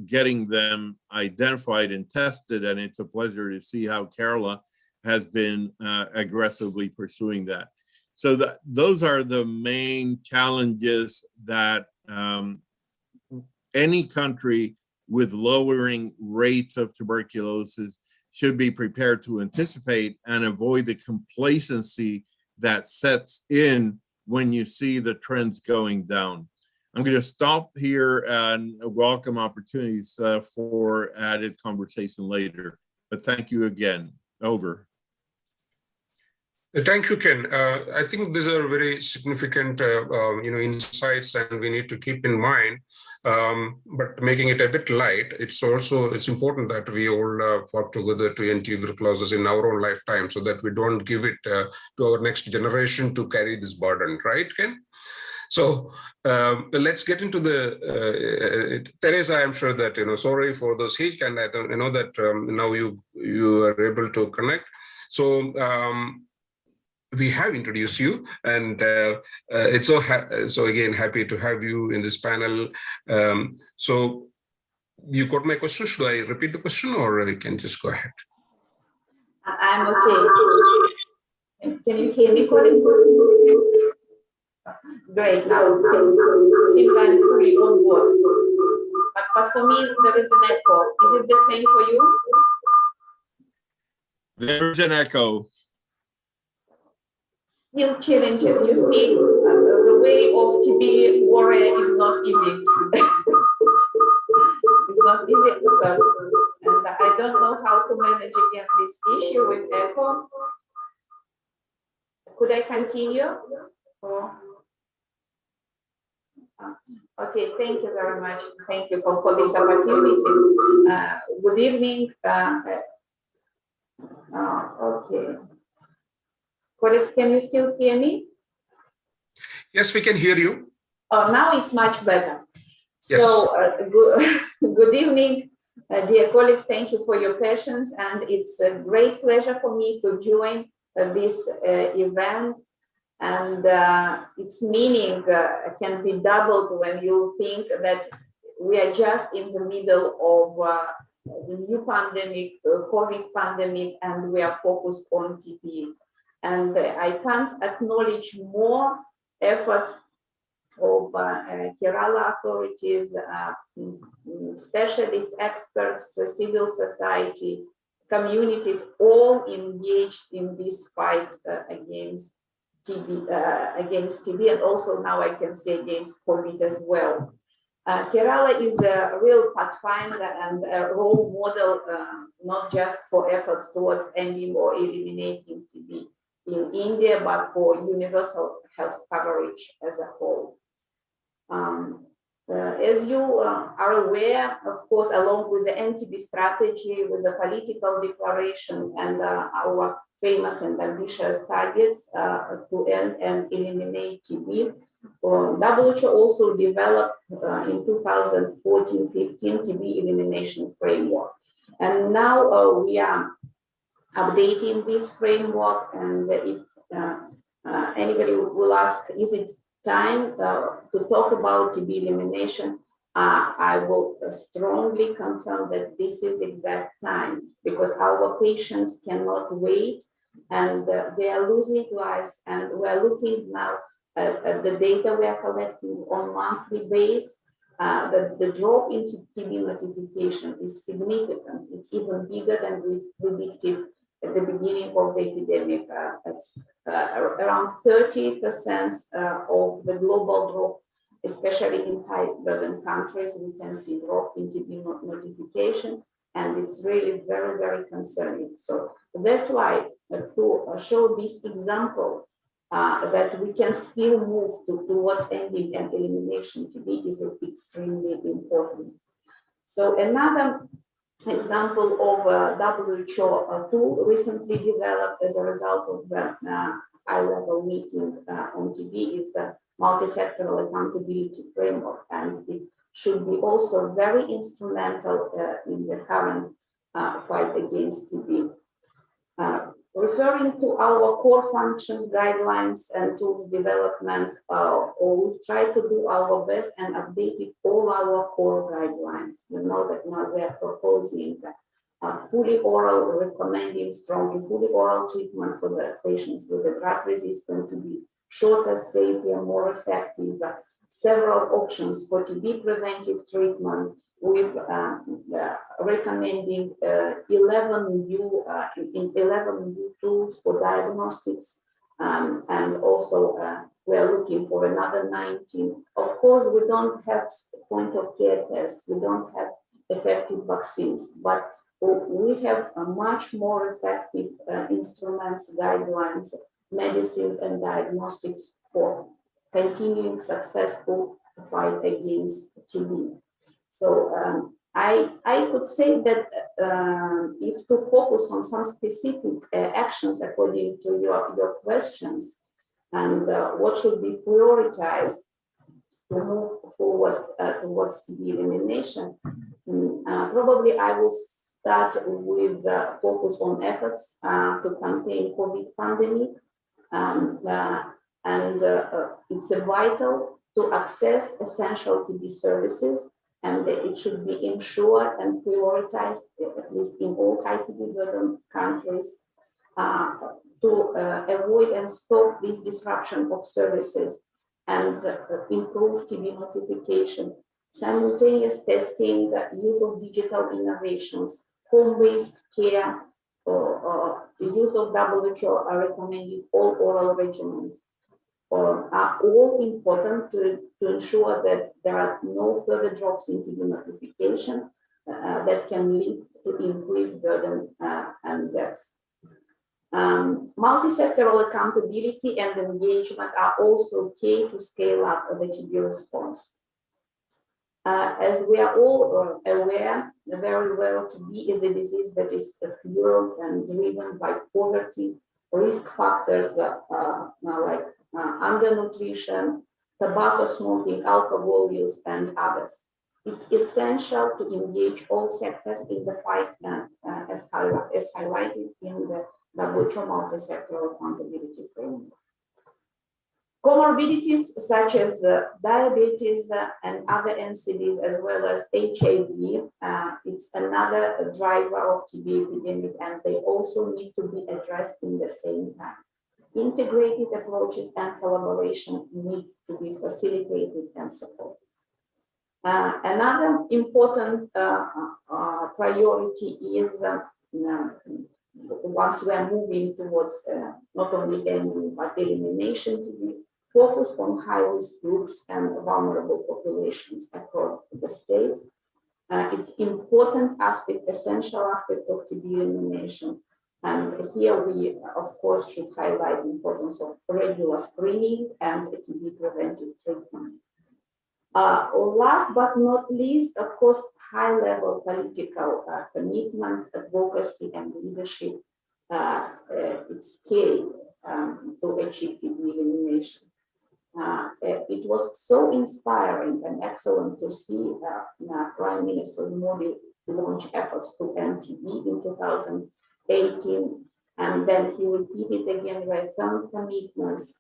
getting them identified and tested. And it's a pleasure to see how Kerala has been aggressively pursuing that. So those are the main challenges that any country with lowering rates of tuberculosis should be prepared to anticipate and avoid the complacency that sets in when you see the trends going down. I'm going to stop here and welcome opportunities for added conversation later. But thank you again. Over. Thank you, Ken. I think these are very significant, insights, and we need to keep in mind. But making it a bit light, it's important that we all work together to end tuberculosis in our own lifetime, so that we don't give it to our next generation to carry this burden, right, Ken? So let's get into the Teresa. I'm sure that sorry for the hitch, and I know that now you are able to connect. So we have introduced you, and it's so again happy to have you in this panel. So you got my question. Should I repeat the question, or I can just go ahead? I'm okay. Can you hear me, colleagues? Great. Now it seems I'm fully on board. But for me, there is an echo. Is it the same for you? There's an echo. Still challenges. You see, the way of TB warrior is not easy. It's not easy. So, and I don't know how to manage again this issue with echo. Could I continue? Or? Okay, thank you very much. Thank you for this opportunity. Good evening. Okay. Colleagues, can you still hear me? Yes, we can hear you. Oh, now it's much better. Yes. So, good evening, dear colleagues. Thank you for your patience, and it's a great pleasure for me to join this event. And its meaning can be doubled when you think that we are just in the middle of the new pandemic, COVID pandemic, and we are focused on TB. And I can't acknowledge more efforts of Kerala authorities, specialists, experts, civil society, communities, all engaged in this fight against TB, and also now I can say against COVID as well. Kerala is a real pathfinder and a role model, not just for efforts towards ending or eliminating TB in India, but for universal health coverage as a whole. As you are aware, of course, along with the NTB strategy, with the political declaration and our famous and ambitious targets to end and eliminate TB, WHO also developed in 2014-15 TB elimination framework. And now we are updating this framework, and if anybody will ask, is it time to talk about TB elimination? I will strongly confirm that this is exact time, because our patients cannot wait, and they are losing lives. And we're looking now at the data we are collecting on monthly basis. The drop into TB notification is significant. It's even bigger than we predicted at the beginning of the epidemic. It's around 30% of the global drop, especially in high-burden countries. We can see drop in TB notification, and it's really very, very concerning. So that's why to show this example that we can still move towards ending and elimination TB is extremely important. So another example of WHO tool recently developed as a result of the high-level meeting on TB is a multi-sectoral accountability framework, and it should be also very instrumental in the current fight against TB. Referring to our core functions, guidelines, and tools development, we try to do our best and update all our core guidelines. You know that now we are proposing fully oral, recommending strongly fully oral treatment for the patients with the drug-resistant TB, shorter, safer, more effective, several options for TB preventive treatment, with recommending 11 new tools for diagnostics, and also we are looking for another 19. Of course, we don't have point-of-care tests, we don't have effective vaccines, but we have a much more effective instruments, guidelines, medicines and diagnostics for continuing successful fight against TB. So I could say that if to focus on some specific actions according to your questions and what should be prioritized to move forward towards TB elimination, probably I will start with focus on efforts to contain COVID pandemic, and it's vital to access essential TB services, and it should be ensured and prioritized, at least in all high TB burden countries, to avoid and stop this disruption of services and improve TB notification, simultaneous testing, the use of digital innovations, home-based care, or the use of WHO are recommending all oral regimens, are all important to ensure that there are no further drops in TB notification that can lead to increased burden and deaths. Multi-sectoral accountability and engagement are also key to scale up the TB response. As we are all aware very well, TB is a disease that is fueled and driven by poverty, risk factors like undernutrition, tobacco smoking, alcohol use, and others. It's essential to engage all sectors in the fight, as highlighted in the WHO multi-sectoral accountability framework. Comorbidities such as diabetes and other NCDs, as well as HIV, it's another driver of TB epidemic, and they also need to be addressed in the same time. Integrated approaches and collaboration need to be facilitated and supported. Another important priority is once we are moving towards not only ending but elimination, to be focused on high-risk groups and vulnerable populations across the states. It's important aspect, essential aspect of TB elimination. And here we, of course, should highlight the importance of regular screening and TB preventive treatment. Last but not least, of course, high-level political commitment, advocacy, and leadership. It's key to achieve TB elimination. It was so inspiring and excellent to see Prime Minister Modi launch efforts to end TB in 2018, and then he repeated again with firm commitments.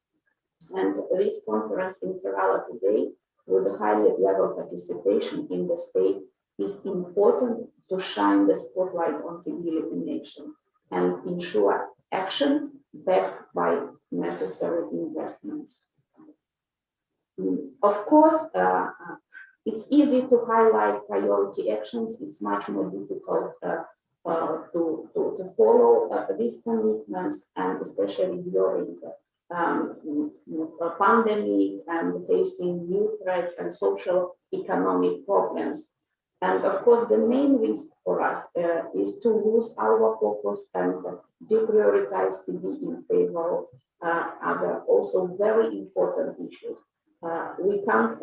And this conference in Kerala today, with a high level participation in the state, is important to shine the spotlight on TB elimination and ensure action backed by necessary investments. Of course, it's easy to highlight priority actions. It's much more difficult to follow these commitments, and especially during a pandemic and facing new threats and social economic problems. And of course, the main risk for us is to lose our focus and deprioritize TB in favor of other also very important issues. We can't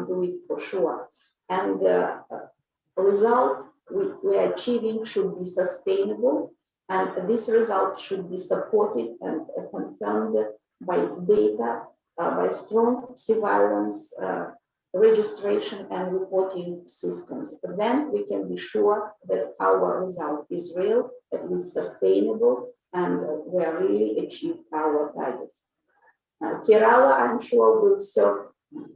do it for sure. And the result we are achieving should be sustainable, and this result should be supported and confirmed by data, by strong surveillance, registration, and reporting systems. Then we can be sure that our result is real, that it is sustainable, and we are really achieved our targets. Kerala, I'm sure, will serve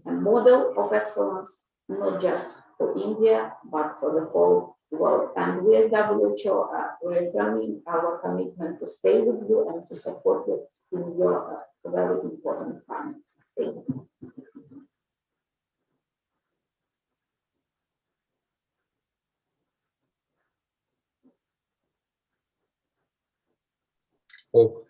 a model of excellence, not just for India, but for the whole world. And we as WHO are reaffirming our commitment to stay with you and to support you in your very important time. Thank you. Oh,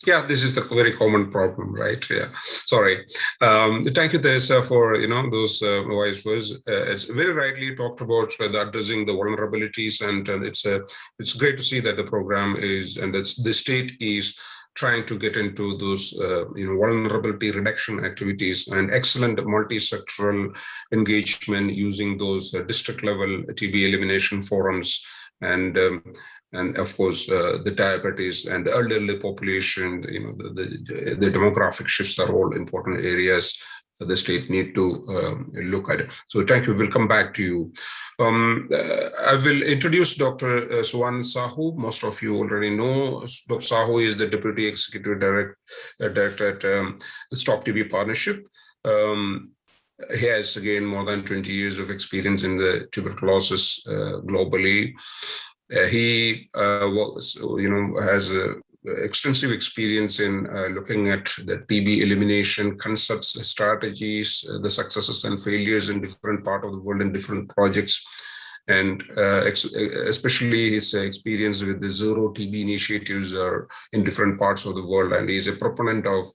yeah, this is a very common problem, right? Yeah, sorry. Thank you, Teresa, for those wise words. It's very rightly talked about addressing the vulnerabilities, and it's great to see that the program is and the state is trying to get into those vulnerability reduction activities and excellent multi-sectoral engagement using those district level TB elimination forums and of course the diabetes and the elderly population, the demographic shifts are all important areas the state need to look at it. So thank you. We'll come back to you. I will introduce Dr. Suwan Sahu. Most of you already know. Dr. Sahu is the Deputy Executive Director at Stop TB Partnership. He has, again, more than 20 years of experience in the tuberculosis globally. He has extensive experience in looking at the TB elimination concepts, strategies, the successes and failures in different parts of the world in different projects, and especially his experience with the zero TB initiatives in different parts of the world. And he's a proponent of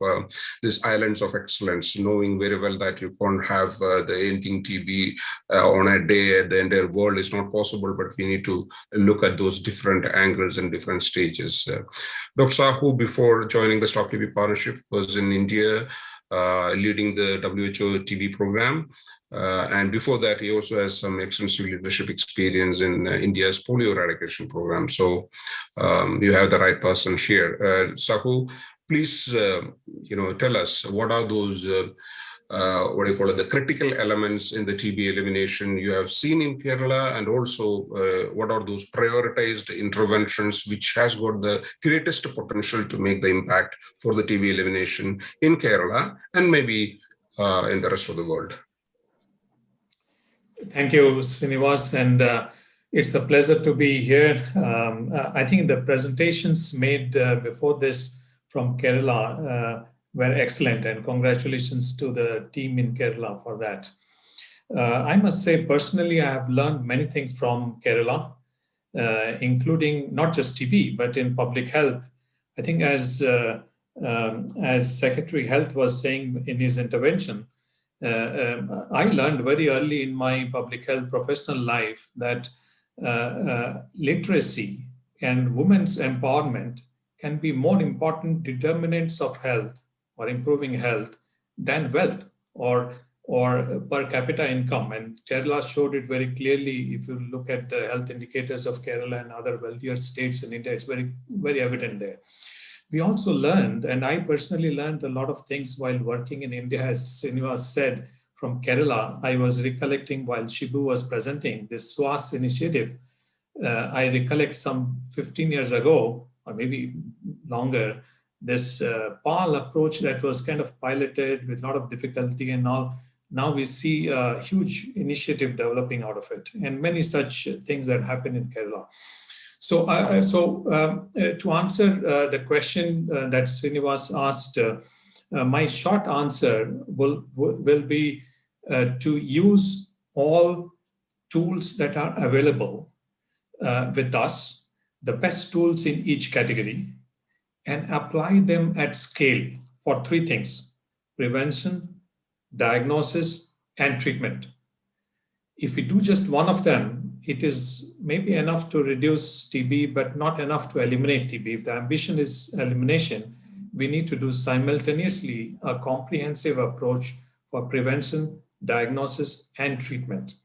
these islands of excellence, knowing very well that you can't have the ending TB on a day at the entire world is not possible, but we need to look at those different angles and different stages. Dr. Sahu, before joining the Stop TB Partnership, was in India leading the WHO TB program. And before that, he also has some extensive leadership experience in India's polio eradication program. So you have the right person here. Sahu, please, tell us what are those, the critical elements in the TB elimination you have seen in Kerala, and also what are those prioritized interventions which has got the greatest potential to make the impact for the TB elimination in Kerala and maybe in the rest of the world. Thank you, Srinivas, and it's a pleasure to be here. I think the presentations made before this from Kerala were excellent, and congratulations to the team in Kerala for that. I must say, personally, I have learned many things from Kerala, including not just TB, but in public health. I think as Secretary Health was saying in his intervention, I learned very early in my public health professional life that literacy and women's empowerment can be more important determinants of health or improving health than wealth or per capita income. And Kerala showed it very clearly. If you look at the health indicators of Kerala and other wealthier states in India, it's very, very evident there. We also learned, and I personally learned a lot of things while working in India, as Srinivas said, from Kerala. I was recollecting while Shibu was presenting this SWAS initiative. I recollect some 15 years ago, or maybe longer, this PAL approach that was kind of piloted with a lot of difficulty and all. Now we see a huge initiative developing out of it, and many such things that happen in Kerala. So, to answer the question that Srinivas asked, my short answer will be to use all tools that are available with us, the best tools in each category, and apply them at scale for three things: prevention, diagnosis, and treatment. If we do just one of them, it is maybe enough to reduce TB, but not enough to eliminate TB. If the ambition is elimination, we need to do simultaneously a comprehensive approach for prevention, diagnosis, and treatment,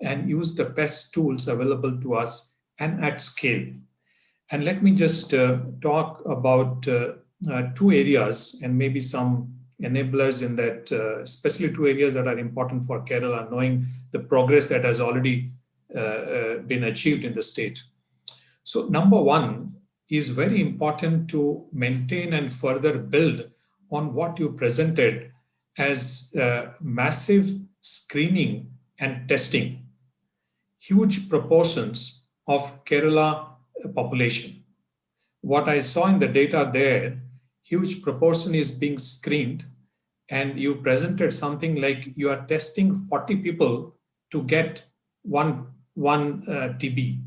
and use the best tools available to us and at scale. And let me just talk about two areas and maybe some enablers in that, especially two areas that are important for Kerala, knowing the progress that has already been achieved in the state. So number one is very important to maintain and further build on what you presented as massive screening and testing. Huge proportions of Kerala population. What I saw in the data there, huge proportion is being screened, and you presented something like you are testing 40 people to get one TB.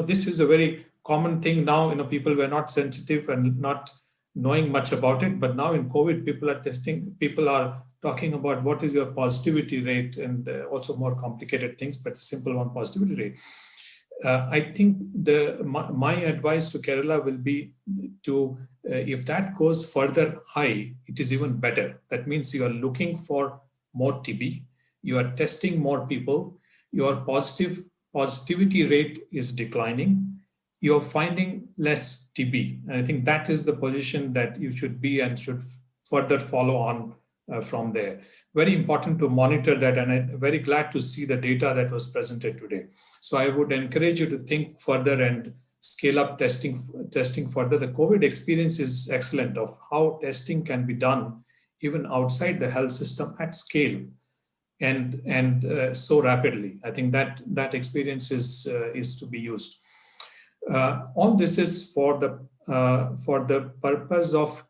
This is a very common thing now. People were not sensitive and not knowing much about it, but now in COVID, people are testing. People are talking about what is your positivity rate, and also more complicated things, but a simple one, positivity rate. I think my advice to Kerala will be to, if that goes further high, it is even better. That means you are looking for more TB, you are testing more people, your positivity rate is declining, you're finding less TB. And I think that is the position that you should be and should further follow on from there. Very important to monitor that, and I'm very glad to see the data that was presented today. So I would encourage you to think further and scale up testing further. The COVID experience is excellent of how testing can be done even outside the health system at scale and so rapidly. I think that experience is to be used. All this is for the purpose of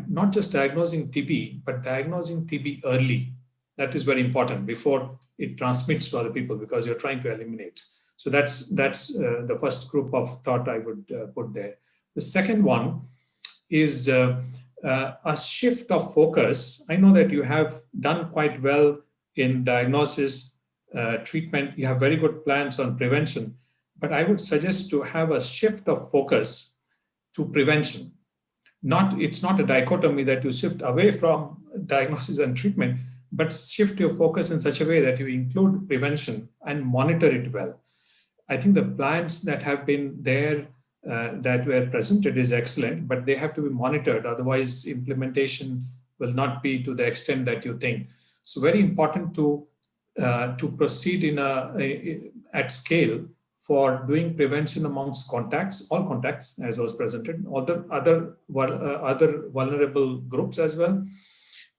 not just diagnosing TB, but diagnosing TB early. That is very important before it transmits to other people, because you're trying to eliminate. So that's the first group of thought I would put there. The second one is a shift of focus. I know that you have done quite well in diagnosis, treatment. You have very good plans on prevention, but I would suggest to have a shift of focus to prevention. It's not a dichotomy that you shift away from diagnosis and treatment, but shift your focus in such a way that you include prevention and monitor it well. I think the plans that have been there that were presented is excellent, but they have to be monitored. Otherwise, implementation will not be to the extent that you think. So very important to proceed at scale for doing prevention amongst contacts, all contacts, as was presented, other vulnerable groups as well,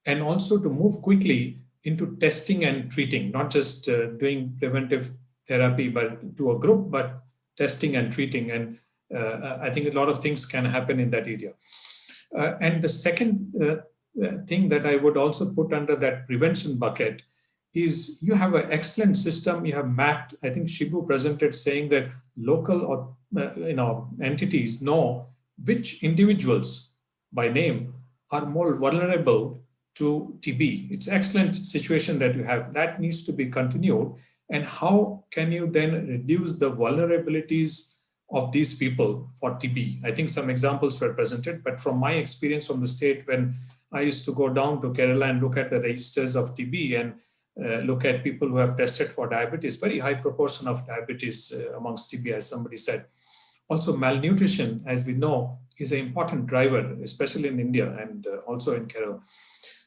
and also to move quickly into testing and treating, not just doing preventive therapy but to a group, but testing and treating. And I think a lot of things can happen in that area. And the second thing that I would also put under that prevention bucket is you have an excellent system. You have mapped, I think Shibu presented saying that local or entities know which individuals by name are more vulnerable to TB. It's an excellent situation that you have. That needs to be continued. And how can you then reduce the vulnerabilities of these people for TB? I think some examples were presented, but from my experience from the state, when I used to go down to Kerala and look at the registers of TB and look at people who have tested for diabetes, very high proportion of diabetes amongst TB, as somebody said. Also, malnutrition, as we know, is an important driver, especially in India and also in Kerala.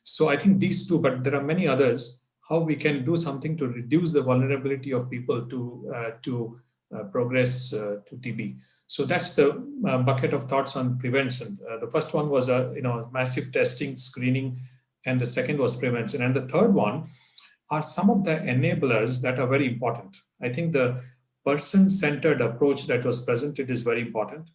So I think these two, but there are many others, how we can do something to reduce the vulnerability of people to progress to TB. So that's the bucket of thoughts on prevention. The first one was massive testing, screening, and the second was prevention. And the third one are some of the enablers that are very important. I think the person-centered approach that was presented is very important.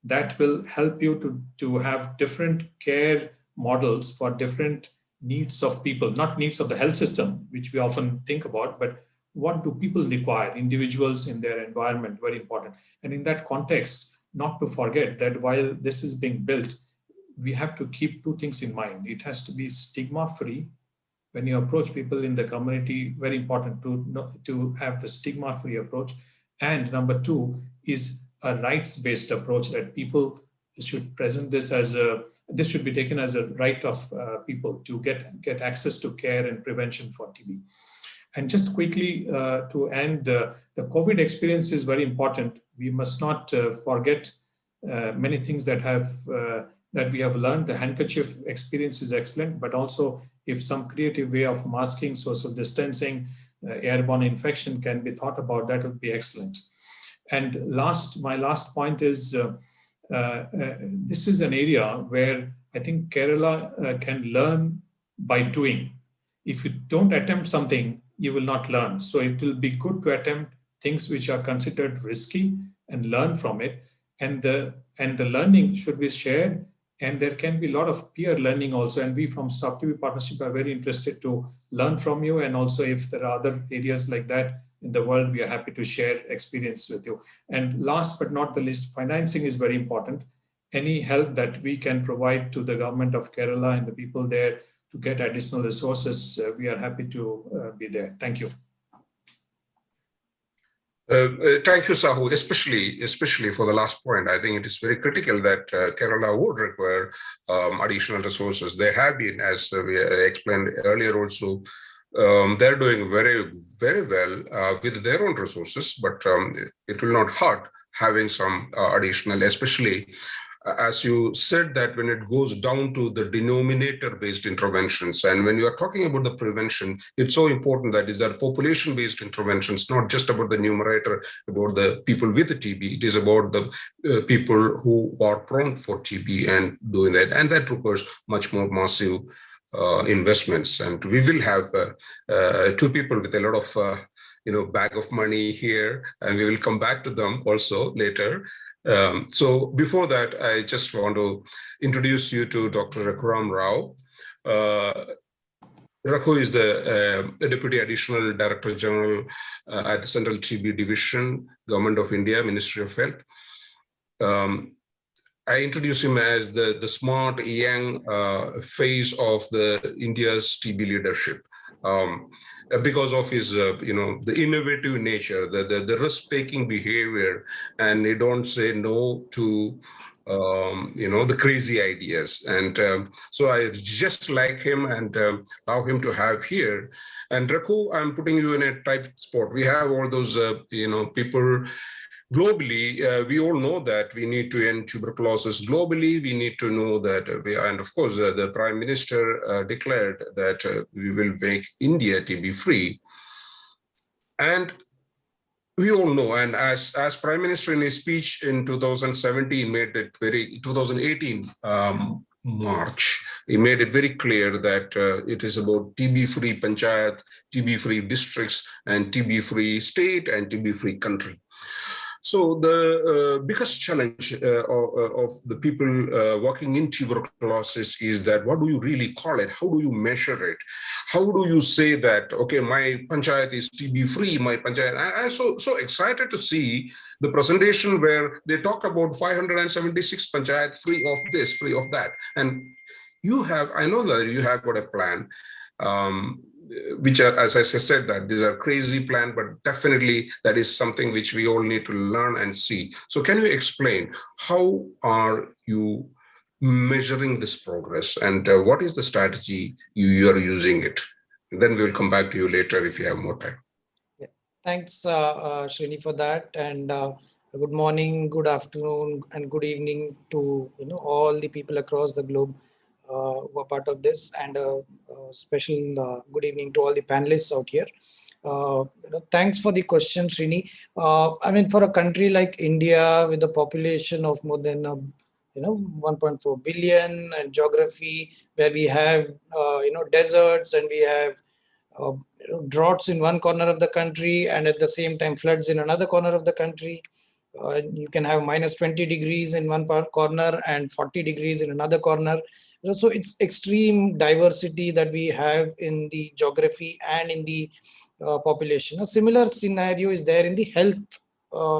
That will help you to have different care models for different needs of people, not needs of the health system, which we often think about, but what do people require, individuals in their environment, very important. And in that context, not to forget that while this is being built, we have to keep two things in mind. It has to be stigma-free. When you approach people in the community, very important to have the stigma-free approach. And number two is a rights-based approach that people should present this as this should be taken as a right of people to get access to care and prevention for TB. And just quickly to end, the COVID experience is very important. We must not forget many things that we have learned. The handkerchief experience is excellent, but also if some creative way of masking, social distancing, airborne infection can be thought about, that would be excellent. And my last point is, this is an area where I think Kerala can learn by doing. If you don't attempt something, you will not learn. So it will be good to attempt things which are considered risky and learn from it. And the learning should be shared. And there can be a lot of peer learning also. And we from Stop TB Partnership are very interested to learn from you. And also if there are other areas like that in the world, we are happy to share experience with you. And last but not the least, financing is very important. Any help that we can provide to the government of Kerala and the people there to get additional resources, we are happy to be there. Thank you. Thank you, Sahu, especially for the last point. I think it is very critical that Kerala would require additional resources. They have been, as we explained earlier also, they're doing very well with their own resources, but it will not hurt having some additional, especially as you said, that when it goes down to the denominator-based interventions, and when you are talking about the prevention, it's so important that is that population-based interventions, not just about the numerator, about the people with the TB. It is about the people who are prone for TB and doing that, and that requires much more massive investments. And we will have two people with a lot of bag of money here, and we will come back to them also later. So before that, I just want to introduce you to Dr. Raghuram Rao. Raghu is the Deputy Additional Director General at the Central TB Division, Government of India, Ministry of Health. I introduce him as the smart, young face of the India's TB leadership. Because of his, the innovative nature, the risk-taking behavior, and they don't say no to, the crazy ideas. And so I just like him and allow him to have here. And Raghu, I'm putting you in a tight spot. We have all those, people globally. We all know that we need to end tuberculosis globally. We need to know that and of course, the Prime Minister declared that we will make India TB free. And we all know, and as Prime Minister in his speech in 2017 made it 2018 March, he made it very clear that it is about TB-free panchayat, TB-free districts, and TB-free state and TB-free country. So the biggest challenge of the people working in tuberculosis is that what do you really call it? How do you measure it? How do you say that, okay, my panchayat is TB-free, my panchayat? I'm so excited to see the presentation where they talk about 576 panchayat free of this, free of that. And I know that you have got a plan. Which are, as I said, that these are crazy plans, but definitely that is something which we all need to learn and see. So can you explain how are you measuring this progress, and what is the strategy you are using it? And then we will come back to you later if you have more time. Yeah. Thanks, Srini, for that. And good morning, good afternoon, and good evening to all the people across the globe who are part of this, and special good evening to all the panelists out here. Thanks for the question, Srini. I mean, for a country like India with a population of more than 1.4 billion, and geography where we have deserts, and we have droughts in one corner of the country, and at the same time floods in another corner of the country. You can have minus 20 degrees in one corner and 40 degrees in another corner. So it's extreme diversity that we have in the geography and in the population. A similar scenario is there in the health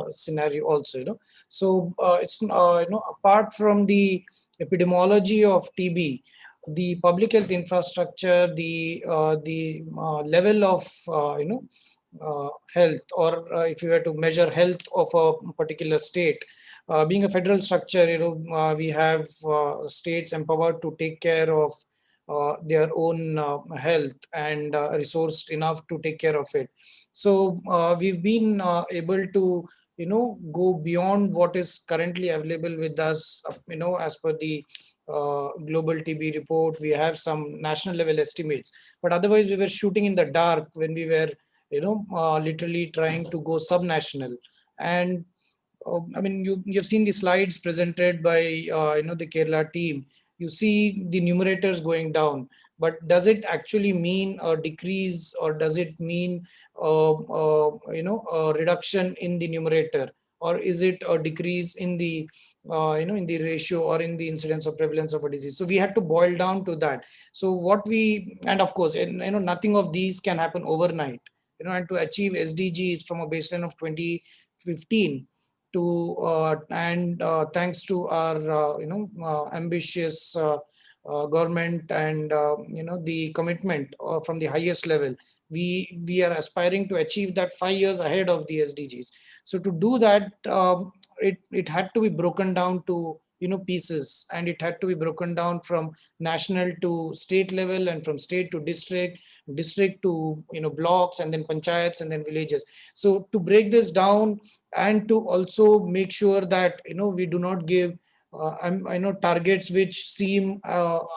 scenario also. So it's apart from the epidemiology of TB, the public health infrastructure, the level of health, or if you were to measure health of a particular state, being a federal structure, we have states empowered to take care of their own health and resourced enough to take care of it. So we've been able to go beyond what is currently available with us, as per the global TB report. We have some national level estimates, but otherwise we were shooting in the dark when we were literally trying to go subnational. And I mean, you've seen the slides presented by the Kerala team. You see the numerators going down, but does it actually mean a decrease, or does it mean a reduction in the numerator, or is it a decrease in the in the ratio or in the incidence or prevalence of a disease? So we had to boil down to that. So and of course, nothing of these can happen overnight. And to achieve SDGs from a baseline of 2015 to thanks to our ambitious government and the commitment from the highest level, we are aspiring to achieve that 5 years ahead of the SDGs. So to do that, it had to be broken down to pieces, and it had to be broken down from national to state level, and from state to district to blocks, and then panchayats, and then villages. So to break this down, and to also make sure that we do not give I know targets which seem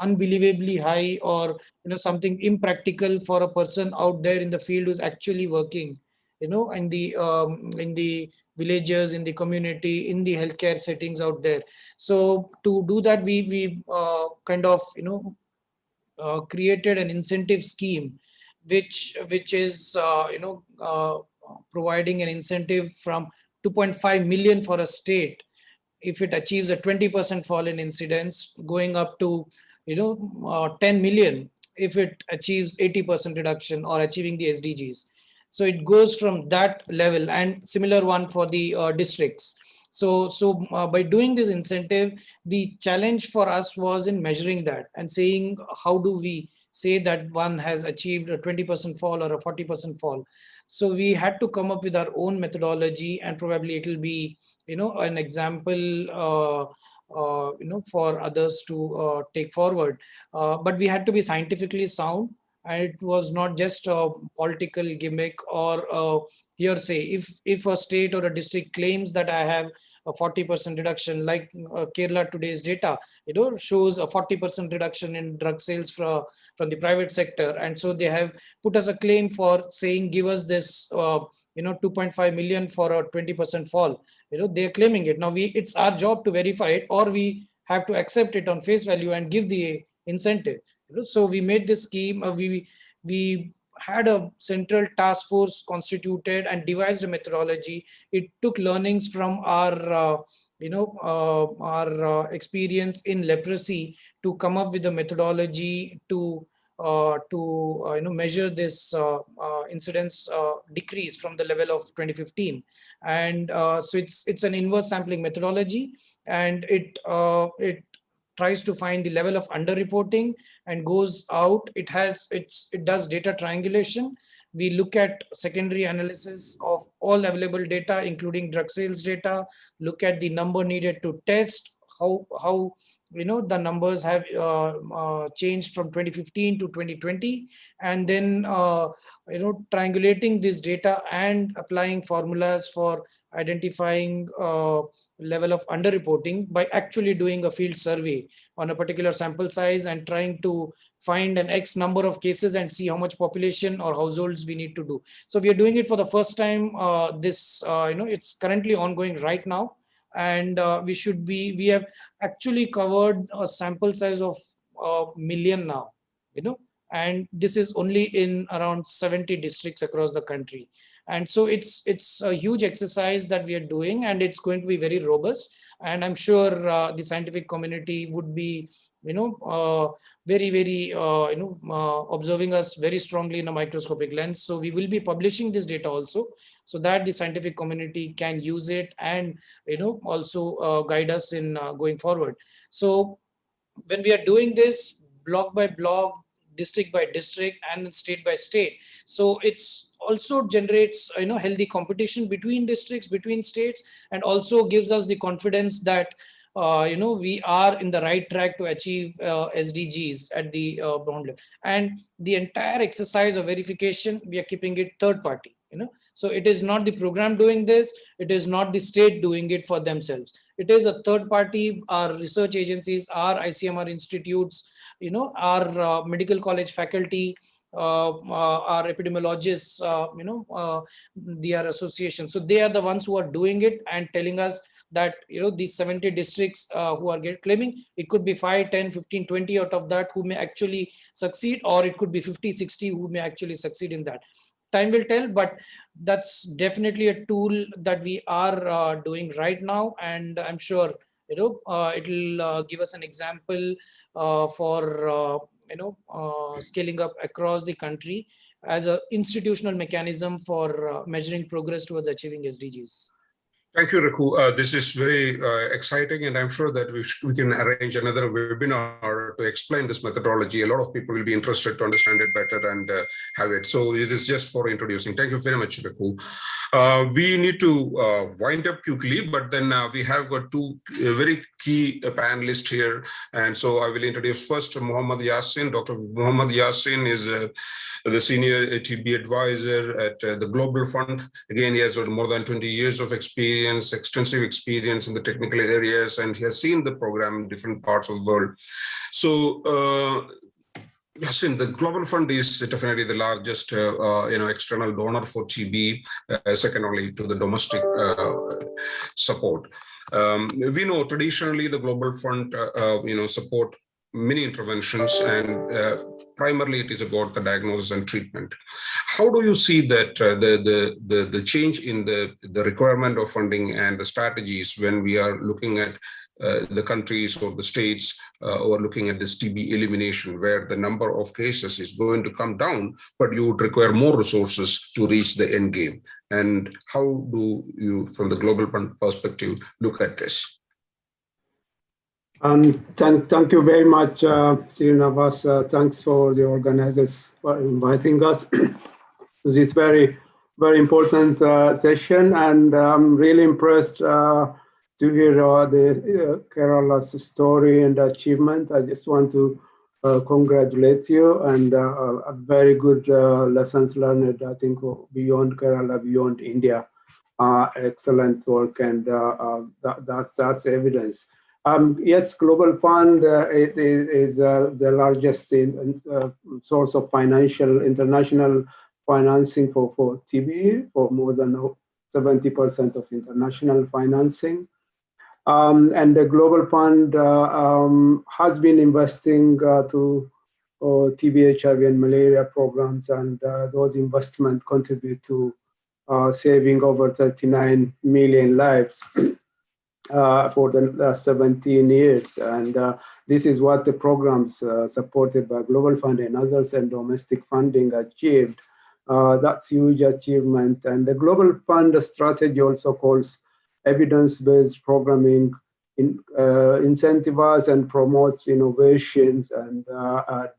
unbelievably high, or something impractical for a person out there in the field who's actually working in the villages, in the community, in the healthcare settings out there. So to do that, we kind of created an incentive scheme which is providing an incentive from 2.5 million for a state if it achieves a 20% fall in incidence, going up to 10 million if it achieves 80% reduction or achieving the SDGs. So it goes from that level, and similar one for the districts. So by doing this incentive, the challenge for us was in measuring that and saying, how do we say that one has achieved a 20% fall or a 40% fall? So we had to come up with our own methodology, and probably it will be an example for others to take forward. But we had to be scientifically sound, and it was not just a political gimmick or a hearsay. If a state or a district claims that I have a 40% reduction, like Kerala today's data, shows a 40% reduction in drug sales from the private sector, and so they have put us a claim for saying, give us this 2.5 million for a 20% fall. They're claiming it. Now it's our job to verify it, or we have to accept it on face value and give the incentive. So we made this scheme. We had a central task force constituted and devised a methodology. It took learnings from our experience in leprosy to come up with a methodology to measure this incidence decrease from the level of 2015. And so it's an inverse sampling methodology, and it tries to find the level of underreporting and goes out. It does data triangulation. We look at secondary analysis of all available data, including drug sales data, look at the number needed to test, how the numbers have changed from 2015 to 2020, and then triangulating this data and applying formulas for identifying level of underreporting by actually doing a field survey on a particular sample size and trying to find an X number of cases and see how much population or households we need to do. So we are doing it for the first time. It's currently ongoing right now, and we have actually covered a sample size of million now, and this is only in around 70 districts across the country. And so it's a huge exercise that we are doing, and it's going to be very robust. And I'm sure the scientific community would be, very observing us very strongly in a microscopic lens. So we will be publishing this data also, so that the scientific community can use it and also guide us in going forward. So when we are doing this block by block, district by district, and state by state, so it's also generates healthy competition between districts, between states, and also gives us the confidence that we are in the right track to achieve SDGs at the ground level. And the entire exercise of verification, we are keeping it third party. So it is not the program doing this, it is not the state doing it for themselves. It is a third party, our research agencies, our ICMR institutes, our medical college faculty, our epidemiologists, their association. So they are the ones who are doing it and telling us that these 70 districts who are claiming, it could be 5, 10, 15, 20 out of that who may actually succeed, or it could be 50, 60 who may actually succeed in that. Time will tell, but that's definitely a tool that we are doing right now, and I'm sure it will give us an example for scaling up across the country as an institutional mechanism for measuring progress towards achieving SDGs. Thank you, Raghu. This is very exciting, and I'm sure that we can arrange another webinar to explain this methodology. A lot of people will be interested to understand it better and have it. So it is just for introducing. Thank you very much, Raghu. We need to wind up quickly, but then we have got two very key panelists here. And so I will introduce first Muhammad Yasin. Dr. Muhammad Yasin is the senior TB advisor at the Global Fund. Again, he has more than 20 years of experience, extensive experience in the technical areas, and he has seen the program in different parts of the world. So, Yasin, the Global Fund is definitely the largest, external donor for TB, second only to the domestic support. We know traditionally the Global Fund, support many interventions, and primarily it is about the diagnosis and treatment. How do you see that the change in the requirement of funding and the strategies when we are looking at the countries or the states who are looking at this TB elimination, where the number of cases is going to come down, but you would require more resources to reach the end game? And how do you, from the Global Fund perspective, look at this? Thank you very much, Srinivas. Thanks for the organizers for inviting us to this very, very important session. And I'm really impressed to hear the Kerala's story and achievement. I just want to congratulate you, and a very good lessons learned, I think, beyond Kerala, beyond India. Excellent work, and that's evidence. Yes, Global Fund is the largest source of international financing for TB, for more than 70% of international financing. And the Global Fund has been investing to TB, HIV, and malaria programs, and those investments contribute to saving over 39 million lives for the last 17 years. And this is what the programs supported by Global Fund and others and domestic funding achieved. That's huge achievement. And the Global Fund strategy also calls evidence-based programming, incentivizes and promotes innovations and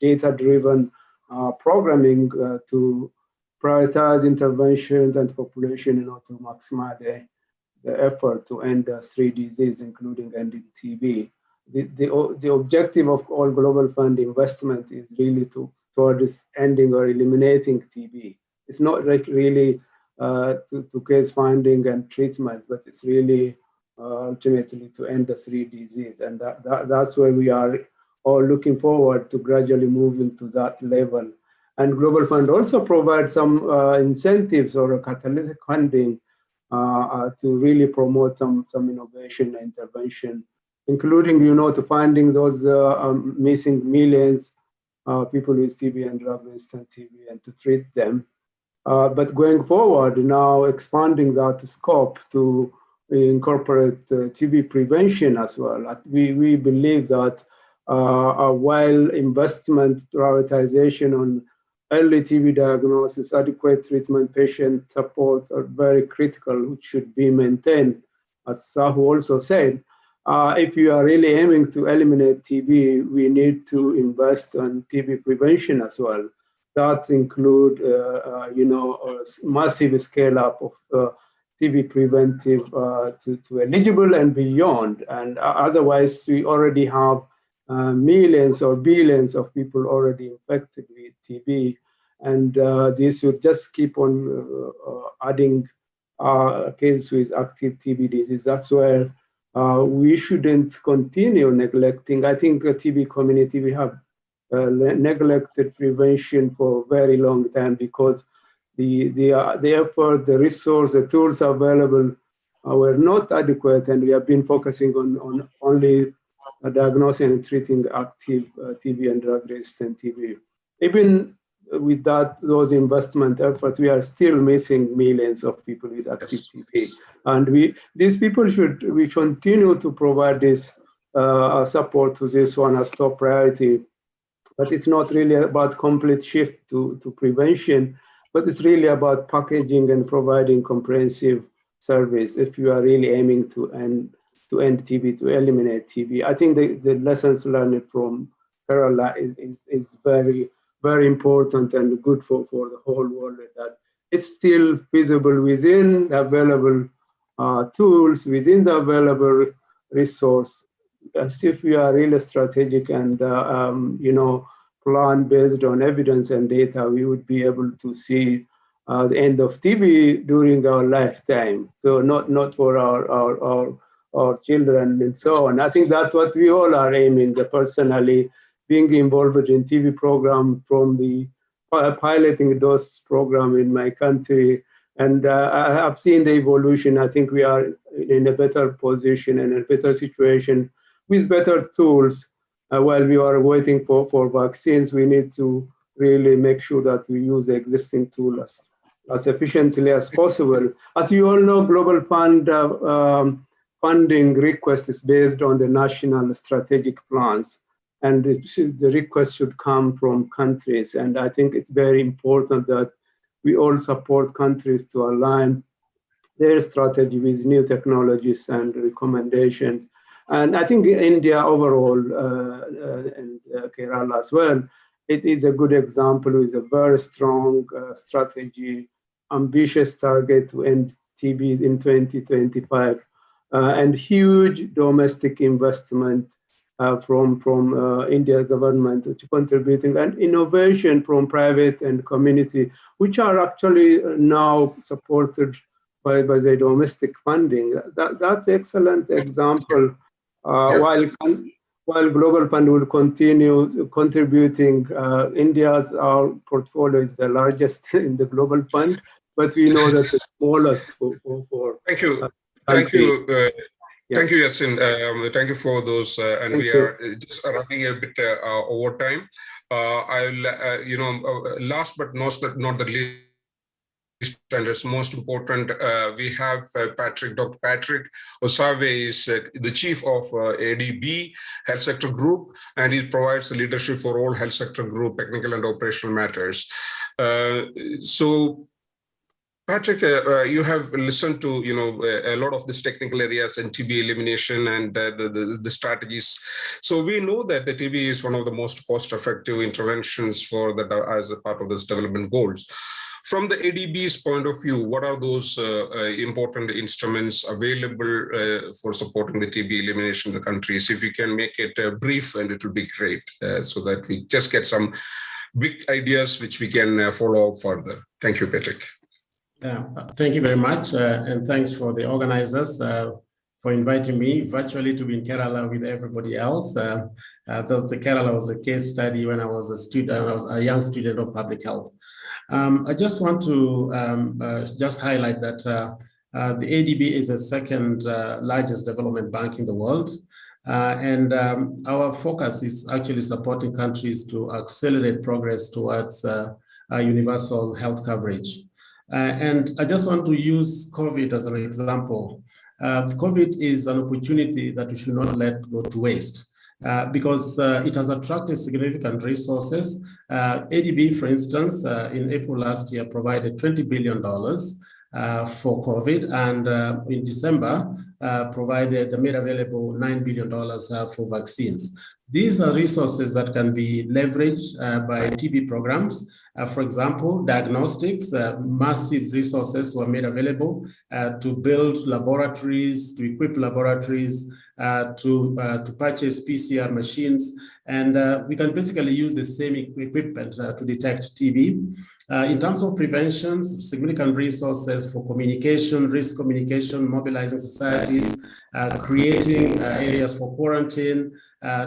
data-driven programming to prioritize interventions and population to maximize the effort to end three diseases, including ending TB. The objective of all Global Fund investment is really towards ending or eliminating TB. It's not like really to case finding and treatment, but it's really ultimately to end the three diseases. And that's where we are all looking forward to gradually moving to that level. And Global Fund also provides some incentives or a catalytic funding to really promote some innovation and intervention, including, to finding those missing millions people with TB and drug-resistant TB and to treat them. But going forward, now expanding that scope to incorporate TB prevention as well. We believe that while investment prioritization on early TB diagnosis, adequate treatment, patient support are very critical, which should be maintained. As Sahu also said, if you are really aiming to eliminate TB, we need to invest on TB prevention as well. That include, a massive scale up of TB preventive to eligible and beyond. And otherwise, we already have millions or billions of people already infected with TB. And this would just keep on adding cases with active TB disease. That's where we shouldn't continue neglecting. I think the TB community, we have neglected prevention for a very long time because the effort, the resource, the tools available were not adequate, and we have been focusing on only diagnosing and treating active TB and drug-resistant TB. Even with those investment efforts, we are still missing millions of people with active TB. And these people we continue to provide this support to this one as top priority. But it's not really about complete shift to prevention, but it's really about packaging and providing comprehensive service if you are really aiming to end TB, to eliminate TB. I think the lessons learned from Kerala is very, very important and good for the whole world, that it's still feasible within the available tools, within the available resource. As if we are really strategic and plan based on evidence and data, we would be able to see the end of TB during our lifetime. So not for our children and so on. I think that's what we all are aiming. Personally, being involved in TB program from the piloting those program in my country, and I have seen the evolution. I think we are in a better position and a better situation with better tools. While we are waiting for vaccines, we need to really make sure that we use the existing tools as efficiently as possible. As you all know, Global Fund funding request is based on the national strategic plans, and the request should come from countries. And I think it's very important that we all support countries to align their strategy with new technologies and recommendations. And I think India overall, and Kerala as well, it is a good example with a very strong strategy, ambitious target to end TB in 2025, and huge domestic investment from India government to contributing, and innovation from private and community, which are actually now supported by the domestic funding. That's excellent example. While Global Fund will continue contributing, India's our portfolio is the largest in the Global Fund, but we know that the smallest for Thank you. Thank you. Thank you, Yasin. Thank you for those. And we are just running a bit over time. I'll, last but not the least, and it's most important, we have Dr. Patrick Osave is the chief of ADB Health Sector Group, and he provides the leadership for all health sector group technical and operational matters. So Patrick, you have listened to a lot of these technical areas and TB elimination and the strategies. So we know that the TB is one of the most cost-effective interventions for as a part of this development goals. From the ADB's point of view, what are those important instruments available for supporting the TB elimination in the countries? If you can make it brief, and it will be great, so that we just get some big ideas which we can follow up further. Thank you, Patrick. Thank you very much, and thanks for the organizers for inviting me virtually to be in Kerala with everybody else. The Kerala was a case study when I was a student. I was a young student of public health. I just want to just highlight that the ADB is the second largest development bank in the world. And our focus is actually supporting countries to accelerate progress towards universal health coverage. And I just want to use COVID as an example. COVID is an opportunity that we should not let go to waste. Because it has attracted significant resources. ADB, for instance, in April last year, provided $20 billion for COVID, and in December, made available $9 billion for vaccines. These are resources that can be leveraged by TB programs. For example, diagnostics, massive resources were made available to build laboratories, to equip laboratories, to purchase PCR machines, and we can basically use the same equipment to detect TB. In terms of prevention, significant resources for communication, risk communication, mobilizing societies, creating areas for quarantine,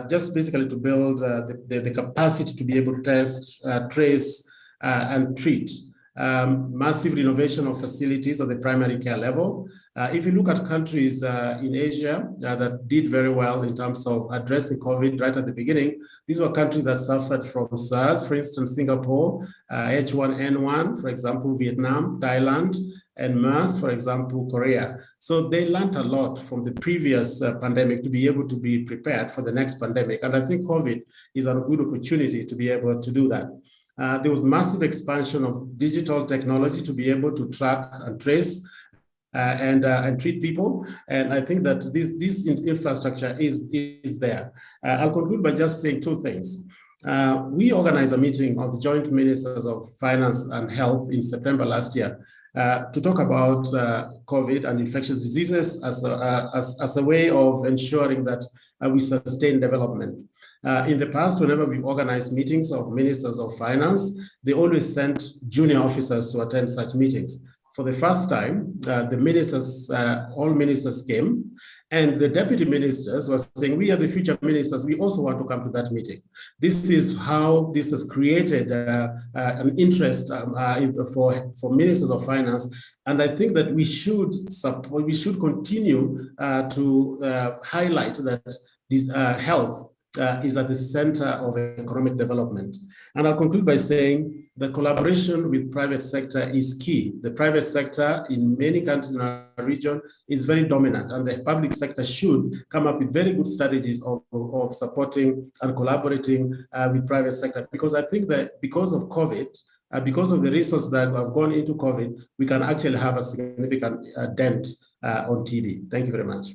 just basically to build the capacity to be able to test, trace, and treat. Massive renovation of facilities at the primary care level. If you look at countries in Asia that did very well in terms of addressing COVID right at the beginning, these were countries that suffered from SARS, for instance, Singapore, H1N1, for example, Vietnam, Thailand, and MERS, for example, Korea. So they learned a lot from the previous pandemic to be able to be prepared for the next pandemic. And I think COVID is a good opportunity to be able to do that. There was massive expansion of digital technology to be able to track and trace and treat people. And I think that this infrastructure is there. I'll conclude by just saying two things. We organized a meeting of the joint ministers of finance and health in September last year to talk about COVID and infectious diseases as a way of ensuring that we sustain development. In the past, whenever we've organized meetings of ministers of finance, they always sent junior officers to attend such meetings. For the first time, the ministers, all ministers came, and the deputy ministers were saying, we are the future ministers, we also want to come to that meeting. This is how this has created an interest for ministers of finance. And I think that we should continue to highlight that this health is at the center of economic development. And I'll conclude by saying the collaboration with private sector is key. The private sector in many countries in our region is very dominant, and the public sector should come up with very good strategies of supporting and collaborating with private sector. Because I think that because of COVID, because of the resources that have gone into COVID, we can actually have a significant dent on TB. Thank you very much.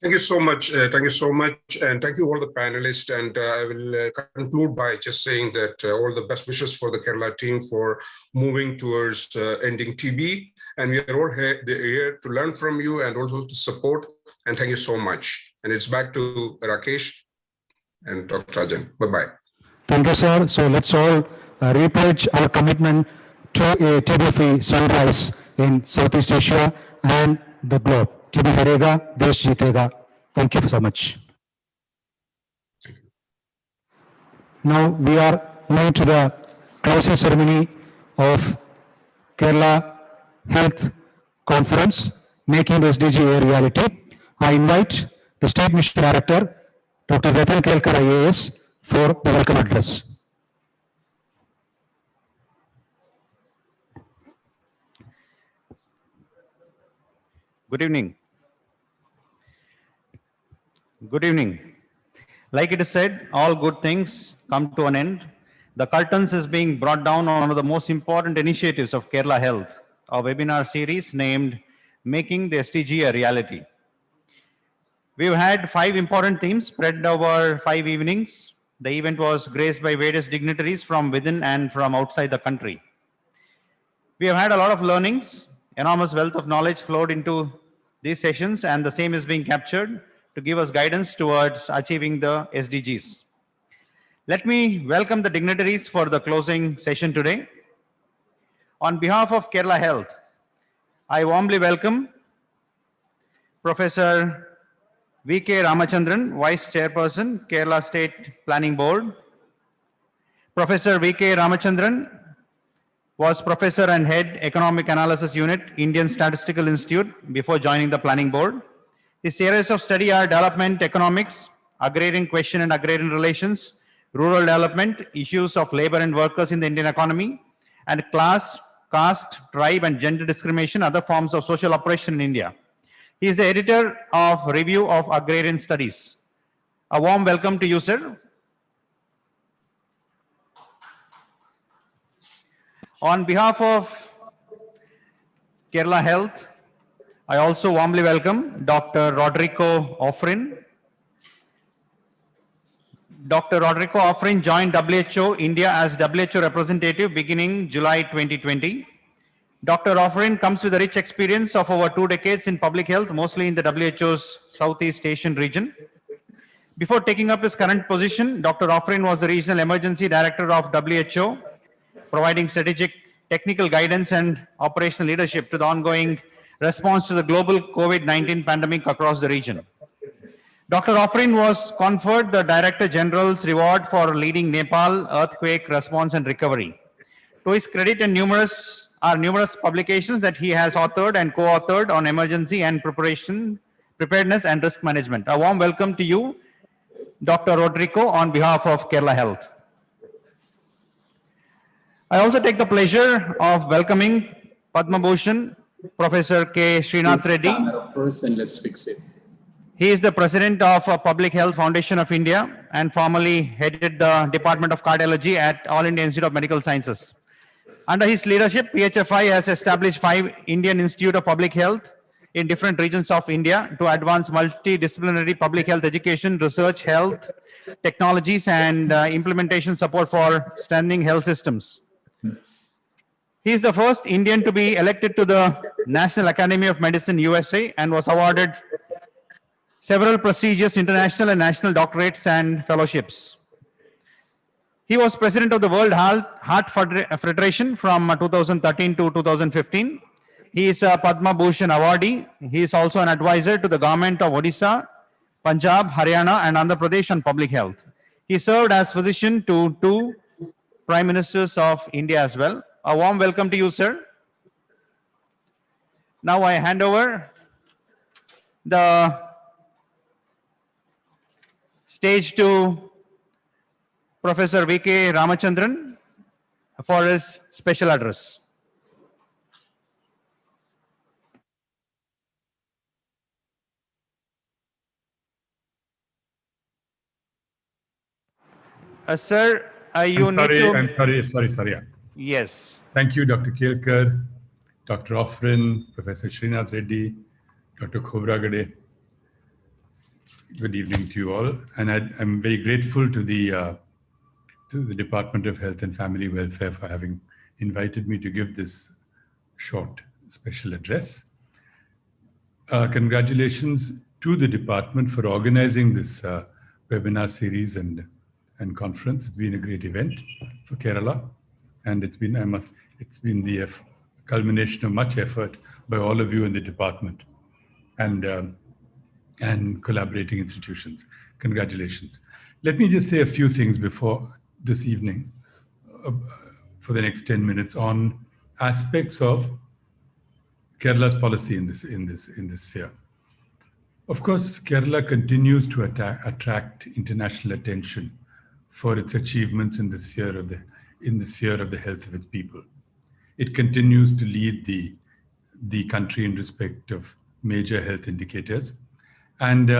Thank you so much. Thank you so much. And thank you all the panelists. And I will conclude by just saying that all the best wishes for the Kerala team for moving towards ending TB. And we are all here to learn from you and also to support. And thank you so much. And it's back to Rakesh and Dr. Rajan. Bye-bye. Thank you, sir. So let's all repledge our commitment to a TB-free sunrise in Southeast Asia and the globe. TB harega, desh jeetega. Thank you so much. Now we are moving to the closing ceremony of Kerala Health Conference, Making the SDG a Reality. I invite the State Mission Director, Dr. Ratan Kelkar IAS, for the welcome address. Good evening. Good evening. Like it is said, all good things come to an end. The curtains is being brought down on one of the most important initiatives of Kerala Health, a webinar series named Making the SDG a Reality. We've had 5 important themes spread over 5 evenings. The event was graced by various dignitaries from within and from outside the country. We have had a lot of learnings. Enormous wealth of knowledge flowed into these sessions, and the same is being captured to give us guidance towards achieving the SDGs. Let me welcome the dignitaries for the closing session today. On behalf of Kerala Health, I warmly welcome Professor V.K. Ramachandran, Vice Chairperson, Kerala State Planning Board. Professor V.K. Ramachandran was Professor and Head Economic Analysis Unit, Indian Statistical Institute, before joining the Planning Board. His areas of study are development economics, agrarian question and agrarian relations, rural development, issues of labor and workers in the Indian economy, and class, caste, tribe, and gender discrimination, other forms of social oppression in India. He is the editor of Review of Agrarian Studies. A warm welcome to you, sir. On behalf of Kerala Health, I also warmly welcome Dr. Rodrigo Offrin. Dr. Rodrigo Offrin joined WHO India as WHO representative beginning July 2020. Dr. Offrin comes with a rich experience of over 2 decades in public health, mostly in the WHO's Southeast Asian region. Before taking up his current position, Dr. Offrin was the Regional Emergency Director of WHO, providing strategic technical guidance and operational leadership to the ongoing response to the global COVID-19 pandemic across the region. Dr. Offrin was conferred the Director General's Reward for leading Nepal earthquake response and recovery. To his credit, and numerous publications that he has authored and co-authored on emergency and preparedness and risk management. A warm welcome to you, Dr. Rodrigo, on behalf of Kerala Health. I also take the pleasure of welcoming Padma Bhushan Professor K. Srinath Reddy. First, and let's fix it. He is the president of Public Health Foundation of India and formerly headed the Department of Cardiology at All India Institute of Medical Sciences. Under his leadership, PHFI has established 5 Indian Institute of Public Health in different regions of India to advance multidisciplinary public health education, research, health, technologies, and implementation support for strengthening health systems. He is the first Indian to be elected to the National Academy of Medicine, USA, and was awarded several prestigious international and national doctorates and fellowships. He was president of the World Heart Federation from 2013 to 2015. He is a Padma Bhushan awardee. He is also an advisor to the government of Odisha, Punjab, Haryana, and Andhra Pradesh on public health. He served as physician to 2 prime ministers of India as well. A warm welcome to you, sir. Now I hand over the stage to Professor V.K. Ramachandran for his special address. Sir, you need to... I'm sorry. Yeah. Yes. Thank you, Dr. Kelkar, Dr. Offren, Professor Srinath Reddy, Dr. Khobragade. Good evening to you all. And I'm very grateful to the Department of Health and Family Welfare for having invited me to give this short special address. Congratulations to the department for organizing this webinar series and conference. It's been a great event for Kerala, and it's been the culmination of much effort by all of you in the department and collaborating institutions. Congratulations. Let me just say a few things before this evening, for the next 10 minutes, on aspects of Kerala's policy in this sphere. Of course, Kerala continues to attract international attention for its achievements in the sphere of the health of its people. It continues to lead the country in respect of major health indicators, and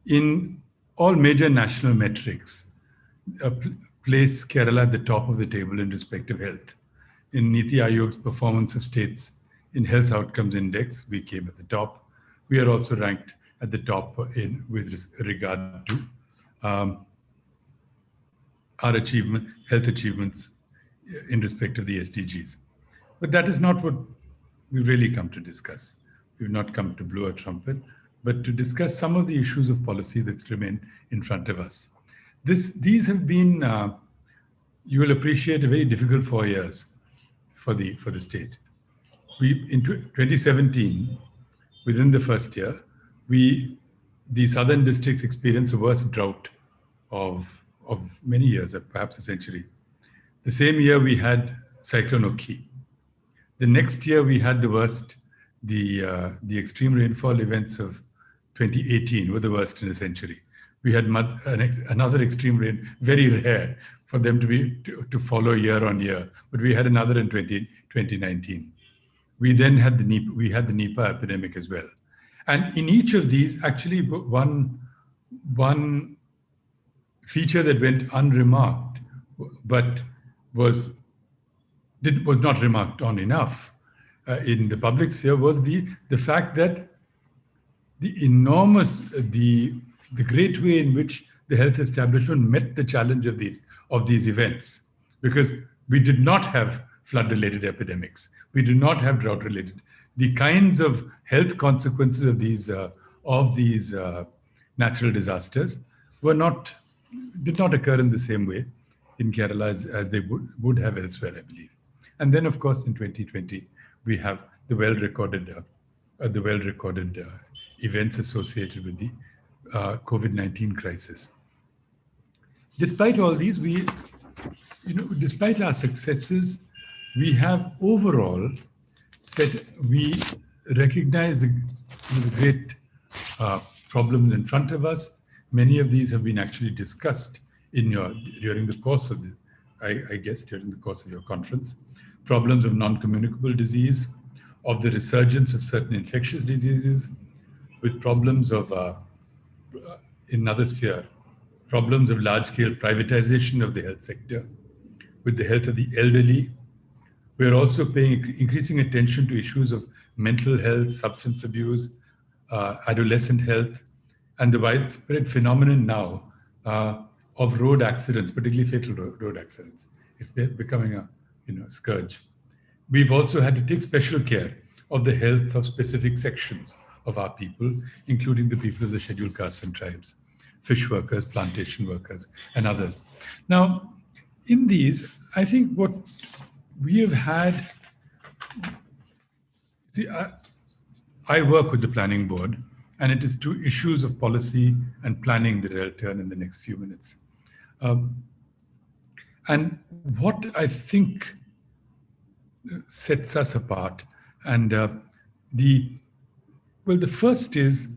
in all major national metrics, place Kerala at the top of the table in respect of health. In Niti Aayog's performance of states in health outcomes index, we came at the top. We are also ranked at the top with regard to our health achievements in respect of the SDGs. But that is not what we've really come to discuss. We've not come to blow a trumpet, but to discuss some of the issues of policy that remain in front of us. These have been, you will appreciate, a very difficult 4 years for the state. In 2017, within the first year, the southern districts experienced the worst drought of many years, perhaps a century. The same year we had Cyclone Oki. The next year we had the worst, the extreme rainfall events of 2018 were the worst in a century. We had another extreme rain, very rare for them to follow year on year, but we had another in 2019. We then had the Nipah epidemic as well. And in each of these, actually one feature that went unremarked, but was not remarked on enough in the public sphere, was the fact that the great way in which the health establishment met the challenge of these events, because we did not have flood-related epidemics, we did not have drought-related. The kinds of health consequences of these natural disasters did not occur in the same way in Kerala as they would have elsewhere, I believe. And then, of course, in 2020, we have the well-recorded events associated with the COVID-19 crisis. Despite all these, despite our successes, we have overall we recognize the great problems in front of us. Many of these have been actually discussed during the course of during the course of your conference. Problems of non-communicable disease, of the resurgence of certain infectious diseases, with problems of, in another sphere, problems of large-scale privatization of the health sector, with the health of the elderly, We're also paying increasing attention to issues of mental health, substance abuse, adolescent health, and the widespread phenomenon now of road accidents, particularly fatal road accidents. It's becoming a scourge. We've also had to take special care of the health of specific sections of our people, including the people of the scheduled castes and tribes, fish workers, plantation workers, and others. Now, in these, I think what we have had, see, I work with the planning board, and it is two issues of policy and planning that I'll turn in the next few minutes. And what I think sets us apart, and the first is,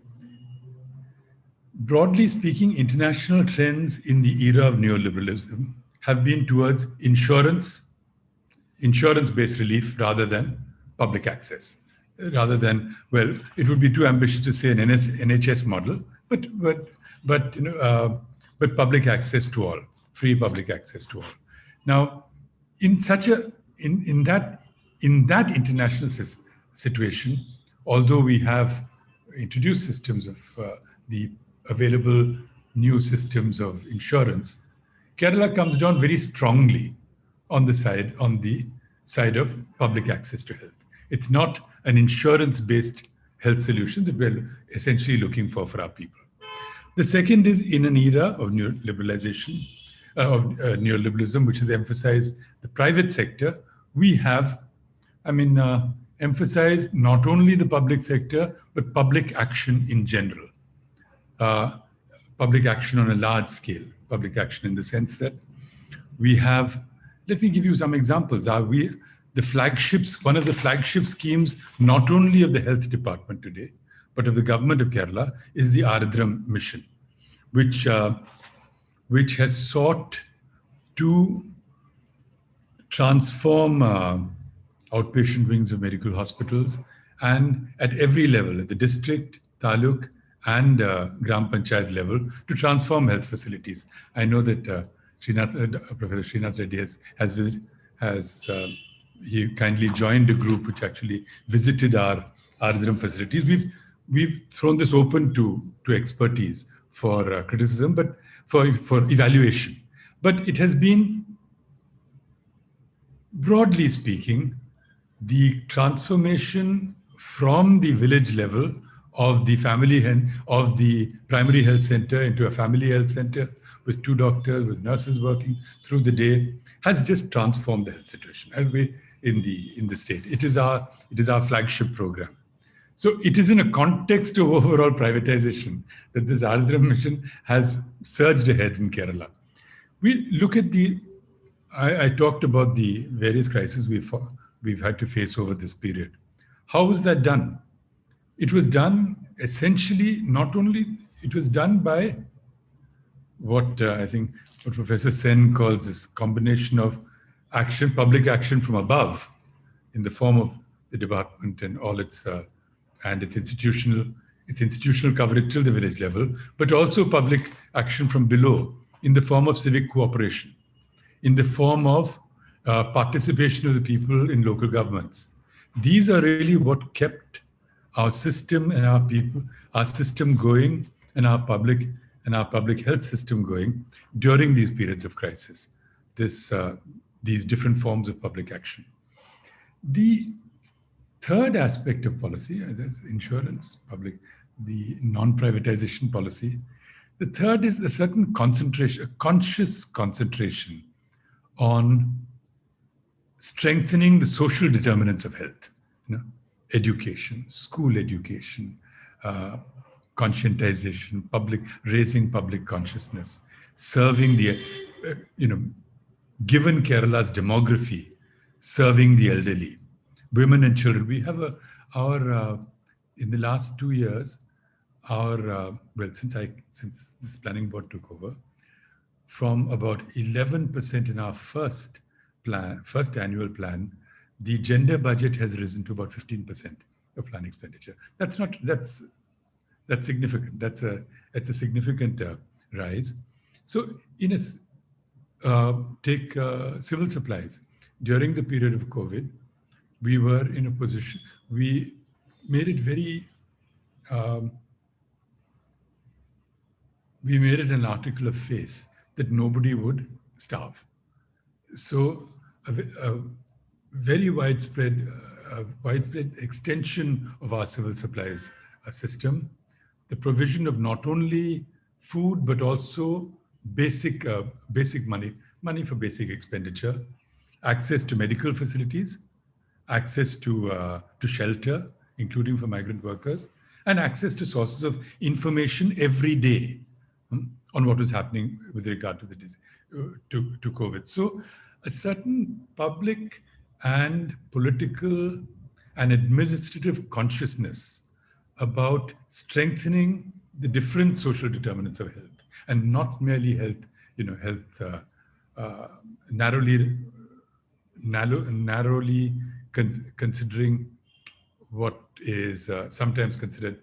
broadly speaking, international trends in the era of neoliberalism have been towards insurance-based relief rather than public access. Rather than, well, it would be too ambitious to say an NHS model, but public access to all, free public access to all. Now, in that international situation, although we have introduced systems of the available new systems of insurance, Kerala comes down very strongly on the side of public access to health. It's not an insurance-based health solution that we're essentially looking for our people. The second is, in an era of neoliberalism, which has emphasized the private sector, we have, emphasized not only the public sector, but public action in general. Public action on a large scale, public action in the sense that we have, let me give you some examples. One of the flagship schemes, not only of the health department today, but of the government of Kerala, is the Ardram mission, which has sought to transform outpatient wings of medical hospitals, and at every level, at the district, taluk, and Gram Panchayat level, to transform health facilities. I know that Professor Srinath Reddy he kindly joined a group which actually visited our Ardram facilities. We've thrown this open to expertise for criticism, but for evaluation. But it has been, broadly speaking, the transformation from the village level of the primary health center into a family health center with 2 doctors, with nurses working through the day, has just transformed the health situation in the state. It is our flagship program. So it is in a context of overall privatization that this Ardram mission has surged ahead in Kerala. We look at I talked about the various crises we've had to face over this period. How was that done? It was done essentially, it was done by what I think what Professor Sen calls this combination of action, public action from above, in the form of the department and all its institutional coverage till the village level, but also public action from below in the form of civic cooperation, in the form of participation of the people in local governments. These are really what kept our system and our people, our system going, and our public health system going during these periods of crisis. These different forms of public action. The third aspect of policy, as insurance, the non-privatization policy, the third is a certain concentration, a conscious concentration on strengthening the social determinants of health. Education, school education, conscientization, raising public consciousness, serving given Kerala's demography, serving the elderly, women and children. We have in the last 2 years, since this planning board took over, from about 11% in our first annual plan, the gender budget has risen to about 15% of plan expenditure. That's significant. That's a significant rise. So take civil supplies. during the period of COVID, we were in a position, we made it very, we made it an article of faith that nobody would starve. So a very widespread extension of our civil supplies system, the provision of not only food, but also basic money for basic expenditure, access to medical facilities, access to shelter, including for migrant workers, and access to sources of information every day on what was happening with regard to the disease, to COVID. So a certain public and political and administrative consciousness about strengthening the different social determinants of health, and not merely health, narrowly considering what is sometimes considered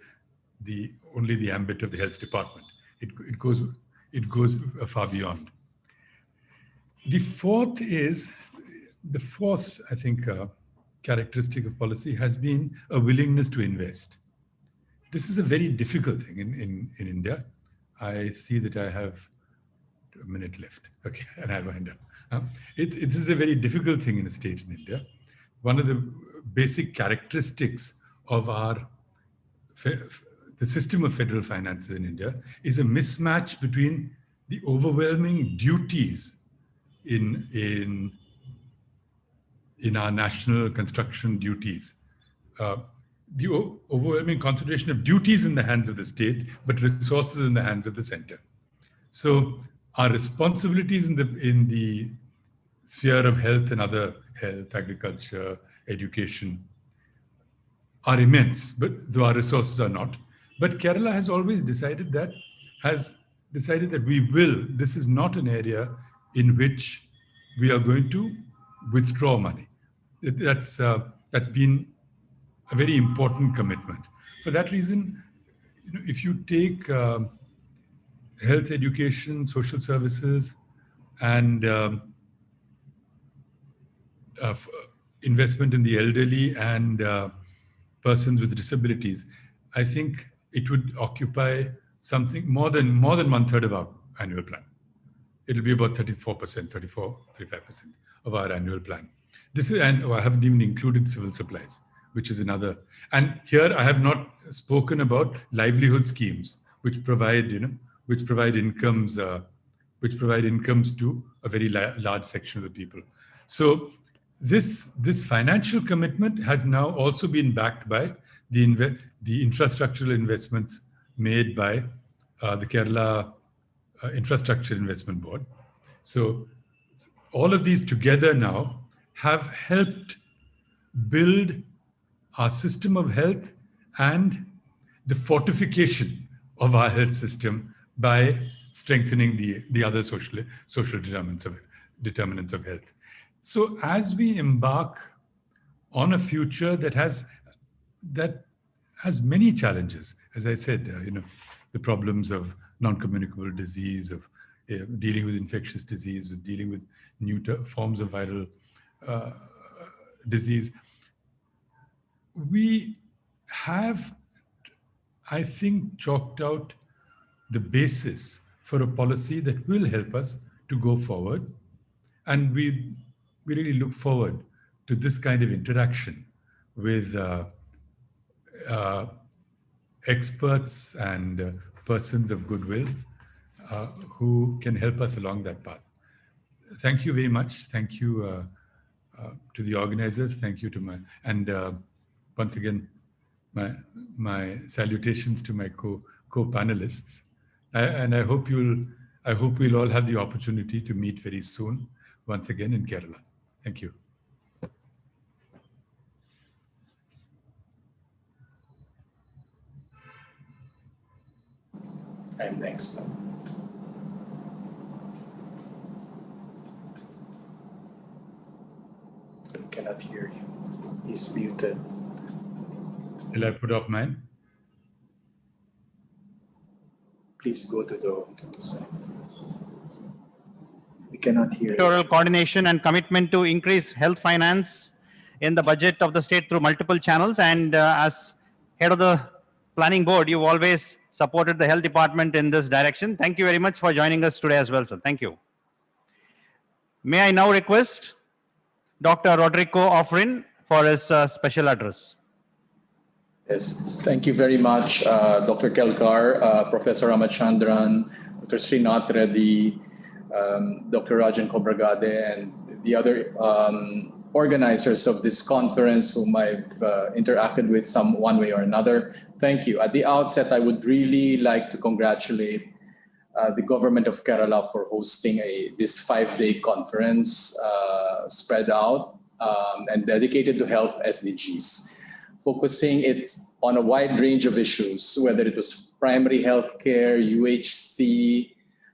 only the ambit of the health department. It goes far beyond. The fourth, I think, characteristic of policy has been a willingness to invest. This is a very difficult thing in India. I see that I have a minute left. Okay, and I'll wind up. It is a very difficult thing in a state in India. One of the basic characteristics of the system of federal finances in India is a mismatch between the overwhelming duties in our national construction duties, the overwhelming concentration of duties in the hands of the state, but resources in the hands of the center. So our responsibilities in the sphere of health and other health, agriculture, education are immense, but though our resources are not. But Kerala has always decided that this is not an area in which we are going to withdraw money. That's been a very important commitment. For that reason, if you take health, education, social services, and investment in the elderly and persons with disabilities, I think it would occupy something more than 1/3 of our annual plan. It'll be about 35% of our annual plan. And I haven't even included civil supplies, which is another. And here I have not spoken about livelihood schemes, which provide incomes to a very large section of the people. So this financial commitment has now also been backed by the infrastructural investments made by the Kerala Infrastructure Investment Board. So all of these together now have helped build our system of health and the fortification of our health system by strengthening the other social determinants of health. So as we embark on a future that has many challenges, as I said, the problems of non-communicable disease, of dealing with infectious disease, with dealing with new forms of viral disease. We have, I think, chalked out the basis for a policy that will help us to go forward. And we really look forward to this kind of interaction with experts and persons of goodwill who can help us along that path. Thank you very much. Thank you to the organizers. Thank you to once again, my salutations to my co-panelists. And I hope we'll all have the opportunity to meet very soon, once again in Kerala. Thank you. And thanks. Cannot hear you. He's muted. Will I put off mine? Please go to the side. We Cannot hear you. Sectoral coordination and commitment to increase health finance in the budget of the state through multiple channels. And as head of the planning board, you've always supported the health department in this direction. Thank you very much for joining us today as well, sir. Thank you. May I now request Dr. Rodrigo Offrin for his special address. Yes, thank you very much, Dr. Kelkar, Professor Ramachandran, Dr. Srinath Reddy, Dr. Rajan Kobragade, and the other organizers of this conference whom I've interacted with one way or another. Thank you. At the outset, I would really like to congratulate the government of Kerala for hosting this 5-day conference spread out and dedicated to health SDGs, focusing it on a wide range of issues, whether it was primary health care, UHC,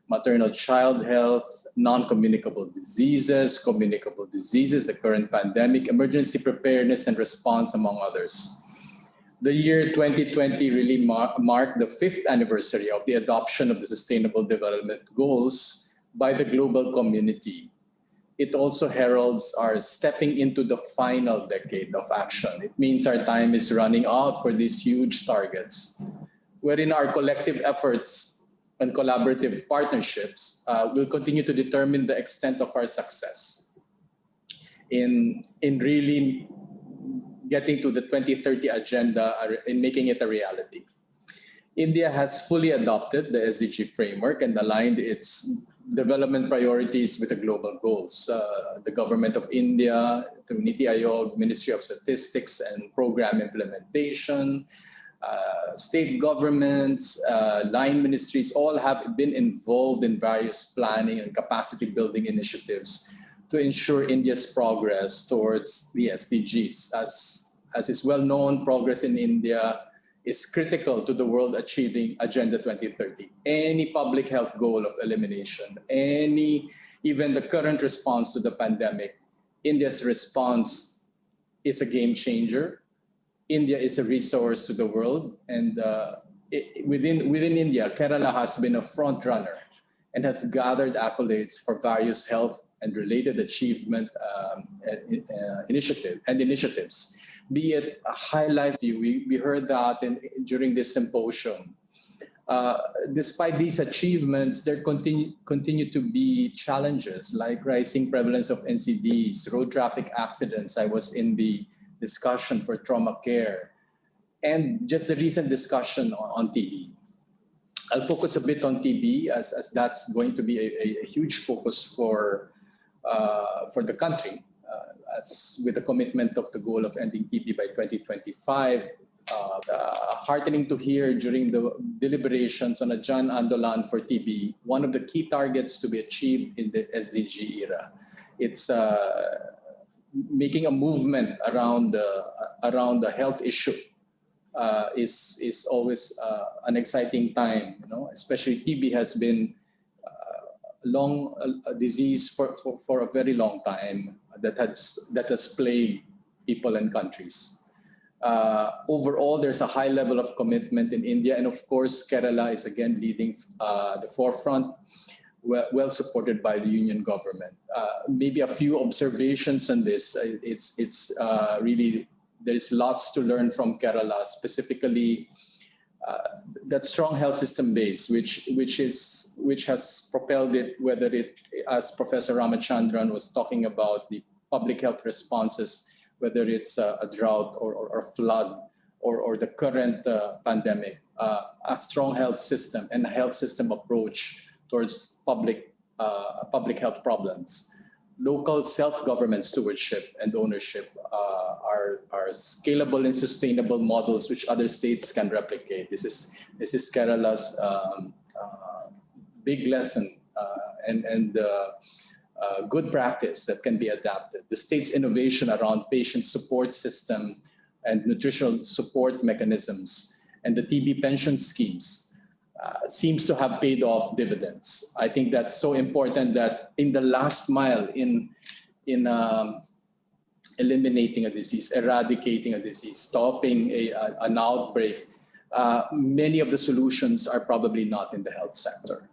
maternal child health, non-communicable diseases, communicable diseases, the current pandemic, emergency preparedness and response, among others. The year 2020 really marked the 5th anniversary of the adoption of the Sustainable Development Goals by the global community. It also heralds our stepping into the final decade of action. It means our time is running out for these huge targets, wherein our collective efforts and collaborative partnerships will continue to determine the extent of our success in really getting to the 2030 agenda and making it a reality. India has fully adopted the SDG framework and aligned its development priorities with the global goals. The government of India, through Niti Aayog, Ministry of Statistics and Program Implementation, state governments, line ministries, all have been involved in various planning and capacity building initiatives to ensure India's progress towards the SDGs. As is well known, progress in India is critical to the world achieving Agenda 2030. Any public health goal of elimination, even the current response to the pandemic, India's response is a game changer. India is a resource to the world, and within India, Kerala has been a front runner and has gathered accolades for various health and related achievement initiatives. Be it a highlight view, we heard that during this symposium. Despite these achievements, there continue to be challenges like rising prevalence of NCDs, road traffic accidents. I was in the discussion for trauma care, and just the recent discussion on TB. I'll focus a bit on TB as that's going to be a huge focus for the country, as with the commitment of the goal of ending TB by 2025. Heartening to hear during the deliberations on a Jan Andolan for TB, one of the key targets to be achieved in the SDG era. It's making a movement around the health issue is always an exciting time. Especially TB has been a disease for a very long time that has plagued people and countries. Overall, there's a high level of commitment in India, and of course, Kerala is again leading the forefront, well supported by the union government. Maybe a few observations on this. It's really, there's lots to learn from Kerala, specifically that strong health system base, which has propelled it, whether it, as Professor Ramachandran was talking about, the public health responses, whether it's a drought or flood or the current pandemic, a strong health system and a health system approach towards public health problems. Local self-government stewardship and ownership are scalable and sustainable models which other states can replicate. This is Kerala's big lesson and good practice that can be adapted. The state's innovation around patient support system and nutritional support mechanisms and the TB pension schemes seems to have paid off dividends. I think that's so important that in the last mile in eliminating a disease, eradicating a disease, stopping an outbreak, many of the solutions are probably not in the health sector.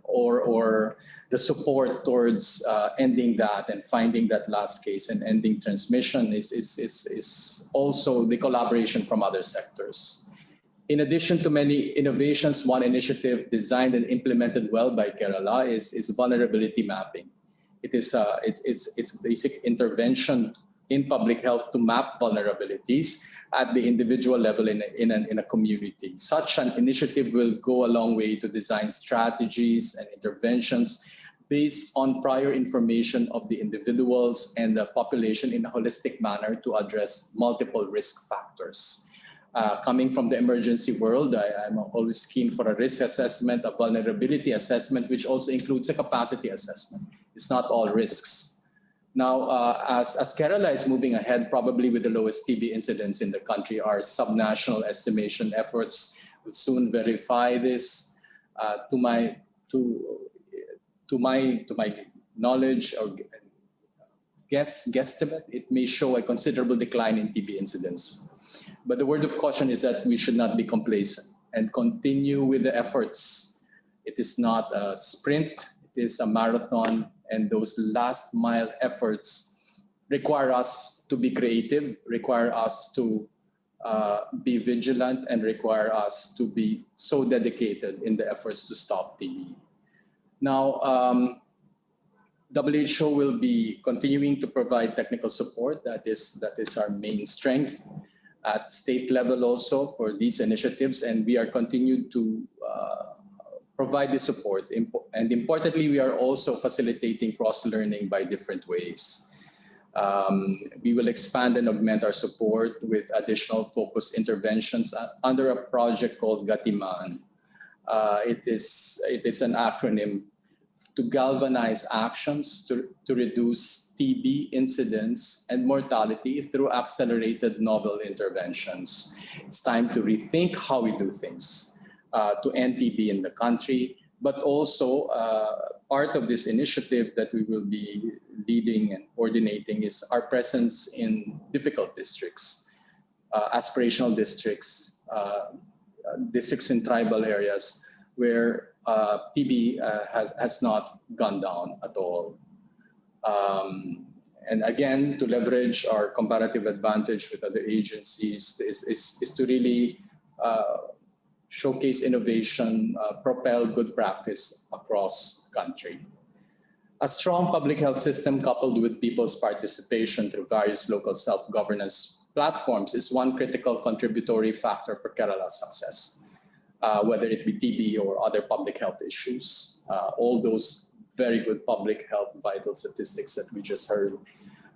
or the support towards ending that and finding that last case and ending transmission is also the collaboration from other sectors. In addition to many innovations, one initiative designed and implemented well by Kerala is vulnerability mapping. It's basic intervention in public health to map vulnerabilities at the individual level in a community. Such an initiative will go a long way to design strategies and interventions based on prior information of the individuals and the population in a holistic manner to address multiple risk factors. Coming from the emergency world, I'm always keen for a risk assessment, a vulnerability assessment, which also includes a capacity assessment. It's not all risks. Now, as Kerala is moving ahead, probably with the lowest TB incidence in the country, our subnational estimation efforts will soon verify this. To my knowledge or guesstimate, it may show a considerable decline in TB incidence. But the word of caution is that we should not be complacent and continue with the efforts. It is not a sprint, it is a marathon, and those last mile efforts require us to be creative, require us to be vigilant, and require us to be so dedicated in the efforts to stop TB. Now, WHO will be continuing to provide technical support. That is our main strength at state level also for these initiatives, and we are continued to provide the support. And importantly, we are also facilitating cross-learning by different ways. We will expand and augment our support with additional focused interventions under a project called Gatiman. It is an acronym to galvanize actions to reduce TB incidence and mortality through accelerated novel interventions. It's time to rethink how we do things to end TB in the country, but also part of this initiative that we will be leading and coordinating is our presence in difficult districts, aspirational districts, districts in tribal areas where TB has not gone down at all. And again, to leverage our comparative advantage with other agencies is to really showcase innovation, propel good practice across the country. A strong public health system coupled with people's participation through various local self-governance platforms is one critical contributory factor for Kerala's success. Whether it be TB or other public health issues, all those very good public health vital statistics that we just heard.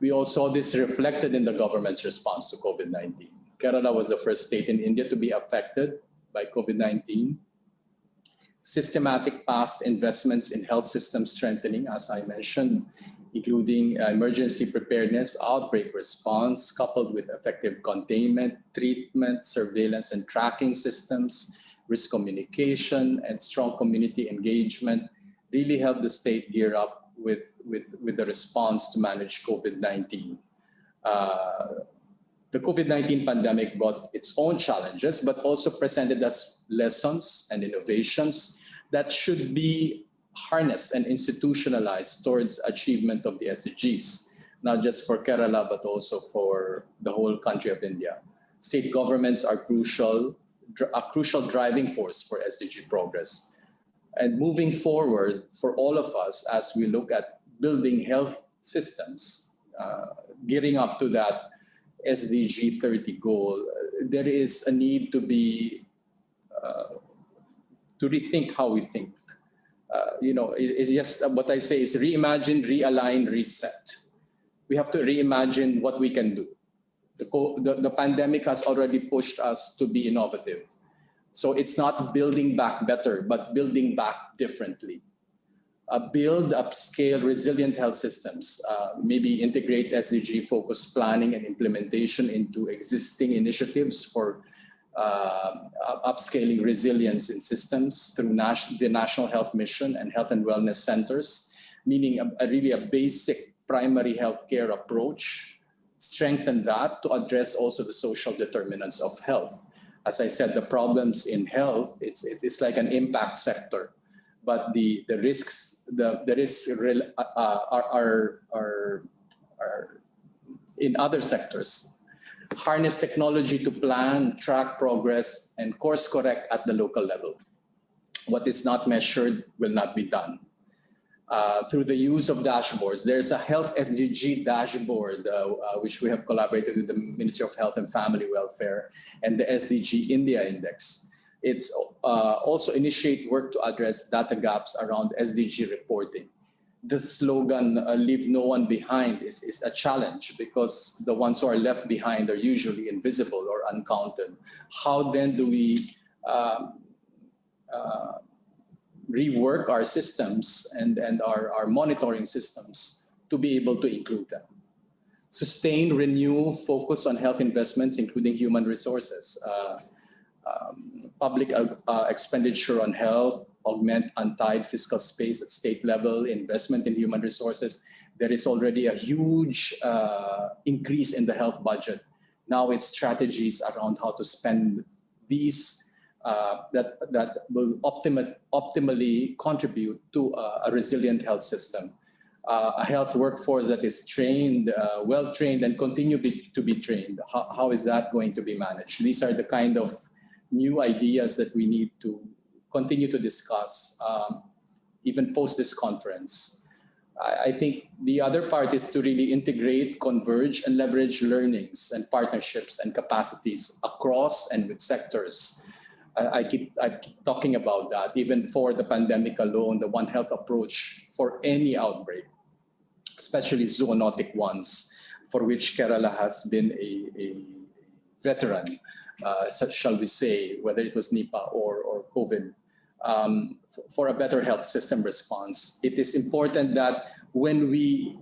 We also saw this reflected in the government's response to COVID-19. Kerala was the first state in India to be affected by COVID-19. Systematic past investments in health system strengthening, as I mentioned, including emergency preparedness, outbreak response, coupled with effective containment, treatment, surveillance, and tracking systems, risk communication, and strong community engagement really helped the state gear up with the response to manage COVID-19. The COVID-19 pandemic brought its own challenges, but also presented us lessons and innovations that should be harnessed and institutionalized towards achievement of the SDGs, not just for Kerala, but also for the whole country of India. State governments are a crucial driving force for SDG progress. And moving forward for all of us as we look at building health systems, gearing up to that SDG 30 goal, there is a need to rethink how we think. It's just what I say is reimagine, realign, reset. We have to reimagine what we can do. The pandemic has already pushed us to be innovative. So it's not building back better, but building back differently. Build, upscale, resilient health systems. Maybe integrate SDG-focused planning and implementation into existing initiatives for upscaling resilience in systems through the National Health Mission and Health and Wellness Centers, meaning really a basic primary healthcare approach. Strengthen that to address also the social determinants of health. As I said, the problems in health, it's like an impact sector. but the risks are in other sectors. Harness technology to plan, track progress, and course correct at the local level. What is not measured will not be done. Through the use of dashboards, there's a health SDG dashboard, which we have collaborated with the Ministry of Health and Family Welfare and the SDG India Index. It's also initiate work to address data gaps around SDG reporting. The slogan, leave no one behind, is a challenge because the ones who are left behind are usually invisible or uncounted. How then do we rework our systems and our monitoring systems to be able to include them? Sustain, renew, focus on health investments, including human resources. Public expenditure on health, augment untied fiscal space at state level, investment in human resources. There is already a huge increase in the health budget. Now it's strategies around how to spend these that will optimally contribute to a resilient health system. A health workforce that is trained, well-trained, and continue to be trained. How is that going to be managed? These are the kind of new ideas that we need to continue to discuss, even post this conference. I think the other part is to really integrate, converge, and leverage learnings and partnerships and capacities across and with sectors. I keep talking about that, even for the pandemic alone, the One Health approach for any outbreak, especially zoonotic ones, for which Kerala has been a veteran, shall we say, whether it was Nipah or COVID, for a better health system response. It is important that when we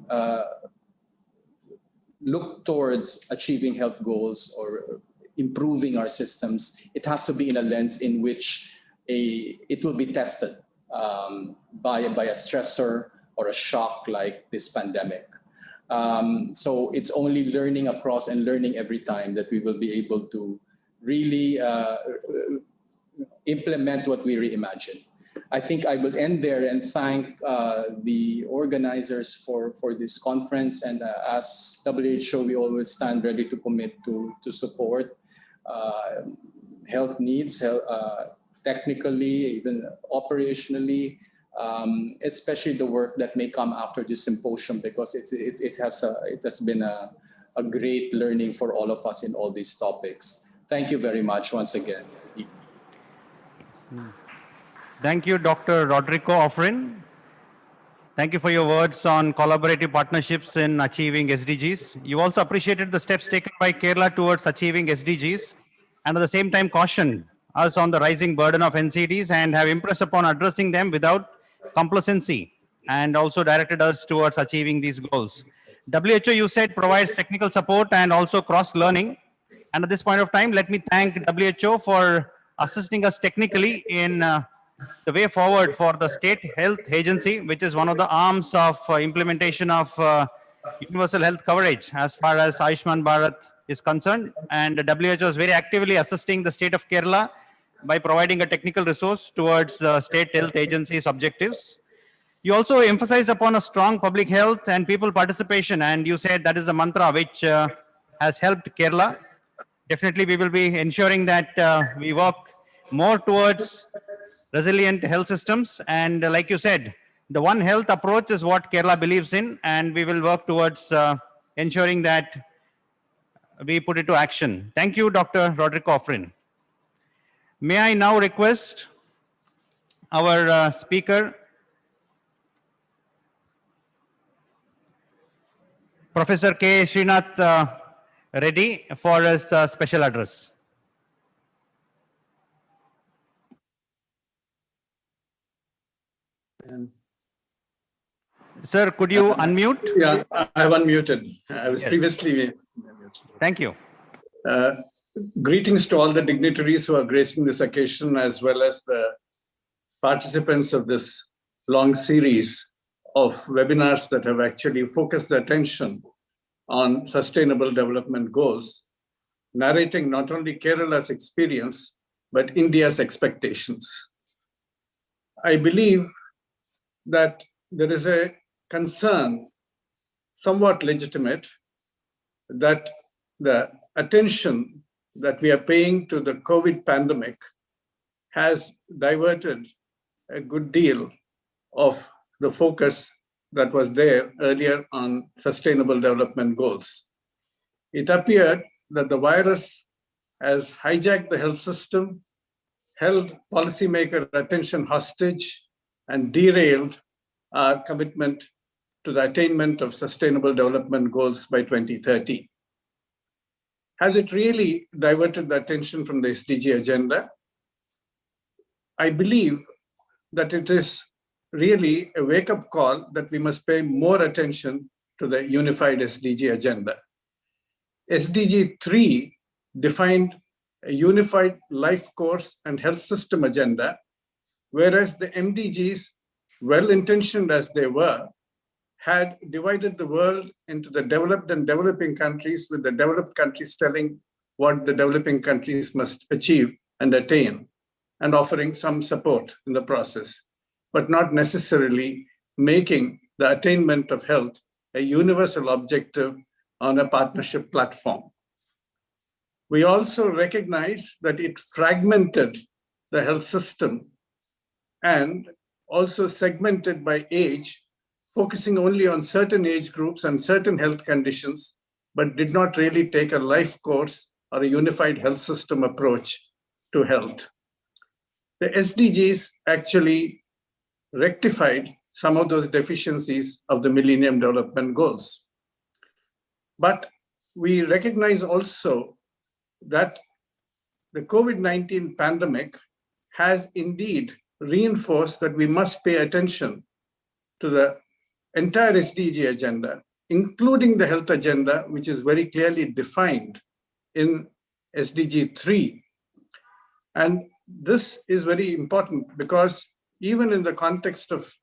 look towards achieving health goals or improving our systems, it has to be in a lens in which it will be tested by a stressor or a shock like this pandemic. So it's only learning across and learning every time that we will be able to really implement what we reimagined. I think I will end there and thank the organizers for this conference. And as WHO, we always stand ready to commit to support health needs, technically, even operationally, especially the work that may come after this symposium, because it has been a great learning for all of us in all these topics. Thank you very much once again. Thank you, Dr. Rodrigo Ofrin. Thank you for your words on collaborative partnerships in achieving SDGs. You also appreciated the steps taken by Kerala towards achieving SDGs, and at the same time cautioned us on the rising burden of NCDs and have impressed upon addressing them without complacency, and also directed us towards achieving these goals. WHO, you said, provides technical support and also cross-learning. And at this point of time, let me thank WHO for assisting us technically in the way forward for the State Health Agency, which is one of the arms of implementation of universal health coverage as far as Ayushman Bharat is concerned. And WHO is very actively assisting the state of Kerala by providing a technical resource towards the State Health Agency's objectives. You also emphasized upon a strong public health and people participation, and you said that is the mantra which has helped Kerala. Definitely, we will be ensuring that we work more towards resilient health systems. And like you said, the One Health approach is what Kerala believes in, and we will work towards ensuring that we put it to action. Thank you, Dr. Rodrigo Ofrin. May I now request our speaker, Professor K. Srinath Reddy, for his special address. Sir, could you unmute? Yeah, I have unmuted. I was previously muted. Thank you. Greetings to all the dignitaries who are gracing this occasion, as well as the participants of this long series of webinars that have actually focused the attention on sustainable development goals, narrating not only Kerala's experience, but India's expectations. I believe that there is a concern, somewhat legitimate, that the attention that we are paying to the COVID pandemic has diverted a good deal of the focus that was there earlier on sustainable development goals. It appeared that the virus has hijacked the health system, held policymaker attention hostage, and derailed our commitment to the attainment of sustainable development goals by 2030. Has it really diverted the attention from the SDG agenda? I believe that it is really a wake-up call that we must pay more attention to the unified SDG agenda. SDG 3 defined a unified life course and health system agenda, whereas the MDGs, well-intentioned as they were, had divided the world into the developed and developing countries, with the developed countries telling what the developing countries must achieve and attain, and offering some support in the process, but not necessarily making the attainment of health a universal objective on a partnership platform. We also recognize that it fragmented the health system and also segmented by age, focusing only on certain age groups and certain health conditions, but did not really take a life course or a unified health system approach to health. The SDGs actually rectified some of those deficiencies of the Millennium Development Goals. But we recognize also that the COVID-19 pandemic has indeed reinforced that we must pay attention to the entire SDG agenda, including the health agenda, which is very clearly defined in SDG 3. And this is very important because even in the context of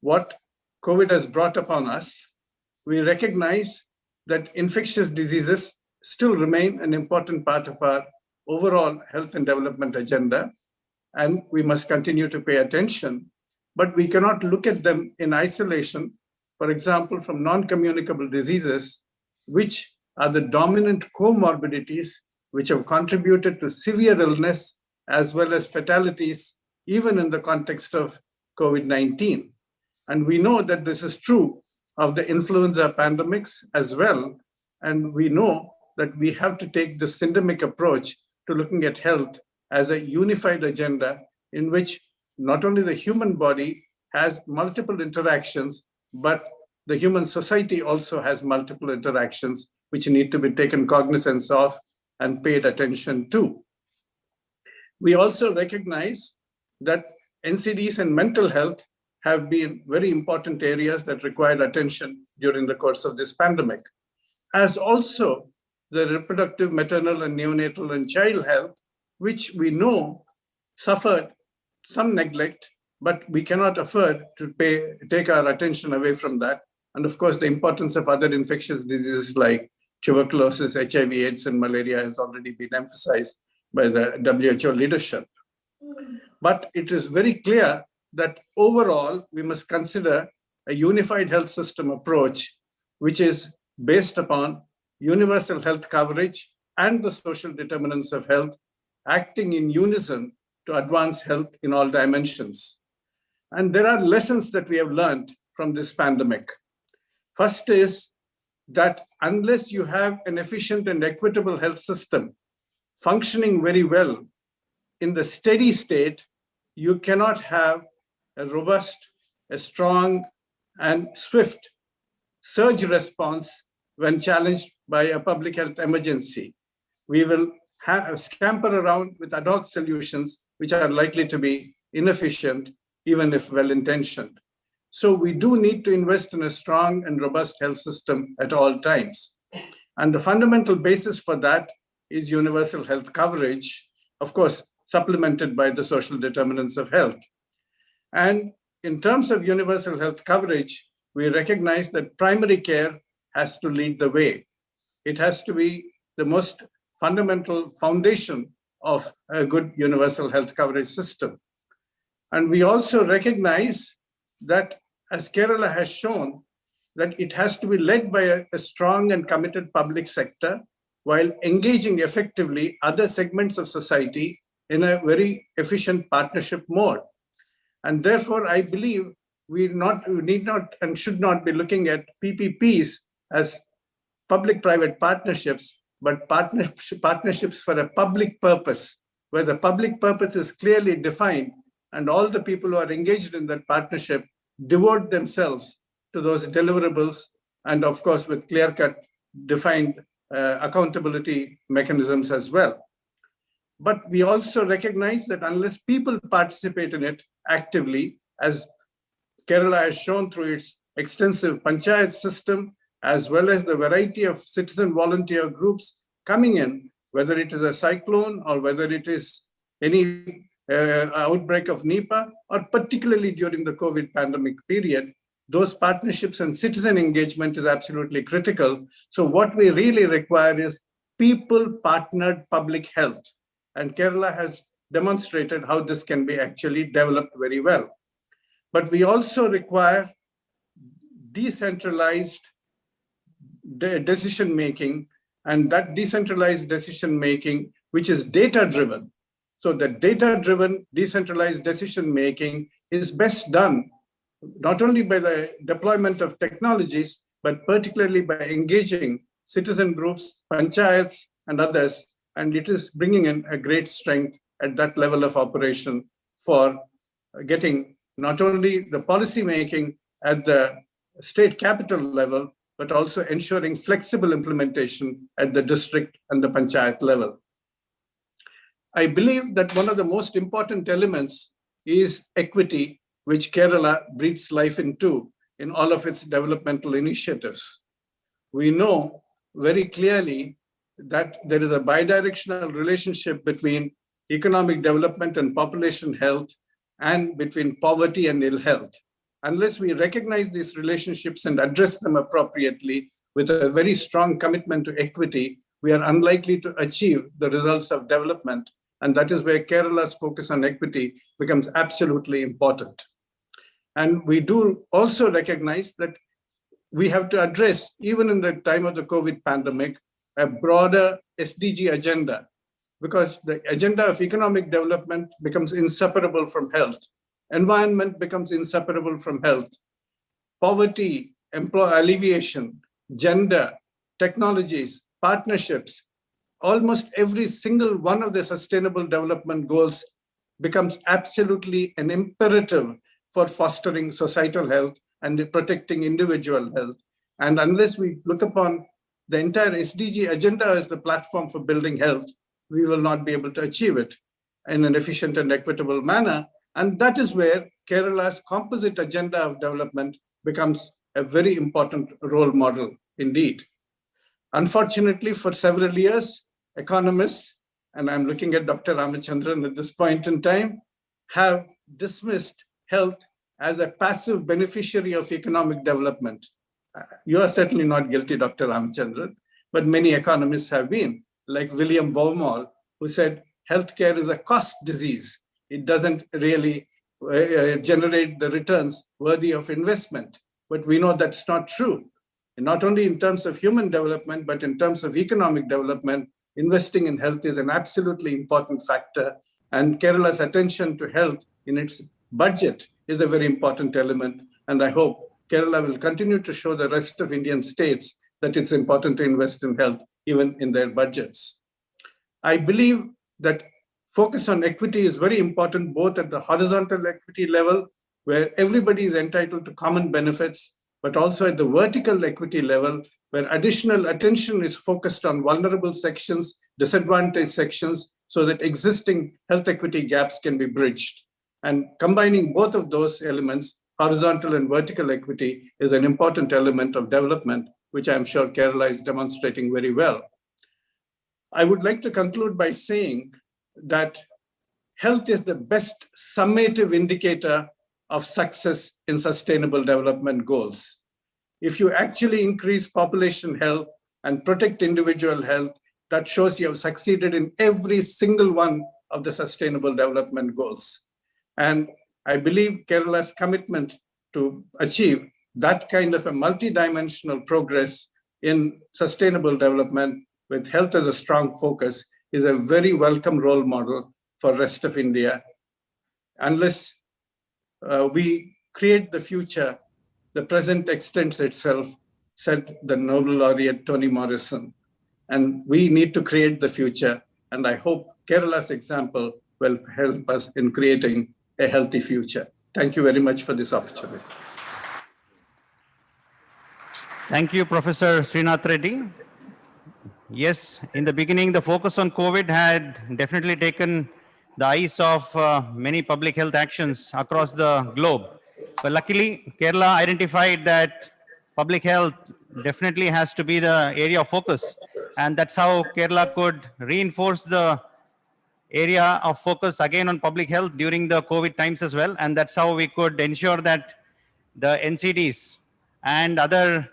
what COVID has brought upon us, we recognize that infectious diseases still remain an important part of our overall health and development agenda, and we must continue to pay attention. But we cannot look at them in isolation, for example, from non-communicable diseases, which are the dominant comorbidities which have contributed to severe illness as well as fatalities, even in the context of COVID-19. And we know that this is true of the influenza pandemics as well. And we know that we have to take the syndemic approach to looking at health as a unified agenda in which not only the human body has multiple interactions, but the human society also has multiple interactions which need to be taken cognizance of and paid attention to. We also recognize that NCDs and mental health have been very important areas that require attention during the course of this pandemic, as also the reproductive, maternal, and neonatal and child health, which we know suffered some neglect, but we cannot afford to take our attention away from that. And of course, the importance of other infectious diseases like tuberculosis, HIV, AIDS, and malaria has already been emphasized by the WHO leadership. But it is very clear that overall, we must consider a unified health system approach, which is based upon universal health coverage and the social determinants of health, acting in unison to advance health in all dimensions. And there are lessons that we have learned from this pandemic. First is that unless you have an efficient and equitable health system functioning very well in the steady state, you cannot have a robust, a strong, and swift surge response when challenged by a public health emergency. We will scamper around with ad hoc solutions which are likely to be inefficient, even if well-intentioned. So we do need to invest in a strong and robust health system at all times. And the fundamental basis for that is universal health coverage, of course, supplemented by the social determinants of health. And in terms of universal health coverage, we recognize that primary care has to lead the way. It has to be the most fundamental foundation of a good universal health coverage system. And we also recognize that, as Kerala has shown, that it has to be led by a strong and committed public sector while engaging effectively other segments of society in a very efficient partnership mode. And therefore, I believe we need not and should not be looking at PPPs as public-private partnerships, but partnerships for a public purpose, where the public purpose is clearly defined and all the people who are engaged in that partnership devote themselves to those deliverables, and of course with clear-cut defined accountability mechanisms as well. But we also recognize that unless people participate in it actively, as Kerala has shown through its extensive panchayat system, as well as the variety of citizen volunteer groups coming in, whether it is a cyclone or whether it is any outbreak of Nipah, or particularly during the COVID pandemic period, those partnerships and citizen engagement is absolutely critical. So what we really require is people-partnered public health. And Kerala has demonstrated how this can be actually developed very well. But we also require decentralized decision-making, and that decentralized decision-making, which is data-driven. So the data-driven decentralized decision-making is best done not only by the deployment of technologies, but particularly by engaging citizen groups, panchayats, and others. And it is bringing in a great strength at that level of operation for getting not only the policy making at the state capital level, but also ensuring flexible implementation at the district and the panchayat level. I believe that one of the most important elements is equity, which Kerala breathes life into in all of its developmental initiatives. We know very clearly that there is a bidirectional relationship between economic development and population health, and between poverty and ill health. Unless we recognize these relationships and address them appropriately with a very strong commitment to equity, we are unlikely to achieve the results of development. And that is where Kerala's focus on equity becomes absolutely important. And we do also recognize that we have to address, even in the time of the COVID pandemic, a broader SDG agenda, because the agenda of economic development becomes inseparable from health. Environment becomes inseparable from health. Poverty, alleviation, gender, technologies, partnerships, almost every single one of the sustainable development goals becomes absolutely an imperative for fostering societal health and protecting individual health. And unless we look upon the entire SDG agenda as the platform for building health, we will not be able to achieve it in an efficient and equitable manner. And that is where Kerala's composite agenda of development becomes a very important role model indeed. Unfortunately, for several years, economists, and I'm looking at Dr. Ramachandran at this point in time, have dismissed health as a passive beneficiary of economic development. You are certainly not guilty, Dr. Ramachandran, but many economists have been, like William Baumol, who said healthcare is a cost disease. It doesn't really generate the returns worthy of investment. But we know that's not true. And not only in terms of human development, but in terms of economic development, investing in health is an absolutely important factor. And Kerala's attention to health in its budget is a very important element. And I hope Kerala will continue to show the rest of Indian states that it's important to invest in health, even in their budgets. I believe that focus on equity is very important, both at the horizontal equity level, where everybody is entitled to common benefits, but also at the vertical equity level, where additional attention is focused on vulnerable sections, disadvantaged sections, so that existing health equity gaps can be bridged. And combining both of those elements, horizontal and vertical equity, is an important element of development, which I'm sure Kerala is demonstrating very well. I would like to conclude by saying that health is the best summative indicator of success in sustainable development goals. If you actually increase population health and protect individual health, that shows you have succeeded in every single one of the sustainable development goals. And I believe Kerala's commitment to achieve that kind of a multidimensional progress in sustainable development with health as a strong focus is a very welcome role model for rest of India. Unless we create the future, the present extends itself, said the Nobel laureate Toni Morrison. And we need to create the future. And I hope Kerala's example will help us in creating a healthy future. Thank you very much for this opportunity. Thank you, Professor Srinath Reddy. Yes, in the beginning, the focus on COVID had definitely taken the eyes of many public health actions across the globe. But luckily, Kerala identified that public health definitely has to be the area of focus. And that's how Kerala could reinforce the area of focus again on public health during the COVID times as well. And that's how we could ensure that the NCDs and other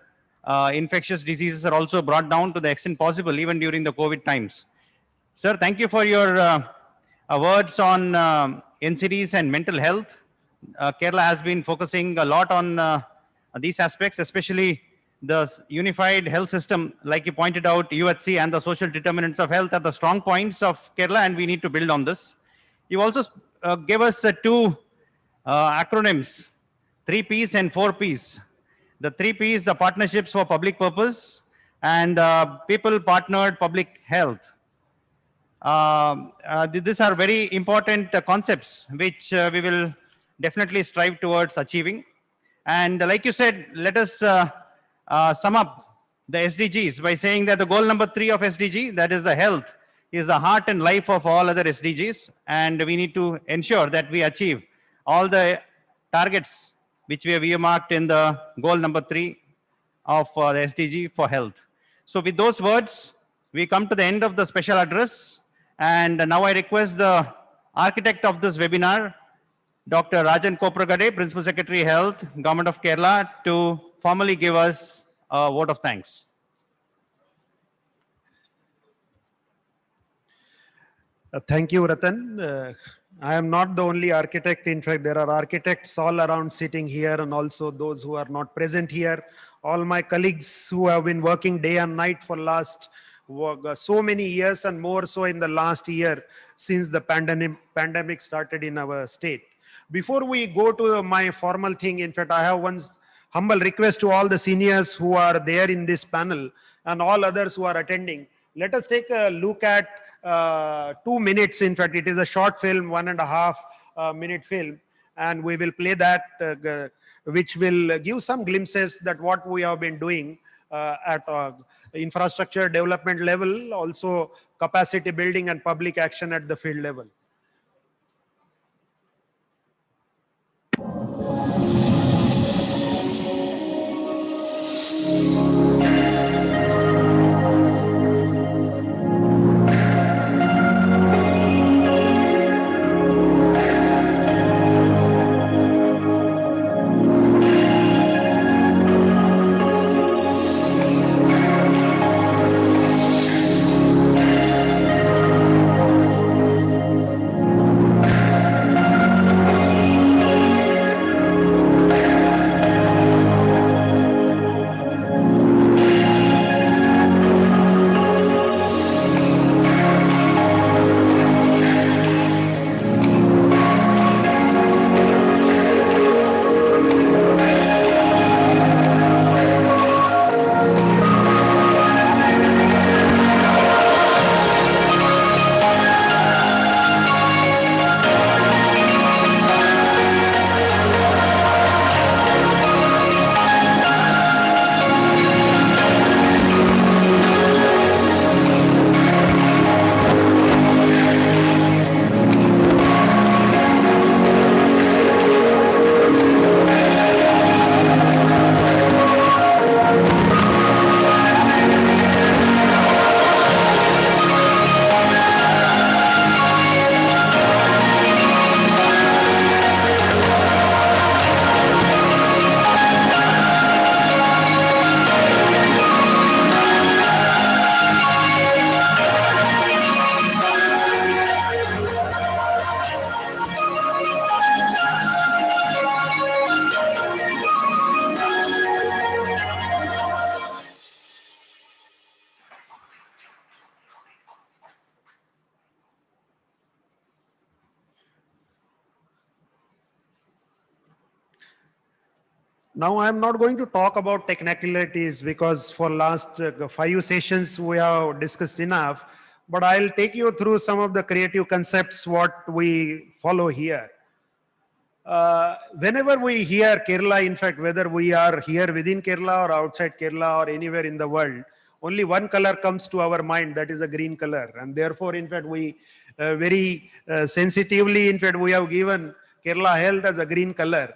infectious diseases are also brought down to the extent possible, even during the COVID times. Sir, thank you for your words on NCDs and mental health. Kerala has been focusing a lot on these aspects, especially the unified health system. Like you pointed out, UHC and the social determinants of health are the strong points of Kerala, and we need to build on this. You also gave us two acronyms, 3 Ps and 4 Ps. The 3 Ps, the partnerships for public purpose, and people-partnered public health. These are very important concepts which we will definitely strive towards achieving. And like you said, let us sum up the SDGs by saying that the goal number 3 of SDG, that is the health, is the heart and life of all other SDGs. And we need to ensure that we achieve all the targets which we have earmarked in the goal number 3 of the SDG for health. So with those words, we come to the end of the special address. And now I request the architect of this webinar, Dr. Rajan Kopragade, Principal Secretary Health, Government of Kerala, to formally give us a vote of thanks. Thank you, Ratan. I am not the only architect. In fact, there are architects all around sitting here, and also those who are not present here. All my colleagues who have been working day and night for last so many years, and more so in the last year since the pandemic started in our state. Before we go to my formal thing, in fact, I have one humble request to all the seniors who are there in this panel and all others who are attending. Let us take a look at 2 minutes. In fact, it is a short film, 1.5 minute film, and we will play that, which will give some glimpses that what we have been doing at infrastructure development level, also capacity building and public action at the field level. Now, I'm not going to talk about technicalities because for last 5 sessions we have discussed enough, but I'll take you through some of the creative concepts what we follow here. Whenever we hear Kerala, in fact, whether we are here within Kerala or outside Kerala or anywhere in the world, only one color comes to our mind, that is a green color. And therefore, in fact, we very sensitively, in fact, we have given Kerala health as a green color.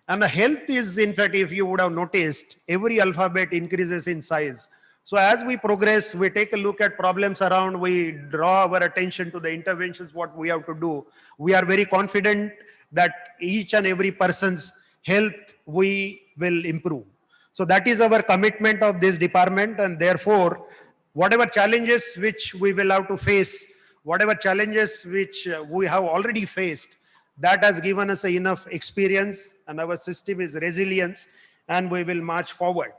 And the health is, in fact, if you would have noticed, every alphabet increases in size. So as we progress, we take a look at problems around, we draw our attention to the interventions, what we have to do. We are very confident that each and every person's health we will improve. So that is our commitment of this department, and therefore, whatever challenges which we will have to face, whatever challenges which we have already faced, that has given us enough experience, and our system is resilient, and we will march forward.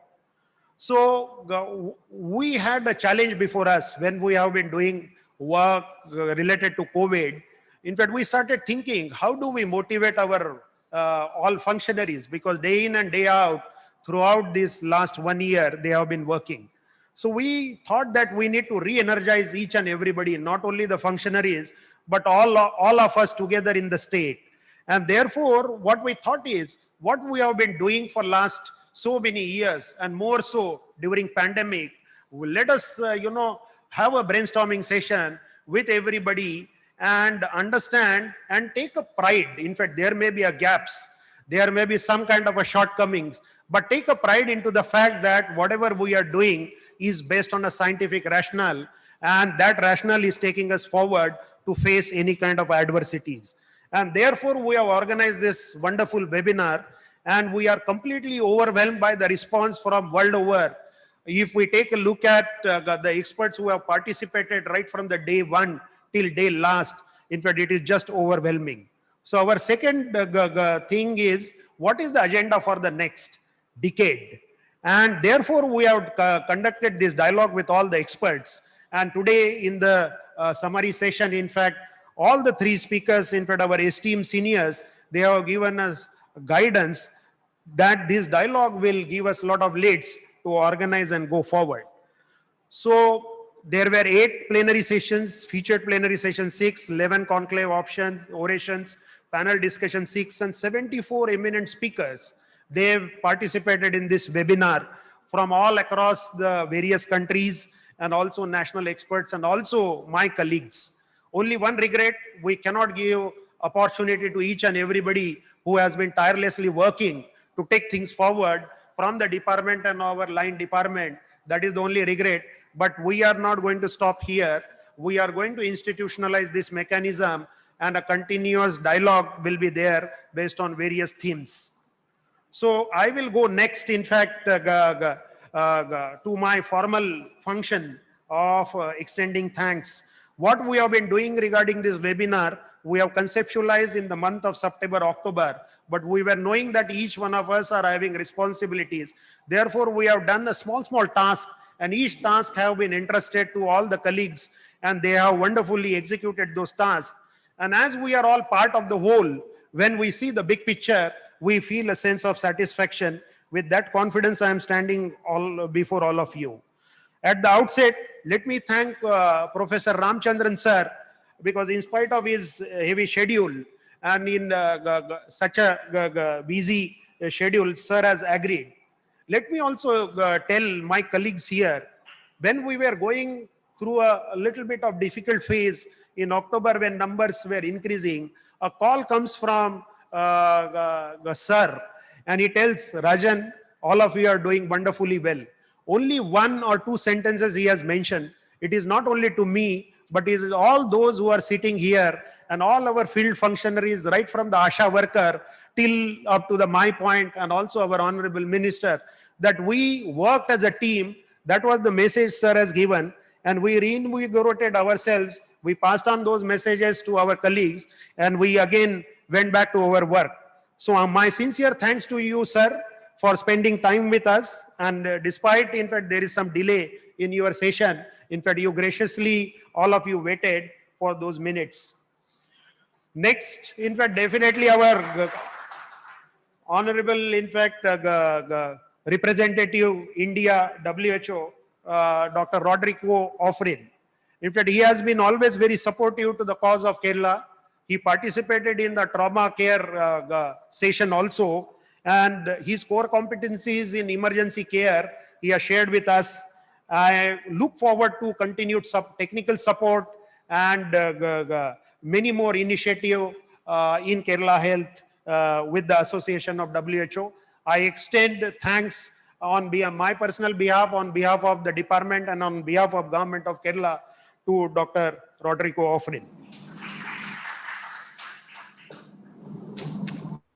So we had a challenge before us when we have been doing work related to COVID. In fact, we started thinking, how do we motivate our all functionaries? Because day in and day out, throughout this last 1 year, they have been working. So we thought that we need to re-energize each and everybody, not only the functionaries, but all of us together in the state. And therefore, what we thought is, what we have been doing for last so many years, and more so during pandemic, let us, have a brainstorming session with everybody and understand and take a pride. In fact, there may be a gaps, there may be some kind of a shortcomings, but take a pride into the fact that whatever we are doing is based on a scientific rationale, and that rationale is taking us forward to face any kind of adversities. And therefore, we have organized this wonderful webinar, and we are completely overwhelmed by the response from world over. If we take a look at the experts who have participated right from the day one till day last, in fact, it is just overwhelming. So our second thing is, what is the agenda for the next decade? And therefore, we have conducted this dialogue with all the experts. And today in the summary session, in fact, all the 3 speakers, in fact, our esteemed seniors, they have given us guidance that this dialogue will give us a lot of leads to organize and go forward. So there were 8 plenary sessions, featured plenary session 6, 11 conclave options, orations, panel discussion 6, and 74 eminent speakers. They have participated in this webinar from all across the various countries, and also national experts, and also my colleagues. Only one regret, we cannot give opportunity to each and everybody who has been tirelessly working to take things forward from the department and our line department. That is the only regret. But we are not going to stop here. We are going to institutionalize this mechanism, and a continuous dialogue will be there based on various themes. So I will go next, in fact, to my formal function of extending thanks. What we have been doing regarding this webinar, we have conceptualized in the month of September, October, but we were knowing that each one of us are having responsibilities. Therefore, we have done a small task, and each task have been entrusted to all the colleagues, and they have wonderfully executed those tasks. And as we are all part of the whole, when we see the big picture, we feel a sense of satisfaction. With that confidence, I am standing before all of you. At the outset, let me thank Professor Ramchandran sir, because in spite of his heavy schedule and in such a busy schedule, sir has agreed. Let me also tell my colleagues here, when we were going through a little bit of difficult phase in October when numbers were increasing, a call comes from sir, and he tells, Rajan, all of you are doing wonderfully well. Only 1 or 2 sentences he has mentioned. It is not only to me, but it is all those who are sitting here and all our field functionaries, right from the ASHA worker till up to the my point, and also our honorable minister, that we worked as a team. That was the message sir has given, and we reinvigorated ourselves. We passed on those messages to our colleagues, and we again went back to our work. So my sincere thanks to you, sir, for spending time with us. And despite, in fact, there is some delay in your session, in fact, you graciously, all of you waited for those minutes. Next, in fact, definitely our Honorable, in fact, Representative India WHO, Dr. Rodrigo Offrin. In fact, he has been always very supportive to the cause of Kerala. He participated in the trauma care session also, and his core competencies in emergency care, he has shared with us. I look forward to continued technical support and many more initiative in Kerala Health with the association of WHO. I extend thanks on my personal behalf, on behalf of the department and on behalf of Government of Kerala to Dr. Rodrigo Offrin.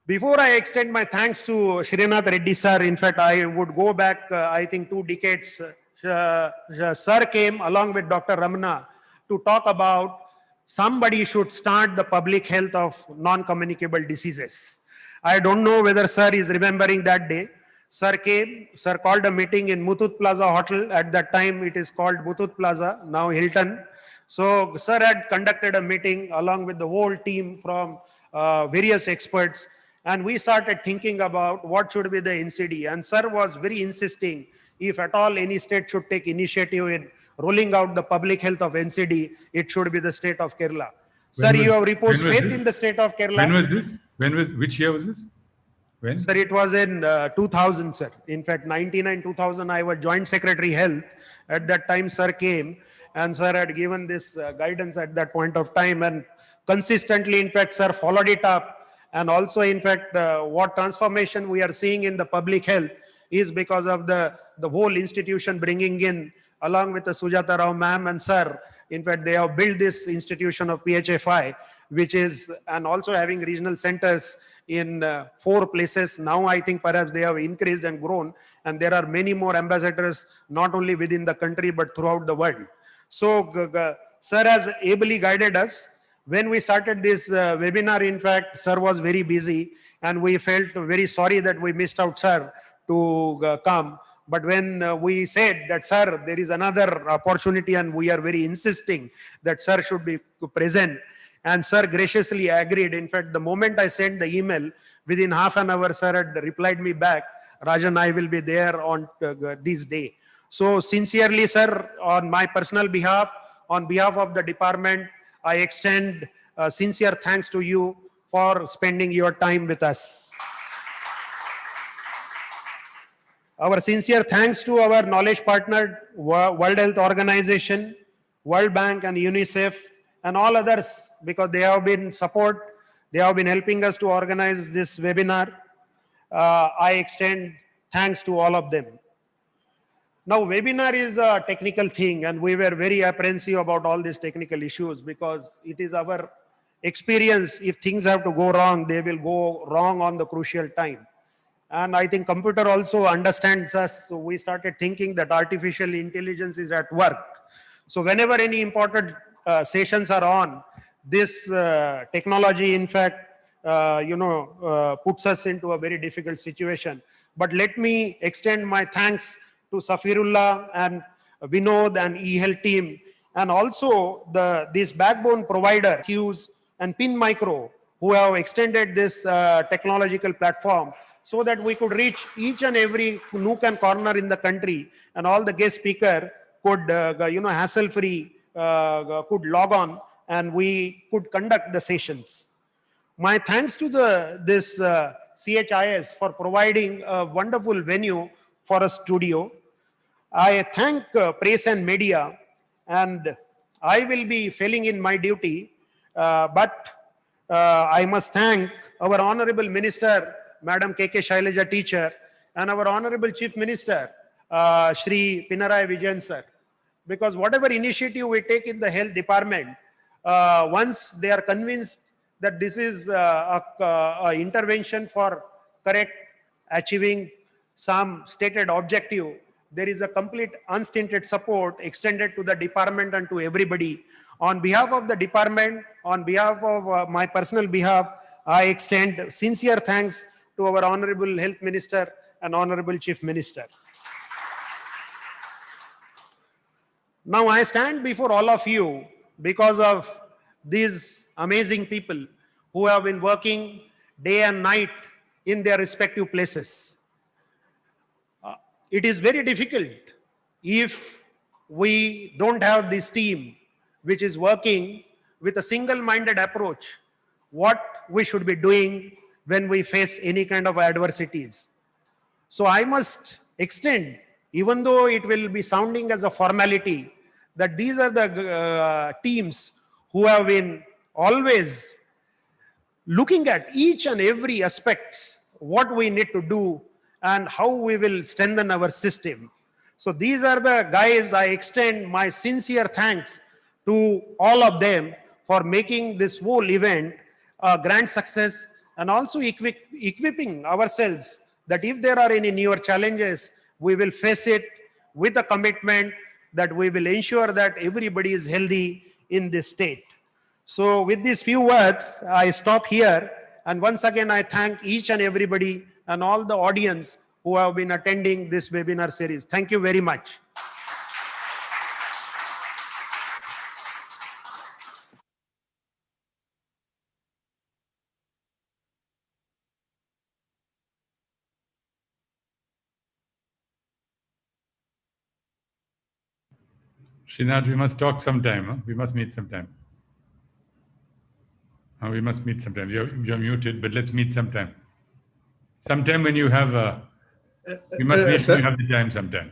Before I extend my thanks to Srinath Reddy sir, in fact, I would go back, I think 2 decades. Sir came along with Dr. Ramana to talk about somebody should start the public health of non-communicable diseases. I don't know whether sir is remembering that day. Sir came, sir called a meeting in Muthoot Plaza Hotel. At that time, it is called Muthoot Plaza, now Hilton. So sir had conducted a meeting along with the whole team from various experts. And we started thinking about what should be the NCD. And sir was very insisting, if at all any state should take initiative in rolling out the public health of NCD, it should be the state of Kerala. Sir, you have reposed faith in the state of Kerala. When was this? Which year was this? When? Sir, it was in 2000, sir. In fact, 99, 2000, I was Joint Secretary Health. At that time, sir came and sir had given this guidance at that point of time. And consistently, in fact, sir followed it up. And also, in fact, what transformation we are seeing in the public health is because of the whole institution bringing in, along with the Sujata Rao ma'am and sir. In fact, they have built this institution of PHFI, which is, and also having regional centers in 4 places. Now, I think perhaps they have increased and grown. And there are many more ambassadors, not only within the country, but throughout the world. So, sir has ably guided us. When we started this webinar, in fact, sir was very busy and we felt very sorry that we missed out sir to come. But when we said that, sir, there is another opportunity and we are very insisting that sir should be present, and sir graciously agreed. In fact, the moment I sent the email, within half an hour, sir had replied me back, Rajan, I will be there on this day. So sincerely, sir, on my personal behalf, on behalf of the department, I extend sincere thanks to you for spending your time with us. Our sincere thanks to our knowledge partner, World Health Organization, World Bank and UNICEF, and all others, because they have been support, they have been helping us to organize this webinar. I extend thanks to all of them. Now, webinar is a technical thing, and we were very apprehensive about all these technical issues because it is our experience. If things have to go wrong, they will go wrong on the crucial time. And I think computer also understands us. So we started thinking that artificial intelligence is at work. So whenever any important sessions are on, this technology, in fact, puts us into a very difficult situation. But let me extend my thanks to Safirullah and Vinod and eHealth team, and also this backbone provider, Hughes and Pin Micro, who have extended this technological platform so that we could reach each and every nook and corner in the country, and all the guest speaker could, hassle-free, could log on, and we could conduct the sessions. My thanks to this CHIS for providing a wonderful venue for a studio. I thank press and media, and I will be failing in my duty, but I must thank our Honorable Minister, Madam K.K. Shailaja Teacher, and our Honorable Chief Minister, Shri Pinarayi Vijayan Sir, because whatever initiative we take in the health department, once they are convinced that this is a intervention for correct achieving some stated objective, there is a complete unstinted support extended to the department and to everybody. On behalf of the department, on behalf of my personal behalf, I extend sincere thanks to our Honorable Health Minister and Honorable Chief Minister. Now I stand before all of you because of these amazing people who have been working day and night in their respective places. It is very difficult if we don't have this team which is working with a single-minded approach, what we should be doing when we face any kind of adversities. So I must extend, even though it will be sounding as a formality, that these are the teams who have been always looking at each and every aspects, what we need to do and how we will strengthen our system. So these are the guys. I extend my sincere thanks to all of them for making this whole event a grand success, and also equipping ourselves that if there are any newer challenges, we will face it with a commitment that we will ensure that everybody is healthy in this state. So with these few words, I stop here. And once again, I thank each and everybody and all the audience who have been attending this webinar series. Thank you very much. Srinath, we must talk sometime. Huh? We must meet sometime. We must meet sometime. You're muted, but let's meet sometime. Sometime when you have we must meet when you have the time sometime.